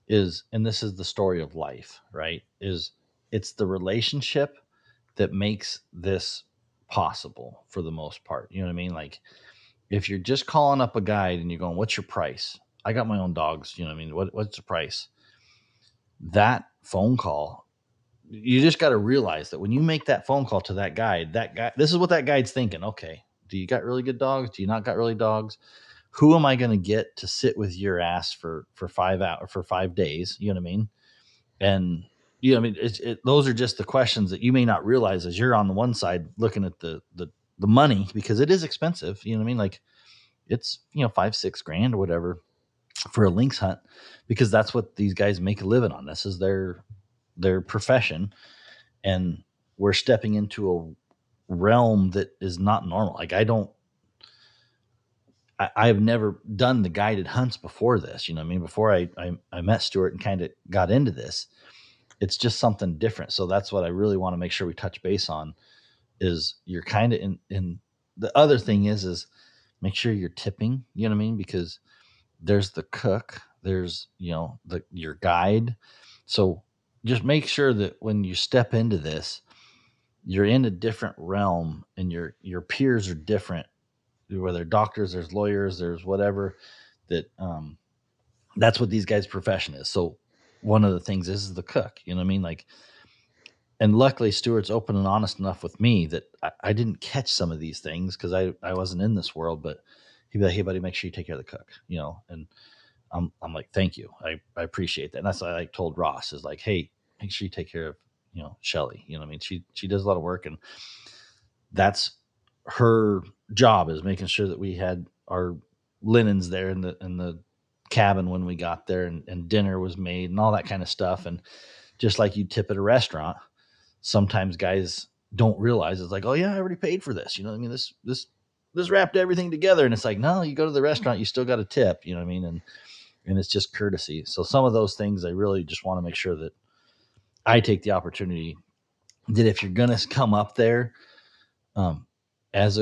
and this is the story of life, right? It's the relationship that makes this possible for the most part. You know what I mean? Like, if you're just calling up a guide and you're going, what's your price? I got my own dogs. You know what I mean? What's the price? That phone call, you just got to realize that when you make that phone call to that guy, this is what that guide's thinking. Okay, do you got really good dogs? Do you not got really dogs? Who am I going to get to sit with your ass for 5 hours, for 5 days? You know what I mean? And those are just the questions that you may not realize as you're on the one side looking at the money, because it is expensive. You know what I mean? Like, it's $5-6 grand or whatever for a lynx hunt, because that's what these guys make a living on. This is their profession, and we're stepping into a realm that is not normal. Like, I've never done the guided hunts before this. You know what I mean? Before I met Stuart and kind of got into this, it's just something different. So that's what I really want to make sure we touch base on, is you're kind of in the other thing is make sure you're tipping, you know what I mean? Because there's the cook, there's, your guide. So just make sure that when you step into this, you're in a different realm, and your peers are different, whether doctors, there's lawyers, there's whatever, that's what these guys' profession is. So one of the things is the cook, you know what I mean? Like, and luckily Stuart's open and honest enough with me that I didn't catch some of these things because I wasn't in this world, but he'd be like, hey buddy, make sure you take care of the cook, and I'm like, thank you. I appreciate that. And that's what I told Ross, is like, hey, make sure you take care of, Shelly, you know what I mean? She does a lot of work, and that's her job, is making sure that we had our linens there in the cabin when we got there, and dinner was made and all that kind of stuff. And just like you tip at a restaurant, sometimes guys don't realize, it's like, oh yeah, I already paid for this. You know what I mean? This wrapped everything together. And it's like, no, you go to the restaurant, you still got a tip, you know what I mean? And it's just courtesy. So some of those things, I really just want to make sure that I take the opportunity that if you're going to come up there, as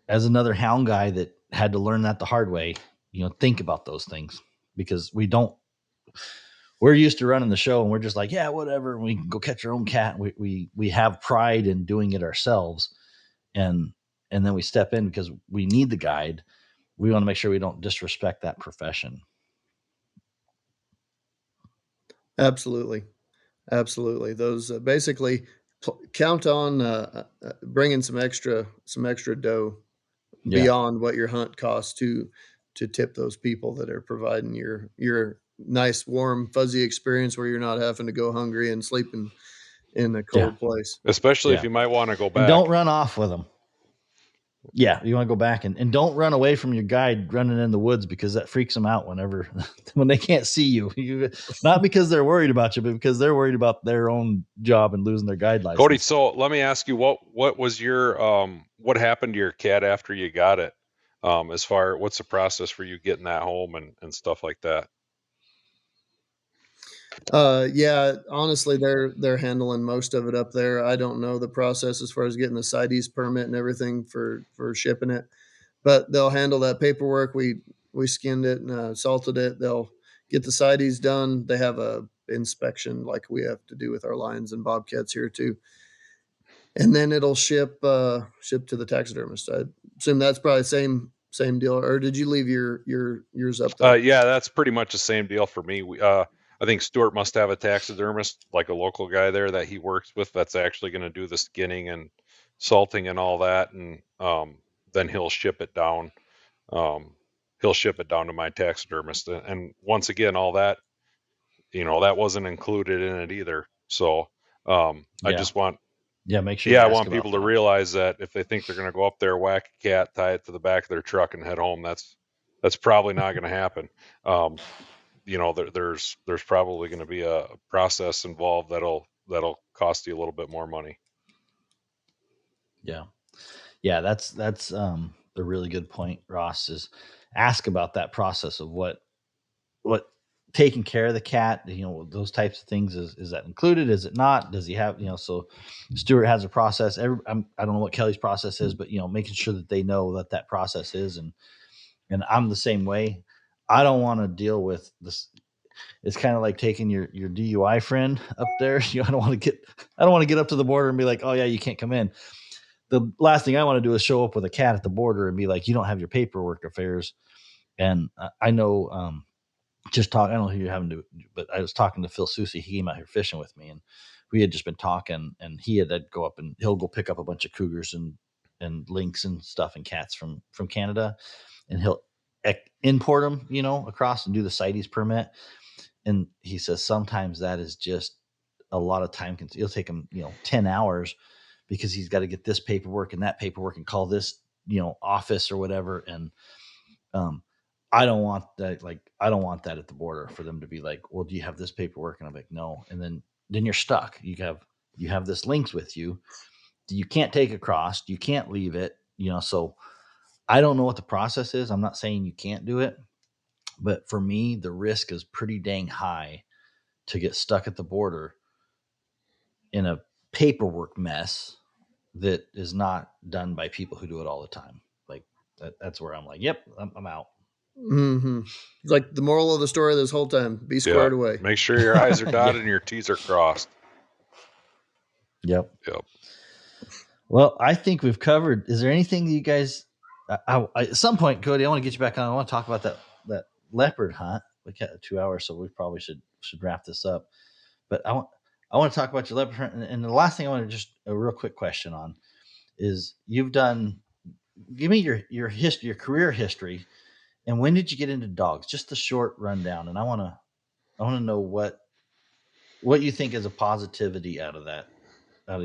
another hound guy that had to learn that the hard way, think about those things, because we're used to running the show and we're just like, yeah, whatever. And we can go catch our own cat. We have pride in doing it ourselves. And then we step in because we need the guide. We want to make sure we don't disrespect that profession. Absolutely. Those basically count on bringing some extra dough beyond what your hunt costs to tip those people that are providing your nice, warm, fuzzy experience where you're not having to go hungry and sleeping in a cold place. Especially if you might want to go back. And don't run off with them. Yeah, you want to go back and don't run away from your guide running in the woods, because that freaks them out when they can't see you. Not because they're worried about you, but because they're worried about their own job and losing their guide license. Kody, so let me ask you, what was your what happened to your cat after you got it? As far, what's the process for you getting that home and stuff like that? Yeah, honestly, they're handling most of it up there. I don't know the process as far as getting the CITES permit and everything for shipping it, but they'll handle that paperwork. We skinned it and salted it. They'll get the CITES done. They have a inspection like we have to do with our lions and bobcats here too, and then it'll ship to the taxidermist. I assume that's probably same deal. Or did you leave yours up there? Yeah, that's pretty much the same deal for me. I think Stuart must have a taxidermist, like a local guy there that he works with, that's actually going to do the skinning and salting and all that, and then he'll ship it down. He'll ship it down to my taxidermist, and once again, all that, that wasn't included in it either. So I just want, make sure. I want people to realize that if they think they're going to go up there, whack a cat, tie it to the back of their truck, and head home, that's probably not going to happen. There's probably going to be a process involved that'll cost you a little bit more money. Yeah, that's a really good point, Ross. Is ask about that process of what taking care of the cat, those types of things. Is that included? Is it not? Does he have, so Stuart has a process. I don't know what Kelly's process is, but making sure that they know that process is, and I'm the same way. I don't want to deal with this. It's kind of like taking your DUI friend up there. I don't want to get up to the border and be like, oh yeah, you can't come in. The last thing I want to do is show up with a cat at the border and be like, you don't have your paperwork affairs. And I know, I don't know who you're having to, but I was talking to Phil Soucy. He came out here fishing with me, and we had just been talking, and he had to go up and he'll go pick up a bunch of cougars and lynx and stuff and cats from Canada, and he'll import them, across and do the CITES permit. And he says sometimes that is just a lot of time. It'll take him, 10 hours because he's got to get this paperwork and that paperwork and call this, office or whatever. And I don't want that. Like, I don't want that at the border for them to be like, well, do you have this paperwork? And I'm like, no. And then you're stuck. You have this lynx with you. You can't take across. You can't leave it. So I don't know what the process is. I'm not saying you can't do it, but for me, the risk is pretty dang high to get stuck at the border in a paperwork mess that is not done by people who do it all the time. Like that's where I'm like, yep, I'm out. Mm-hmm. It's like the moral of the story this whole time: be squared away. Make sure your I's are dotted and your T's are crossed. Yep. Well, I think we've covered. Is there anything that you guys? At some point, Kody, I want to get you back on. I want to talk about that leopard hunt. We got 2 hours, so we probably should wrap this up. But I want to talk about your leopard hunt. And the last thing I want to just a real quick question on is you've done. Give me your history, your career history, and when did you get into dogs? Just the short rundown. And I want to know what you think is a positivity out of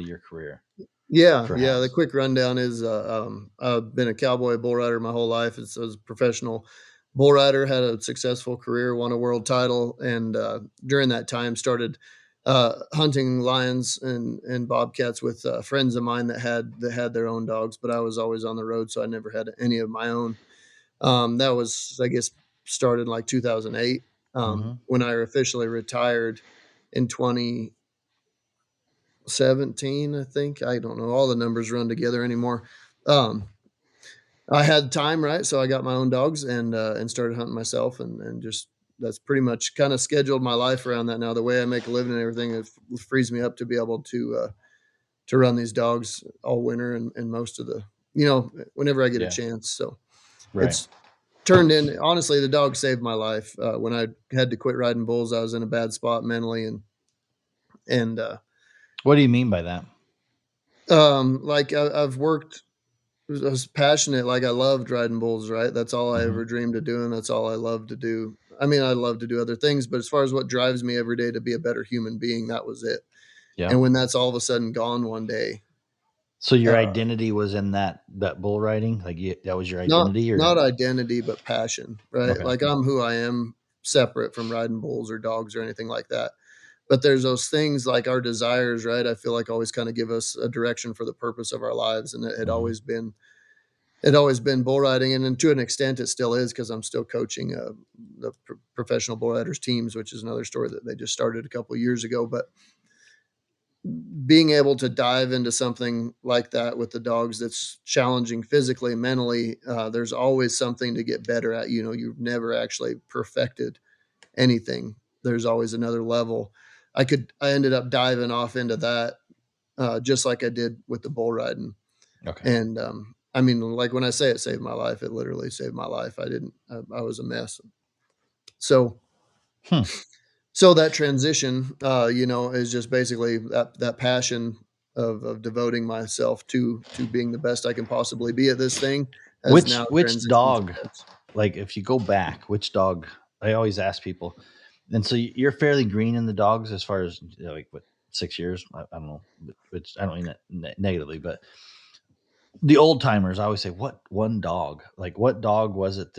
your career. Yeah. The quick rundown is I've been a cowboy bull rider my whole life. I was a professional bull rider, had a successful career, won a world title, and during that time started hunting lions and bobcats with friends of mine that had their own dogs. But I was always on the road, so I never had any of my own. That was, I guess, started like 2008 when I officially retired in 2017, I think. I don't know. All the numbers run together anymore. I had time, right? So I got my own dogs and started hunting myself and just that's pretty much kind of scheduled my life around that now. The way I make a living and everything, it frees me up to be able to run these dogs all winter and most of the, whenever I get a chance. So it's turned in, honestly, the dog saved my life. When I had to quit riding bulls, I was in a bad spot mentally and what do you mean by that? Like I've worked, I was passionate. Like I loved riding bulls, right? That's all I ever dreamed of doing. That's all I love to do. I mean, I love to do other things, but as far as what drives me every day to be a better human being, that was it. Yeah. And when that's all of a sudden gone one day. So your identity was in that bull riding? Like that was your identity? Not identity, but passion, right? Okay. Like I'm who I am separate from riding bulls or dogs or anything like that. But there's those things like our desires, right? I feel like always kind of give us a direction for the purpose of our lives. And it had always been it always been bull riding, and then to an extent it still is, because I'm still coaching the professional bull riders teams, which is another story that they just started a couple of years ago. But being able to dive into something like that with the dogs that's challenging physically and mentally, there's always something to get better at. You've never actually perfected anything. There's always another level. I ended up diving off into that, just like I did with the bull riding. Okay. And I mean, like when I say it saved my life, it literally saved my life. I was a mess. So so that transition, is just basically that passion of devoting myself to being the best I can possibly be at this thing, has now Which transitioned to dog, this. like if you go back, which dog? I always ask people, and so you're fairly green in the dogs as far as like what 6 years? I don't know, which I don't mean that negatively, but the old timers I always say, what one dog? Like what dog was it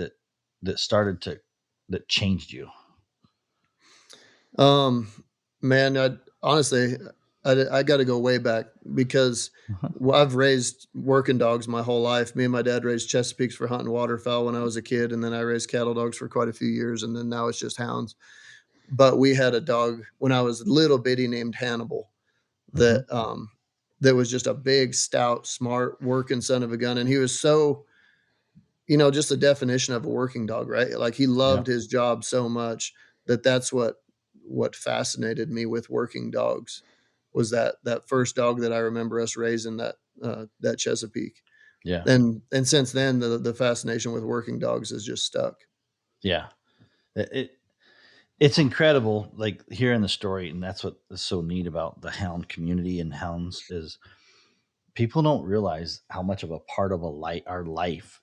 that started to that changed you? Um, Man, honestly, I got to go way back, because I've raised working dogs my whole life. Me and my dad raised Chesapeakes for hunting waterfowl when I was a kid, and then I raised cattle dogs for quite a few years, and then now it's just hounds. But we had a dog when I was little bitty named Hannibal that that was just a big, stout, smart, working son of a gun, and he was so, just the definition of a working dog, right? Like he loved his job so much that's what fascinated me with working dogs, was that first dog that I remember us raising, that Chesapeake. Yeah. And since then the fascination with working dogs has just stuck. Yeah. It's incredible, like hearing the story, and that's what is so neat about the hound community and hounds is people don't realize how much of a part of our life,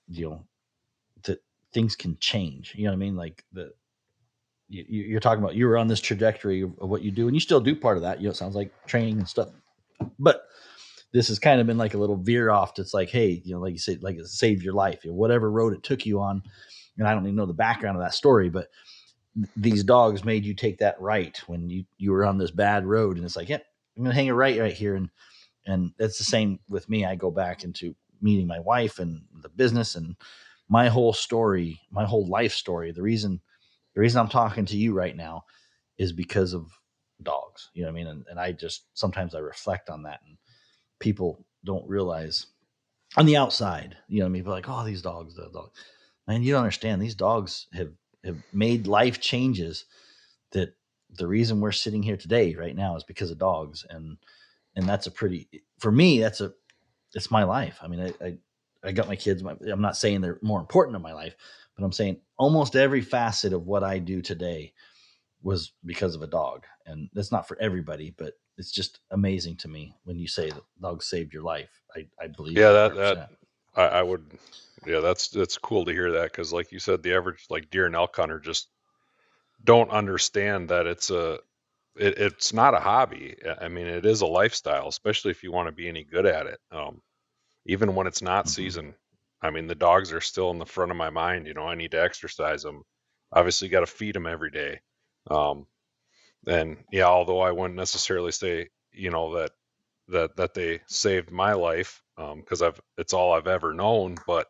that things can change. You know what I mean? Like you're talking about, you were on this trajectory of what you do, and you still do part of that. It sounds like training and stuff, but this has kind of been like a little veer off. It's like, hey, like you said, like it saved your life, whatever road it took you on. And I don't even know the background of that story, but these dogs made you take that right when you were on this bad road, and it's like, yeah, I'm gonna hang it right here, and it's the same with me. I go back into meeting my wife and the business and my whole story, my whole life story. The reason I'm talking to you right now is because of dogs. You know what I mean? And I just sometimes I reflect on that, and people don't realize on the outside. You know what I mean? People are like, oh, these dogs, the dog. Man, you don't understand. These dogs have made life changes that the reason we're sitting here today right now is because of dogs. And that's a pretty, for me, it's my life. I mean, I got my kids. I'm not saying they're more important in my life, but I'm saying almost every facet of what I do today was because of a dog. And that's not for everybody, but it's just amazing to me when you say that dogs saved your life. I believe Yeah, that that 100%. I would. Yeah, that's cool to hear that, because like you said, the average like deer and elk hunter just don't understand that it's not a hobby. I mean, it is a lifestyle, especially if you want to be any good at it. Even when it's not season. I mean, the dogs are still in the front of my mind. I need to exercise them. Obviously, got to feed them every day. And yeah, although I wouldn't necessarily say, that they saved my life, because it's all I've ever known. But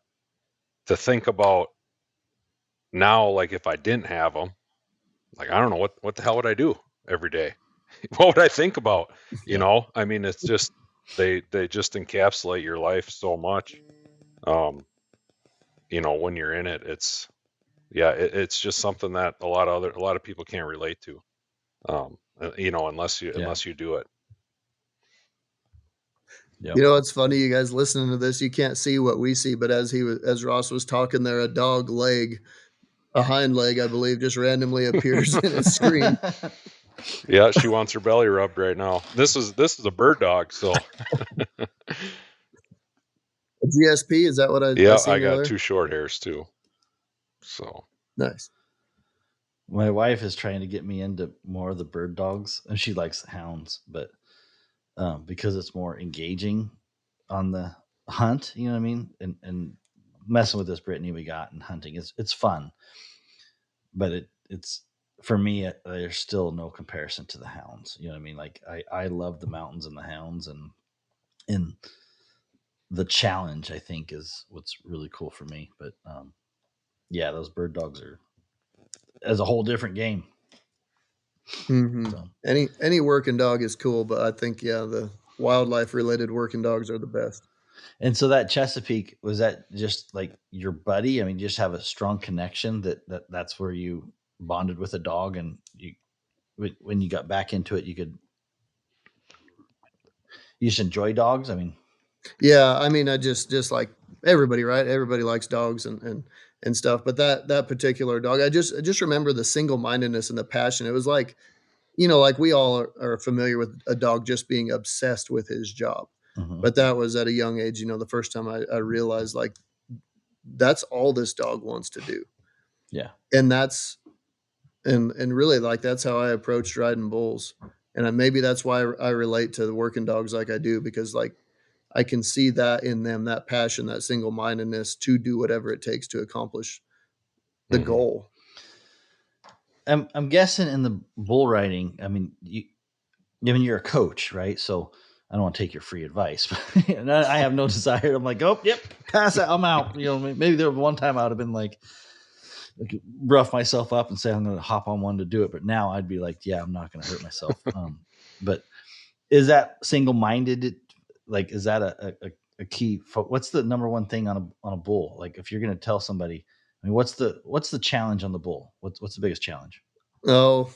to think about now, like if I didn't have them, like I don't know what the hell would I do every day? What would I think about? I mean, it's just they just encapsulate your life so much. When you're in it, it's just something that a lot of people can't relate to. Unless you Yeah. unless you do it. Yep. It's funny, you guys listening to this, you can't see what we see, but as Ross was talking there, a hind leg, I believe, just randomly appears in his screen. Yeah, she wants her belly rubbed right now. This is a bird dog, so A GSP, is that what I yeah, I seen got earlier? 2 short hairs too. So Nice. My wife is trying to get me into more of the bird dogs, and she likes hounds, but because it's more engaging on the hunt, you know what I mean, and messing with this Brittany we got and hunting, it's fun, but it's for me, there's still no comparison to the hounds. You know what I mean? Like I love the mountains and the hounds, and the challenge, I think, is what's really cool for me. But yeah, those bird dogs are as a whole different game. Mm-hmm. So. Any working dog is cool, but I think the wildlife related working dogs are the best. And so that Chesapeake, was that just like your buddy? I mean, you just have a strong connection that's where you bonded with a dog, and you when you got back into it, you just enjoy dogs. I mean, yeah, I mean, I just like everybody, right? Everybody likes dogs and stuff, but that particular dog, I just remember the single mindedness and the passion. It was like, like we all are familiar with a dog just being obsessed with his job. Mm-hmm. But that was at a young age, the first time I realized like that's all this dog wants to do. Yeah. And that's and really like that's how I approached riding bulls. And maybe that's why I relate to the working dogs like I do, because like I can see that in them, that passion, that single mindedness to do whatever it takes to accomplish the goal. I'm guessing in the bull riding, I mean, you're a coach, right? So I don't want to take your free advice, but I have no desire. I'm like, oh, yep, pass it. I'm out. Maybe there was one time I would have been like rough myself up and say I'm going to hop on one to do it, but now I'd be like, yeah, I'm not going to hurt myself. But is that single-minded? Like, is that a key? What's the number one thing on a bull? Like, if you're going to tell somebody, I mean, what's the challenge on the bull? What's the biggest challenge? Oh,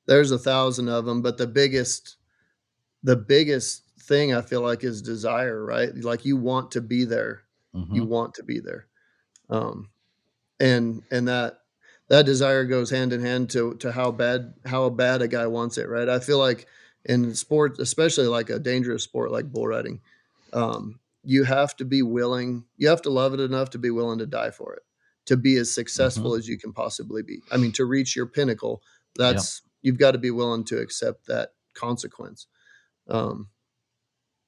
there's 1,000 of them, but the biggest thing I feel like is desire, right? Like you want to be there. Mm-hmm. You want to be there. And that desire goes hand in hand to how bad a guy wants it, right? I feel like in sport, especially like a dangerous sport like bull riding, you have to be willing, you have to love it enough to be willing to die for it, to be as successful as you can possibly be. I mean, to reach your pinnacle, you've got to be willing to accept that consequence.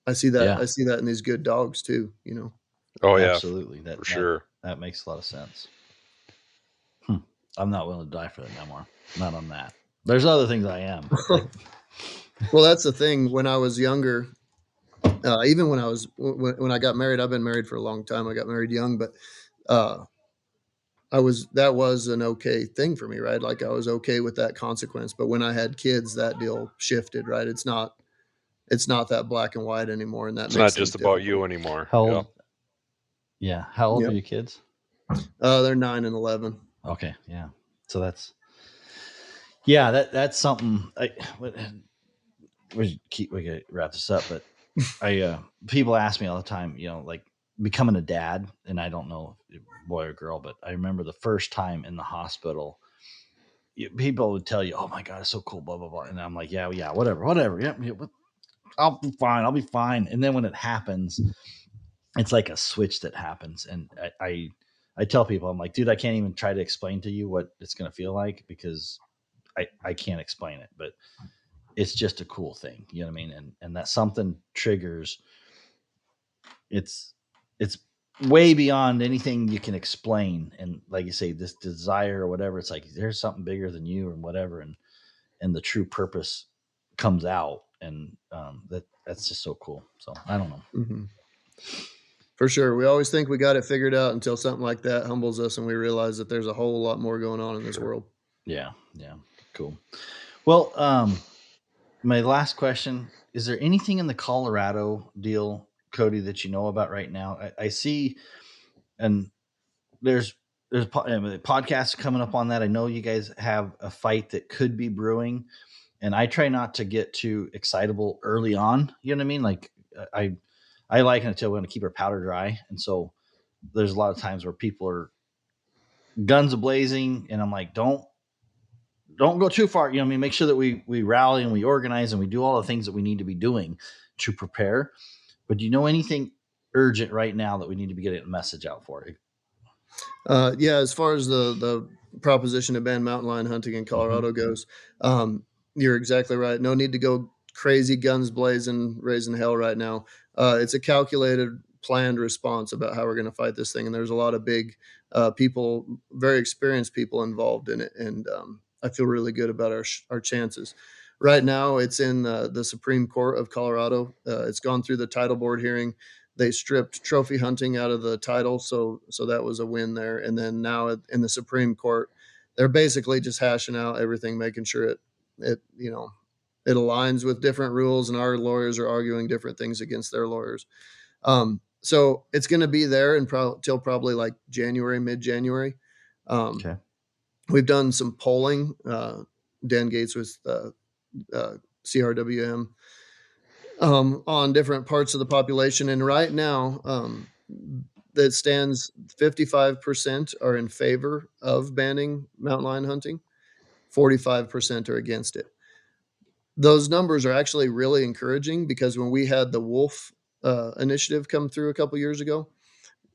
I see that. Yeah. I see that in these good dogs too. Oh yeah, absolutely. For sure. That makes a lot of sense. I'm not willing to die for that no more. Not on that. There's other things I am. Like, well, that's the thing. When I was younger, even when I got married, I've been married for a long time. I got married young, but that was an okay thing for me, right? Like I was okay with that consequence. But when I had kids, that deal shifted, right? It's not that black and white anymore, and it's not just about you anymore. How old? Yeah. How old are your kids? They're 9 and 11. Okay. Yeah. So that's something. We gotta wrap this up, but people ask me all the time, like becoming a dad, and I don't know if boy or girl, but I remember the first time in the hospital, people would tell you, "Oh my God, it's so cool," blah blah blah, and I'm like, "Yeah, whatever, yeah, I'll be fine." And then when it happens, it's like a switch that happens, and I tell people, I'm like, dude, I can't even try to explain to you what it's going to feel like, because I can't explain it, but it's just a cool thing. You know what I mean? And that something triggers, it's way beyond anything you can explain. And like you say, this desire or whatever, it's like, there's something bigger than you and whatever. And the true purpose comes out. And that's just so cool. So I don't know. Mm-hmm. For sure. We always think we got it figured out until something like that humbles us and we realize that there's a whole lot more going on in this world. Yeah. Yeah. Cool. Well, my last question, is there anything in the Colorado deal, Kody, that you know about right now? I see, and there's podcasts coming up on that. I know you guys have a fight that could be brewing, and I try not to get too excitable early on. You know what I mean? Like I like it until we're going to keep our powder dry. And so there's a lot of times where people are guns a-blazing, and I'm like, don't go too far. You know what I mean? Make sure that we rally and we organize and we do all the things that we need to be doing to prepare. But do you know anything urgent right now that we need to be getting a message out for? Yeah, as far as the proposition to ban mountain lion hunting in Colorado goes, you're exactly right. No need to go crazy, guns blazing, raising hell right now. It's a calculated, planned response about how we're going to fight this thing, and there's a lot of big people, very experienced people involved in it, and I feel really good about our chances. Right now, it's in the Supreme Court of Colorado. It's gone through the title board hearing. They stripped trophy hunting out of the title, so that was a win there. And then now in the Supreme Court, they're basically just hashing out everything, making sure it aligns with different rules, and our lawyers are arguing different things against their lawyers. So it's going to be there till probably like January, mid-January. Okay. We've done some polling. Dan Gates with CRWM on different parts of the population, and right now that stands 55% are in favor of banning mountain lion hunting, 45% are against it. Those numbers are actually really encouraging, because when we had the wolf initiative come through a couple years ago,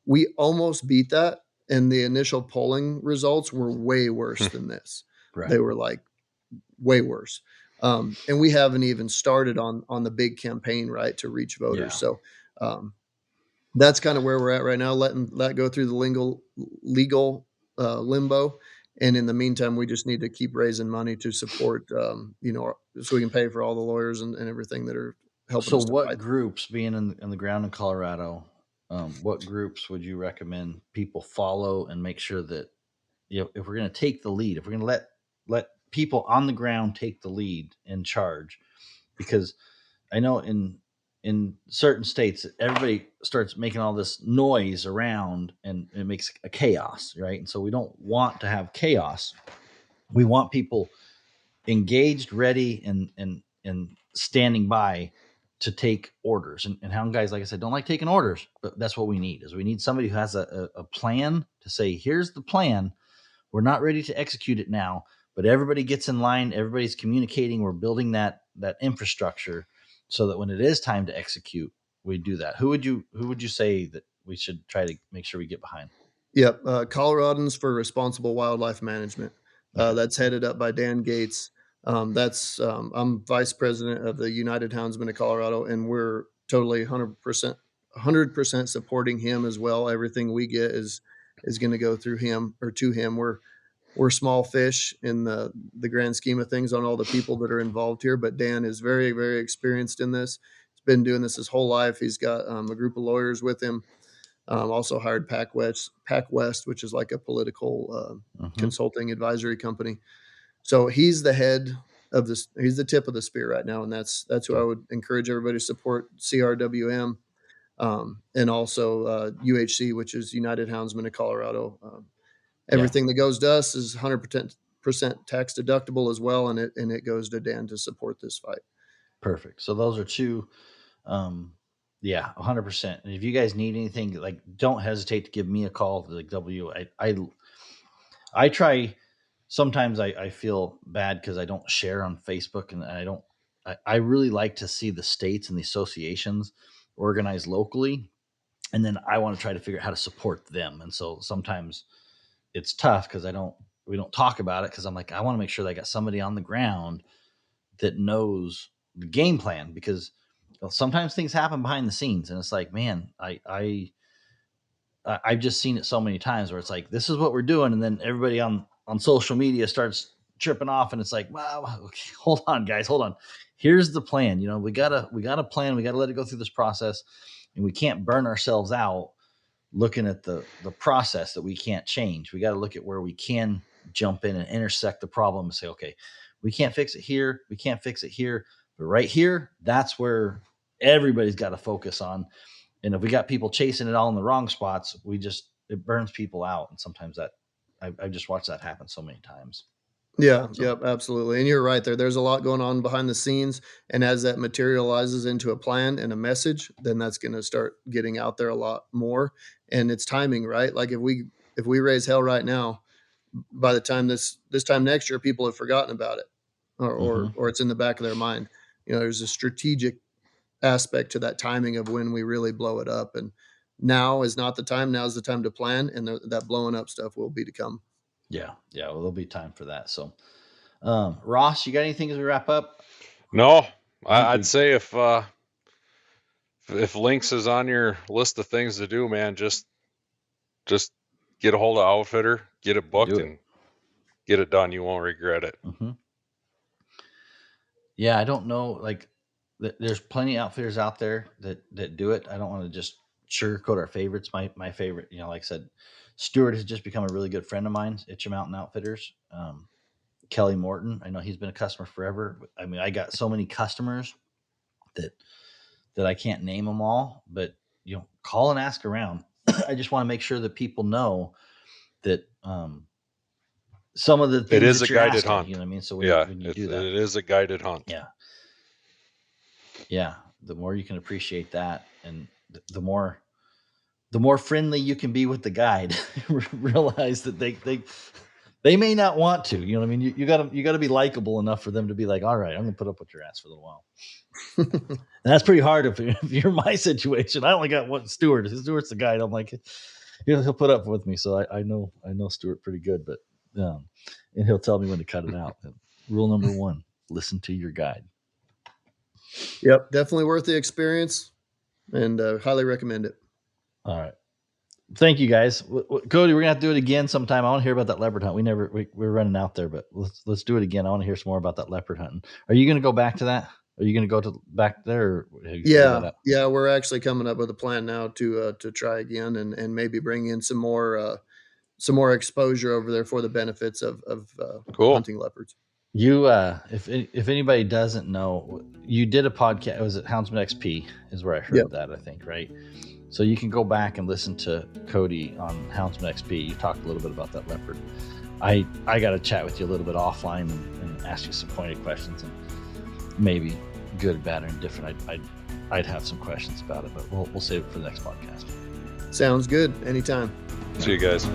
we almost beat that, and the initial polling results were way worse than this. Right. They were like way worse. And we haven't even started on the big campaign, right, to reach voters. Yeah. So that's kind of where we're at right now, letting that go through the legal limbo. And in the meantime, we just need to keep raising money to support, so we can pay for all the lawyers and everything that are helping So us to what fight. groups, being in the ground in Colorado, what groups would you recommend people follow and make sure that, if we're going to take the lead, if we're going to let people on the ground take the lead in charge? Because I know in certain states, everybody starts making all this noise around, and it makes a chaos, right? And so we don't want to have chaos. We want people engaged, ready, and standing by to take orders. And hound guys, like I said, don't like taking orders, but that's what we need. Is we need somebody who has a plan to say, here's the plan. We're not ready to execute it now, but everybody gets in line. Everybody's communicating. We're building that infrastructure so that when it is time to execute, we do that. Who would you say that we should try to make sure we get behind? Yep. Coloradans for Responsible Wildlife Management. Okay. That's headed up by Dan Gates. I'm vice president of the United Houndsmen of Colorado, and we're totally 100% supporting him as well. Everything we get is going to go through him or to him. We're small fish in the grand scheme of things on all the people that are involved here, but Dan is very, very experienced in this. He's been doing this his whole life. He's got a group of lawyers with him. Also hired Pac West, which is like a political consulting advisory company. So he's the head of this. He's the tip of the spear right now, and that's who I would encourage everybody to support. CRWM, and also UHC, which is United Houndsmen of Colorado. Everything that goes to us is 100% tax deductible as well, and it goes to Dan to support this fight. Perfect. So those are two. 100%. And if you guys need anything, like, don't hesitate to give me a call. Like I try. Sometimes I feel bad because I don't share on Facebook, and I really like to see the states and the associations organized locally, and then I want to try to figure out how to support them. And so sometimes it's tough because we don't talk about it, because I'm like, I want to make sure that I got somebody on the ground that knows the game plan, because sometimes things happen behind the scenes, and it's like, man, I've just seen it so many times where it's like, this is what we're doing, and then everybody on social media starts tripping off, and it's like, wow, okay, hold on, guys, hold on. Here's the plan. We gotta plan. We gotta let it go through this process, and we can't burn ourselves out looking at the process that we can't change. We got to look at where we can jump in and intersect the problem and say, okay, we can't fix it here, we can't fix it here, but right here, that's where everybody's got to focus on. And if we got people chasing it all in the wrong spots, it burns people out. And sometimes that I've just watched that happen so many times. Yeah, yep, absolutely. And you're right there. There's a lot going on behind the scenes. And as that materializes into a plan and a message, then that's going to start getting out there a lot more. And it's timing, right? Like if we raise hell right now, by the time this time next year, people have forgotten about it, or it's in the back of their mind. There's a strategic aspect to that timing of when we really blow it up. And now is not the time. Now is the time to plan, and that blowing up stuff will be to come. Yeah. Well, there'll be time for that. So, Ross, you got anything as we wrap up? No, I'd say if Lynx is on your list of things to do, man, just get a hold of Outfitter, get it booked, and get it done. You won't regret it. Mm-hmm. Yeah, I don't know. Like, there's plenty of outfitters out there that do it. I don't want to just sugarcoat our favorites. My favorite, like I said, Stuart has just become a really good friend of mine. Itchy Mountain Outfitters. Kelly Morton, I know he's been a customer forever. I mean, I got so many customers that I can't name them all, but call and ask around. I just want to make sure that people know that some of the things it is that a you're guided asking, hunt. You know what I mean? So when you do that, it is a guided hunt. Yeah. The more you can appreciate that, and the more friendly you can be with the guide, realize that they may not want to. You know what I mean? You gotta be likable enough for them to be like, all right, I'm gonna put up with your ass for a little while. And that's pretty hard if you're my situation. I only got one Stuart. Stuart's the guide. I'm like, he'll put up with me. So I know Stuart pretty good, but and he'll tell me when to cut it out. Rule number 1: listen to your guide. Yep, definitely worth the experience, and highly recommend it. All right. Thank you, guys. Kody, we're gonna have to do it again sometime. I want to hear about that leopard hunt. We're running out there, but let's do it again. I want to hear some more about that leopard hunting. Are you gonna go back to that? Are you gonna go back there? Or yeah. We're actually coming up with a plan now to try again and maybe bring in some more exposure over there for the benefits of hunting leopards. You, if anybody doesn't know, you did a podcast. It was at Houndsmen XP is where I heard that, I think, right? So you can go back and listen to Kody on Houndsmen XP. You talked a little bit about that leopard. I got to chat with you a little bit offline and ask you some pointed questions, and maybe good, bad, or indifferent. I'd have some questions about it, but we'll save it for the next podcast. Sounds good. Anytime. See you guys.